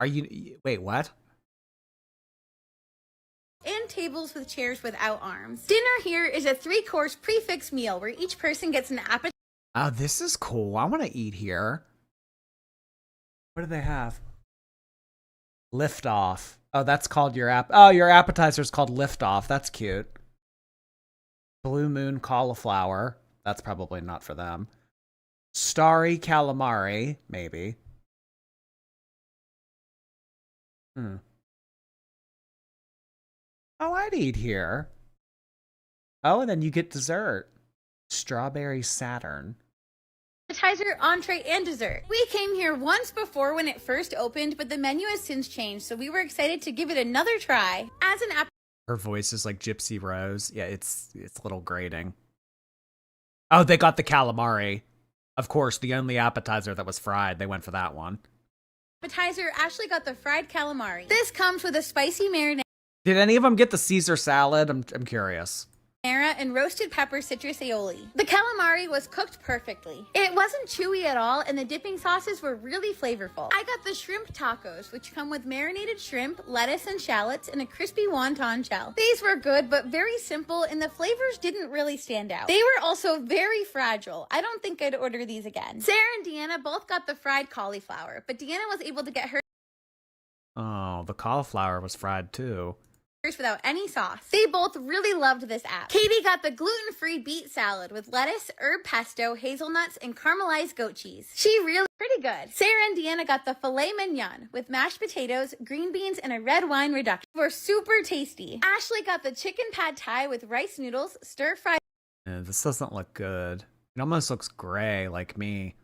Speaker 1: Are you... Wait, what?
Speaker 11: And tables with chairs without arms. Dinner here is a 3-course prefix meal where each person gets an appetizer.
Speaker 1: Oh, this is cool. I want to eat here. What do they have? Liftoff. Oh, that's called your app. Oh, your appetizer's called Liftoff. That's cute. Blue Moon cauliflower. That's probably not for them. Starry calamari, maybe. Oh, I'd eat here. Oh, and then you get dessert. Strawberry Saturn.
Speaker 11: Appetizer, entree, and dessert. We came here once before when it first opened, but the menu has since changed, so we were excited to give it another try. As an
Speaker 1: Her voice is like Gypsy Rose. Yeah, it's a little grating. Oh, they got the calamari. Of course, the only appetizer that was fried. They went for that one.
Speaker 11: appetizer, Ashley got the fried calamari. This comes with a spicy marinara.
Speaker 1: Did any of them get the Caesar salad? I'm curious.
Speaker 11: And roasted pepper citrus aioli. The calamari was cooked perfectly. It wasn't chewy at all, and the dipping sauces were really flavorful. I got the shrimp tacos, which come with marinated shrimp, lettuce, and shallots, and a crispy wonton shell. These were good, but very simple, and the flavors didn't really stand out. They were also very fragile. I don't think I'd order these again. Sarah and Deanna both got the fried cauliflower, but Deanna was able to get her
Speaker 1: Oh, the cauliflower was fried too.
Speaker 11: without any sauce. They both really loved this app. Katie got the gluten-free beet salad with lettuce, herb pesto, hazelnuts, and caramelized goat cheese. She really pretty good. Sarah and Deanna got the filet mignon with mashed potatoes, green beans, and a red wine reduction. They were super tasty. Ashley got the chicken pad thai with rice noodles, stir-fried.
Speaker 1: This doesn't look good. It almost looks gray like me.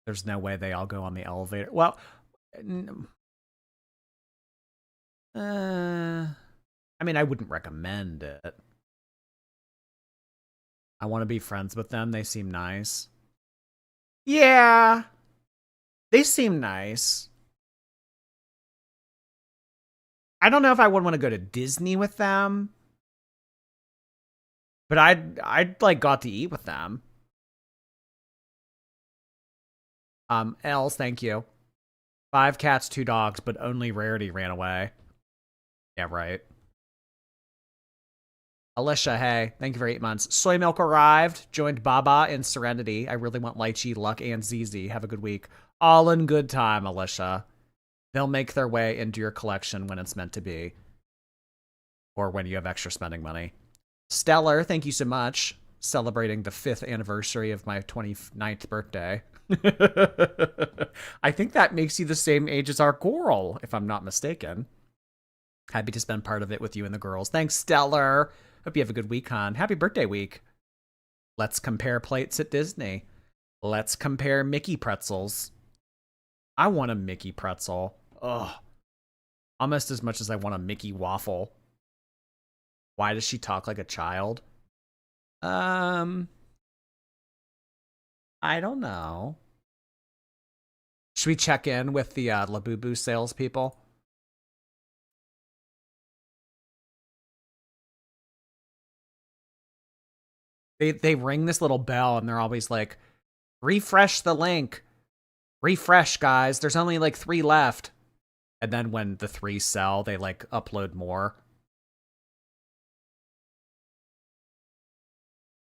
Speaker 1: There's no way they all go on the elevator. Well, I mean, I wouldn't recommend it. I want to be friends with them. They seem nice. Yeah. They seem nice. I don't know if I would want to go to Disney with them. But I'd like got to eat with them. Els, thank you. 5 cats, 2 dogs, but only Rarity ran away. Yeah, right. Alicia, hey, thank you for 8 months. Soy Milk arrived, joined Baba in Serenity. I really want Lychee, Luck, and ZZ. Have a good week. All in good time, Alicia. They'll make their way into your collection when it's meant to be. Or when you have extra spending money. Stellar, thank you so much. Celebrating the 5th anniversary of my 29th birthday. I think that makes you the same age as our girl, if I'm not mistaken. Happy to spend part of it with you and the girls. Thanks, Stellar. Hope you have a good week, hon. Happy birthday week. Let's compare plates at Disney. Let's compare Mickey pretzels. I want a Mickey pretzel. Ugh. Almost as much as I want a Mickey waffle. Why does she talk like a child? I don't know. Should we check in with the Labubu salespeople? They ring this little bell and they're always like, refresh the link. Refresh, guys. There's only like 3 left. And then when the 3 sell, they like upload more.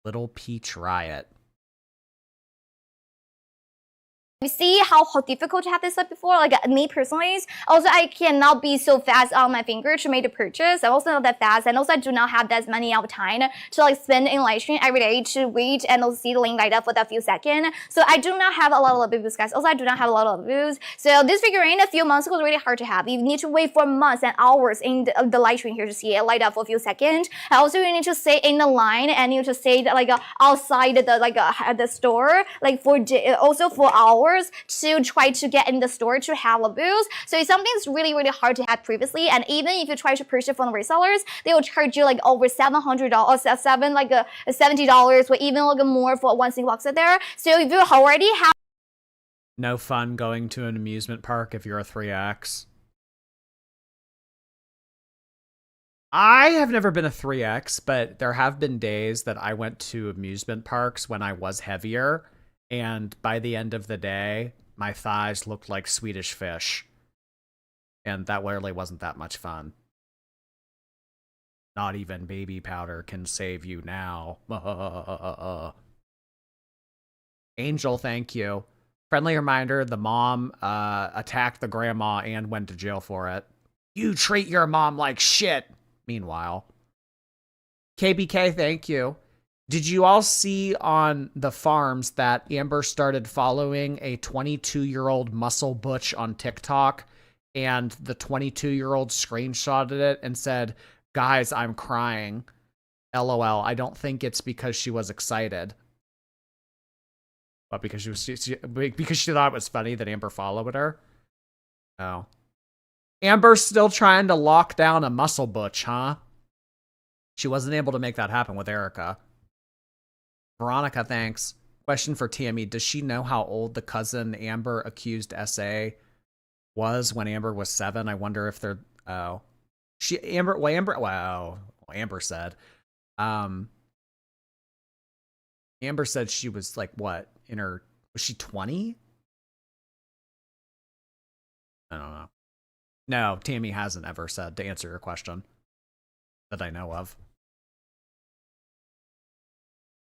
Speaker 1: Little Peach Riot.
Speaker 13: You see how difficult to have this up before? Like me personally, also I cannot be so fast on my finger to make the purchase. I'm also not that fast, and also I do not have that many of time to like spend in live stream every day to wait and also see the link light up for that few seconds. So I do not have a lot of views, guys. Also I do not have a lot of views. So this figurine a few months ago was really hard to have. You need to wait for months and hours in the live stream here to see it light up for a few seconds. And also you need to stay in the line and you need to stay like outside the store like for also for hours to try to get in the store to have a booth. So it's something that's really, really hard to have previously. And even if you try to purchase from the resellers, they will charge you like over $700, $70, or even like more for one single box there. So if you already have
Speaker 1: No fun going to an amusement park if you're a 3X. I have never been a 3X, but there have been days that I went to amusement parks when I was heavier. And by the end of the day, my thighs looked like Swedish fish. And that really wasn't that much fun. Not even baby powder can save you now. Angel, thank you. Friendly reminder, the mom attacked the grandma and went to jail for it. You treat your mom like shit. Meanwhile. KBK, thank you. Did you all see on the farms that Amber started following a 22-year-old muscle butch on TikTok, and the 22-year-old screenshotted it and said, "Guys, I'm crying. LOL. I don't think it's because she was excited, but because because she thought it was funny that Amber followed her." Oh. Amber's still trying to lock down a muscle butch, huh? She wasn't able to make that happen with Erica. Veronica, thanks. Question for Tammy. Does she know how old the cousin Amber accused SA was when Amber was 7? I wonder if they're... Oh. Amber said. Amber said she was like, what? Was she 20? I don't know. No, Tammy hasn't ever said, to answer your question, that I know of.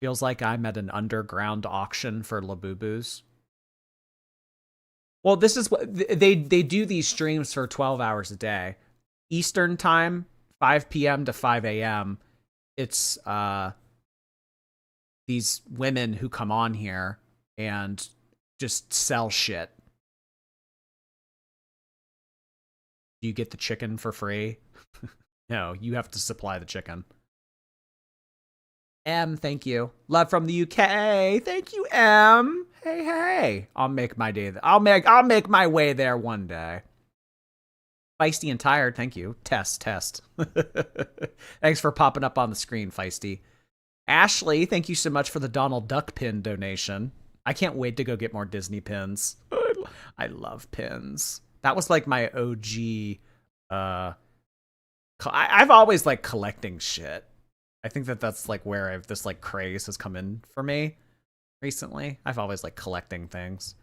Speaker 1: Feels like I'm at an underground auction for Labubus. Well, this is what they do these streams for 12 hours a day. Eastern time, 5 p.m. to 5 a.m. It's these women who come on here and just sell shit. Do you get the chicken for free? No, you have to supply the chicken. M, thank you. Love from the UK. Thank you, M. Hey. I'll make my day. I'll make my way there one day. Feisty and tired, thank you. Test. Thanks for popping up on the screen, Feisty. Ashley, thank you so much for the Donald Duck pin donation. I can't wait to go get more Disney pins. I love pins. That was like my OG. I've always liked collecting shit. I think that's like where this like craze has come in for me recently. I've always liked collecting things.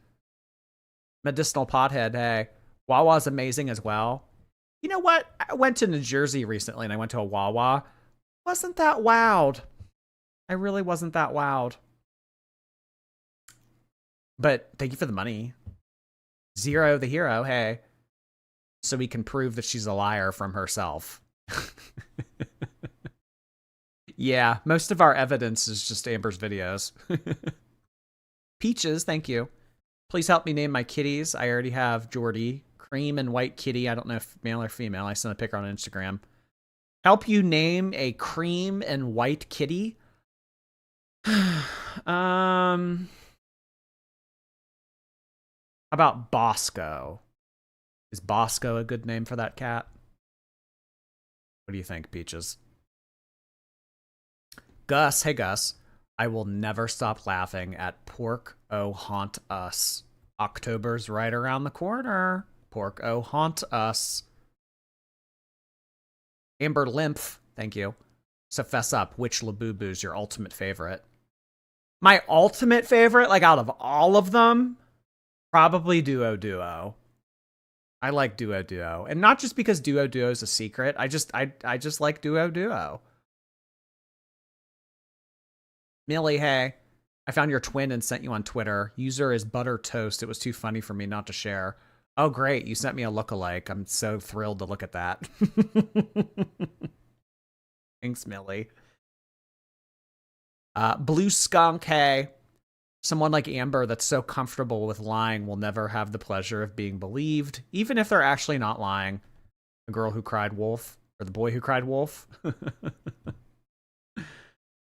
Speaker 1: Medicinal pothead, hey. Wawa's amazing as well. You know what? I went to New Jersey recently and I went to a Wawa. Wasn't that wowed. I really wasn't that wowed. But thank you for the money. Zero the hero, hey. So we can prove that she's a liar from herself. Yeah, most of our evidence is just Amber's videos. Peaches, thank you. Please help me name my kitties. I already have Jordy. Cream and white kitty. I don't know if male or female. I sent a pic on Instagram. Help you name a cream and white kitty? How about Bosco? Is Bosco a good name for that cat? What do you think, Peaches? Gus, hey Gus. I will never stop laughing at Pork O Haunt Us. October's right around the corner. Pork O Haunt Us. Amber Lymph, thank you. So fess up, which Labubu's your ultimate favorite? My ultimate favorite, like out of all of them, probably Duo. I like Duo. And not just because Duo is a secret. I just like Duo. Millie, hey. I found your twin and sent you on Twitter. User is Butter Toast. It was too funny for me not to share. Oh, great. You sent me a lookalike. I'm so thrilled to look at that. Thanks, Millie. Blue Skunk, hey. Someone like Amber that's so comfortable with lying will never have the pleasure of being believed, even if they're actually not lying. The girl who cried wolf, or the boy who cried wolf.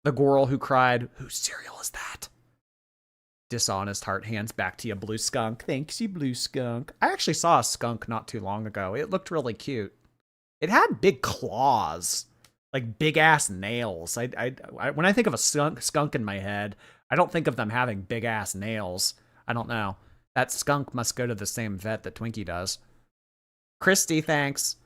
Speaker 1: The girl who cried, whose cereal is that? Dishonest heart hands back to you, Blue Skunk. Thanks, you Blue Skunk. I actually saw a skunk not too long ago. It looked really cute. It had big claws, like big ass nails. I when I think of a skunk in my head, I don't think of them having big ass nails. I don't know. That skunk must go to the same vet that Twinkie does. Christy, thanks.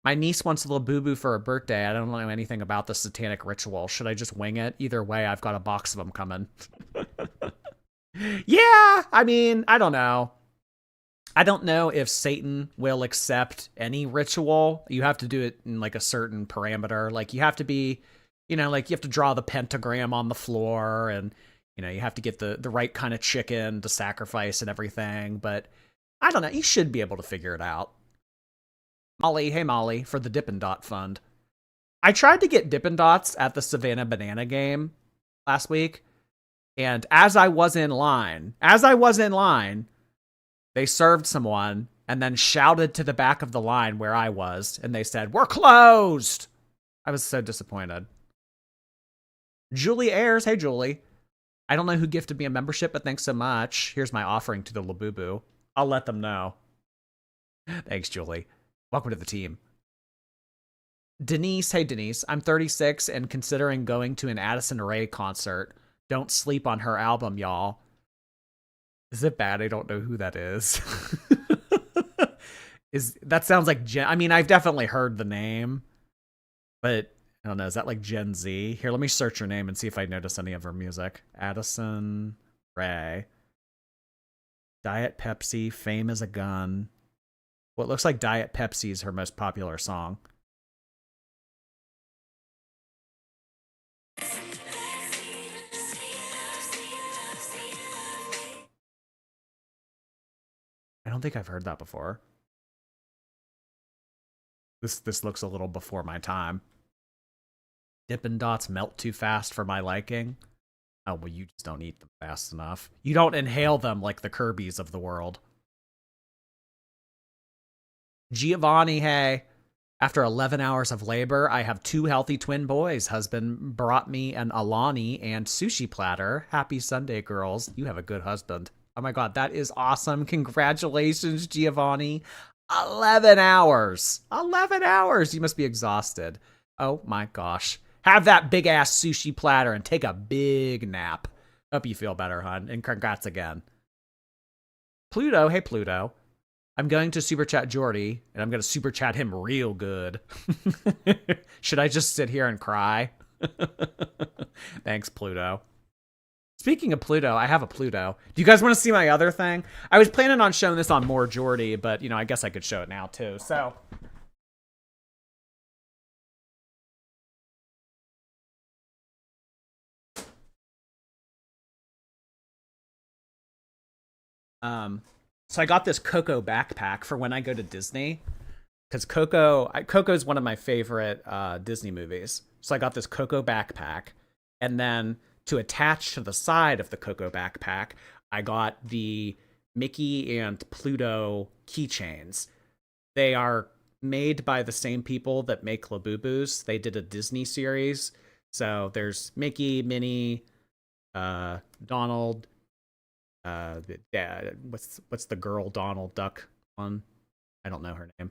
Speaker 1: My niece wants a little boo-boo for her birthday. I don't know anything about the satanic ritual. Should I just wing it? Either way, I've got a box of them coming. Yeah, I mean, I don't know. I don't know if Satan will accept any ritual. You have to do it in like a certain parameter. Like you have to be, like you have to draw the pentagram on the floor and, you have to get the right kind of chicken to sacrifice and everything. But I don't know. You should be able to figure it out. Molly, hey Molly, for the Dippin' Dot Fund. I tried to get Dippin' Dots at the Savannah Banana game last week. And as I was in line, they served someone and then shouted to the back of the line where I was. And they said, "We're closed." I was so disappointed. Julie Ayers, hey Julie. I don't know who gifted me a membership, but thanks so much. Here's my offering to the Labubu. I'll let them know. Thanks, Julie. Welcome to the team. Denise, hey Denise. I'm 36 and considering going to an Addison Rae concert. Don't sleep on her album, y'all. Is it bad? I don't know who that is. That sounds like I mean, I've definitely heard the name, but I don't know. Is that like Gen Z? Here, let me search her name and see if I notice any of her music. Addison Rae. Diet Pepsi, Fame is a Gun. Well, it looks like Diet Pepsi is her most popular song. I don't think I've heard that before. This looks a little before my time. Dippin' Dots melt too fast for my liking. Oh, well, you just don't eat them fast enough. You don't inhale them like the Kirby's of the world. Giovanni, hey. After 11 hours of labor, I have 2 healthy twin boys. Husband brought me an Alani and sushi platter. Happy Sunday, girls. You have a good husband. Oh my god, that is awesome. Congratulations, Giovanni. 11 hours. 11 hours. You must be exhausted. Oh my gosh. Have that big ass sushi platter and take a big nap. Hope you feel better, hon. And congrats again. Pluto. Hey, Pluto. I'm going to super chat Jordy, and I'm going to super chat him real good. Should I just sit here and cry? Thanks, Pluto. Speaking of Pluto, I have a Pluto. Do you guys want to see my other thing? I was planning on showing this on More Jordy, but, I guess I could show it now, too. So, so I got this Coco backpack for when I go to Disney, because Coco is one of my favorite Disney movies. So I got this Coco backpack, and then to attach to the side of the Coco backpack, I got the Mickey and Pluto keychains. They are made by the same people that make Labubus. They did a Disney series. So there's Mickey, Minnie, Donald, what's the girl Donald Duck one? I don't know her name.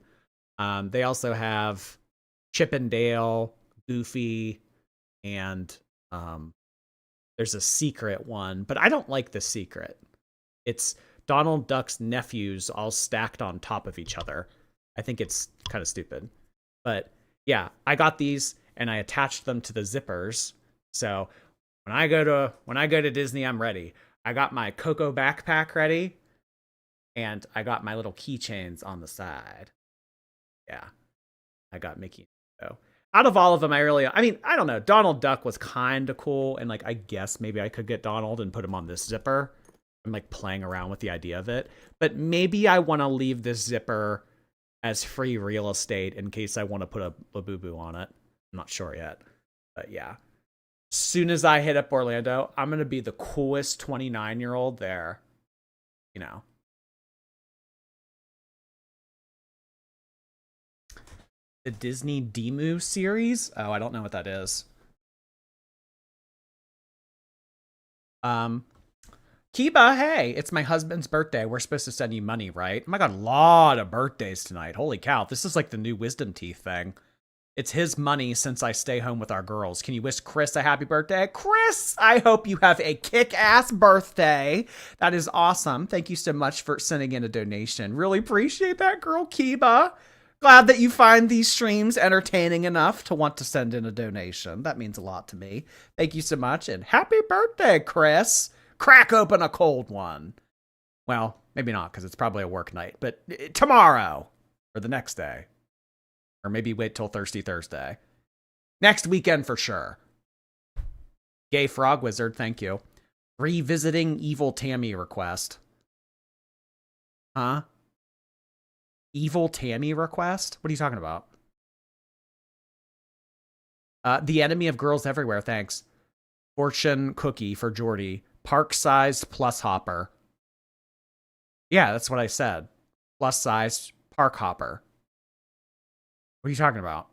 Speaker 1: They also have Chip and Dale, Goofy, and there's a secret one, but I don't like the secret. It's Donald Duck's nephews all stacked on top of each other. I think it's kind of stupid. But yeah, I got these and I attached them to the zippers. So when I go to Disney, I'm ready. I got my Coco backpack ready, and I got my little keychains on the side. Yeah, I got Mickey. So out of all of them, I don't know. Donald Duck was kind of cool, and I guess maybe I could get Donald and put him on this zipper. I'm playing around with the idea of it, but maybe I want to leave this zipper as free real estate in case I want to put a Labubu on it. I'm not sure yet, but yeah. Soon as I hit up Orlando, I'm going to be the coolest 29-year-old there. The Disney Demu series? Oh, I don't know what that is. Kiba, hey, it's my husband's birthday. We're supposed to send you money, right? Oh my God, a lot of birthdays tonight. Holy cow. This is like the new wisdom teeth thing. It's his money since I stay home with our girls. Can you wish Chris a happy birthday? Chris, I hope you have a kick-ass birthday. That is awesome. Thank you so much for sending in a donation. Really appreciate that, girl, Kiba. Glad that you find these streams entertaining enough to want to send in a donation. That means a lot to me. Thank you so much, and happy birthday, Chris. Crack open a cold one. Well, maybe not, because it's probably a work night, but tomorrow or the next day. Or maybe wait till Thirsty Thursday. Next weekend for sure. Gay Frog Wizard, thank you. Revisiting Evil Tammy request. Huh? Evil Tammy request? What are you talking about? The Enemy of Girls Everywhere, thanks. Fortune Cookie for Jordy. Park-sized plus hopper. Yeah, that's what I said. Plus-sized park hopper. What are you talking about?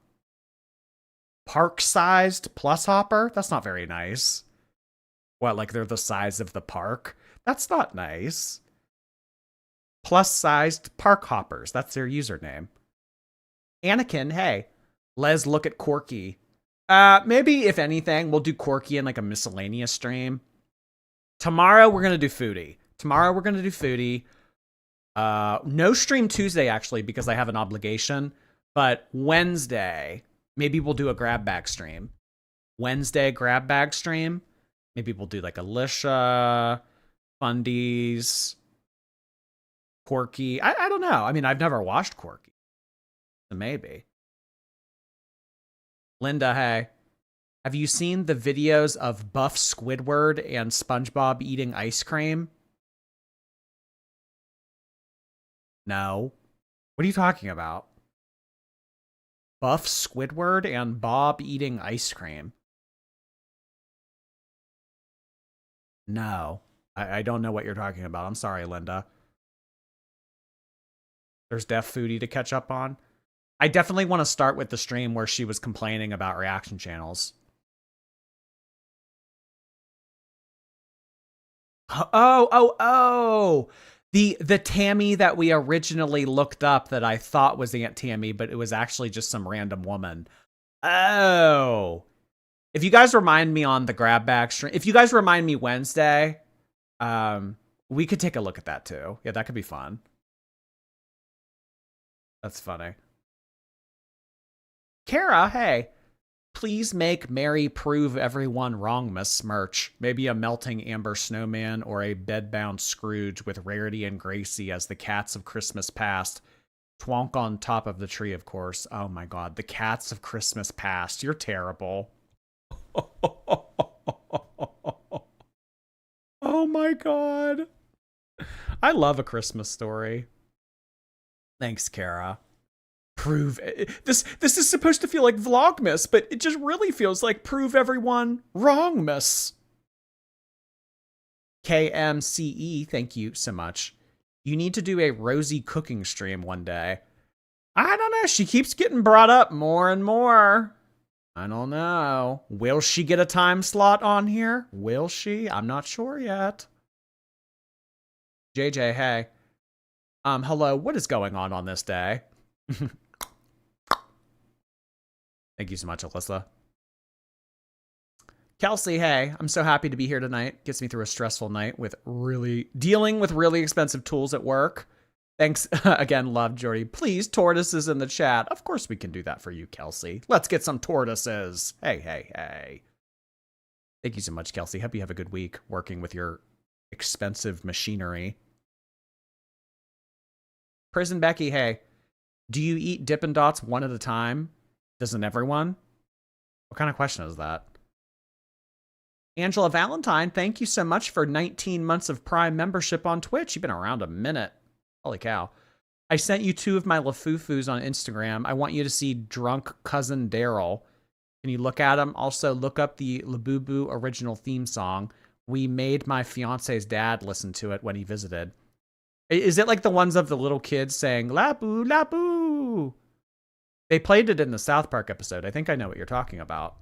Speaker 1: Park-sized plus hopper? That's not very nice. What, like they're the size of the park? That's not nice. Plus-sized park hoppers. That's their username. Anakin, hey. Les, look at Corky. Maybe, if anything, we'll do Corky in a miscellaneous stream. Tomorrow, we're going to do Foodie. No stream Tuesday, actually, because I have an obligation. But Wednesday, maybe we'll do a grab bag stream. Maybe we'll do Alicia, Fundies, Corky. I don't know. I've never watched Corky. So maybe. Linda, hey. Have you seen the videos of Buff Squidward and SpongeBob eating ice cream? No. What are you talking about? Buff Squidward and Bob eating ice cream. No. I don't know what you're talking about. I'm sorry, Linda. There's Def Foodie to catch up on. I definitely want to start with the stream where she was complaining about reaction channels. Oh. The Tammy that we originally looked up that I thought was Aunt Tammy, but it was actually just some random woman. Oh. If you guys remind me on the grab bag stream, if you guys remind me Wednesday, we could take a look at that too. Yeah, that could be fun. That's funny. Kara, hey. Please make Mary prove everyone wrong, Miss Smirch. Maybe a melting amber snowman or a bedbound Scrooge with Rarity and Gracie as the cats of Christmas past. Twonk on top of the tree, of course. Oh my god, the cats of Christmas past. You're terrible. Oh my god. I love A Christmas Story. Thanks, Kara. Prove this is supposed to feel like Vlogmas, but it just really feels like prove everyone wrongmas. KMCE, thank you so much. You need to do a Rosie cooking stream one day. I don't know. She keeps getting brought up more and more. I don't know. Will she get a time slot on here? Will she? I'm not sure yet. JJ, hey. Hello. What is going on this day? Thank you so much, Alyssa. Kelsey, hey, I'm so happy to be here tonight. Gets me through a stressful night with dealing with really expensive tools at work. Thanks again, love, Jordy. Please, tortoises in the chat. Of course we can do that for you, Kelsey. Let's get some tortoises. Hey, hey, hey. Thank you so much, Kelsey. Hope you have a good week working with your expensive machinery. Prison Becky, hey. Do you eat Dippin' Dots one at a time? Doesn't everyone? What kind of question is that? Angela Valentine, thank you so much for 19 months of Prime membership on Twitch. You've been around a minute. Holy cow. I sent you 2 of my Lafufus on Instagram. I want you to see Drunk Cousin Daryl. Can you look at them? Also, look up the Labubu original theme song. We made my fiance's dad listen to it when he visited. Is it like the ones of the little kids saying, Labu, Labu? They played it in the South Park episode. I think I know what you're talking about.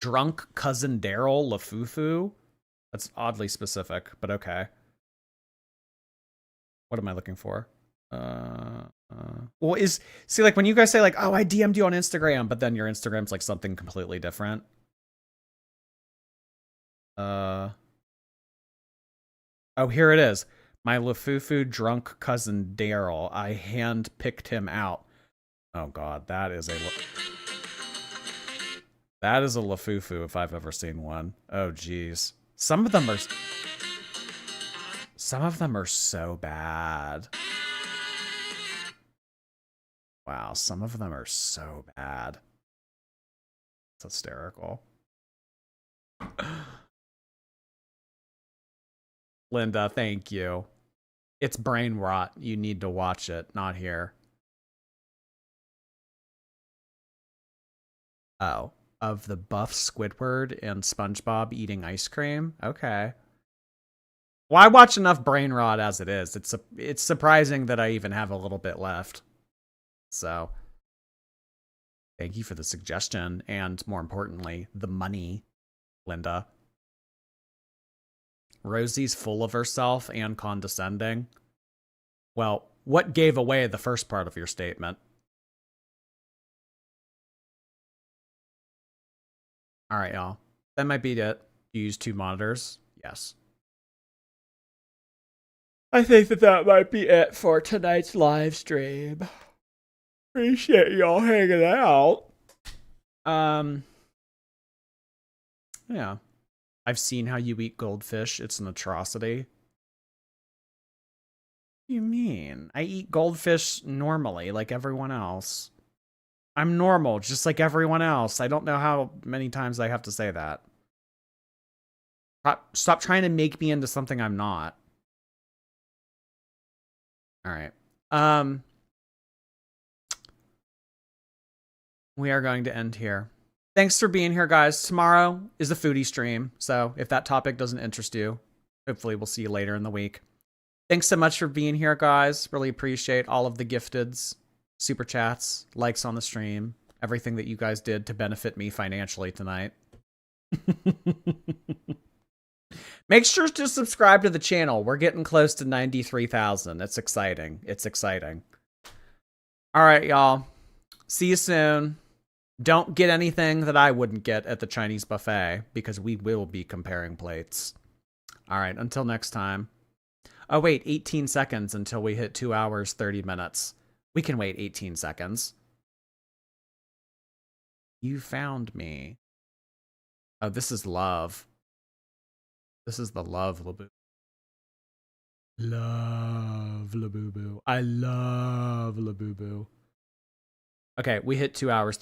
Speaker 1: Drunk Cousin Daryl Lafufu? That's oddly specific, but okay. What am I looking for? Well, see, like when you guys say like, oh, I DM'd you on Instagram, but then your Instagram's like something completely different. Oh, here it is. My Lafufu drunk cousin Daryl. I hand-picked him out. Oh god, that is a Lafufu if I've ever seen one. Oh geez. Some of them are so bad. Wow, some of them are so bad. It's hysterical. Linda, thank you. It's brain rot. You need to watch it, not here. Oh, of the buff Squidward and SpongeBob eating ice cream? Okay. Well, I watch enough brain rot as it is. It's surprising that I even have a little bit left. So, thank you for the suggestion, and more importantly, the money, Linda. Rosie's full of herself and condescending. Well, what gave away the first part of your statement? All right, y'all. That might be it. You use 2 monitors? Yes. I think that might be it for tonight's live stream. Appreciate y'all hanging out. Yeah. I've seen how you eat goldfish. It's an atrocity. What do you mean? I eat goldfish normally, like everyone else. I'm normal, just like everyone else. I don't know how many times I have to say that. Stop trying to make me into something I'm not. All right. We are going to end here. Thanks for being here, guys. Tomorrow is the foodie stream, so if that topic doesn't interest you, hopefully we'll see you later in the week. Thanks so much for being here, guys. Really appreciate all of the gifteds, super chats, likes on the stream, everything that you guys did to benefit me financially tonight. Make sure to subscribe to the channel. We're getting close to 93,000. It's exciting. It's exciting. All right, y'all. See you soon. Don't get anything that I wouldn't get at the Chinese buffet because we will be comparing plates. All right, until next time. Oh, wait, 18 seconds until we hit 2 hours, 30 minutes. We can wait 18 seconds. You found me. Oh, this is love. This is the love, Labubu. Love, Labubu. I love Labubu. Okay, we hit 2 hours.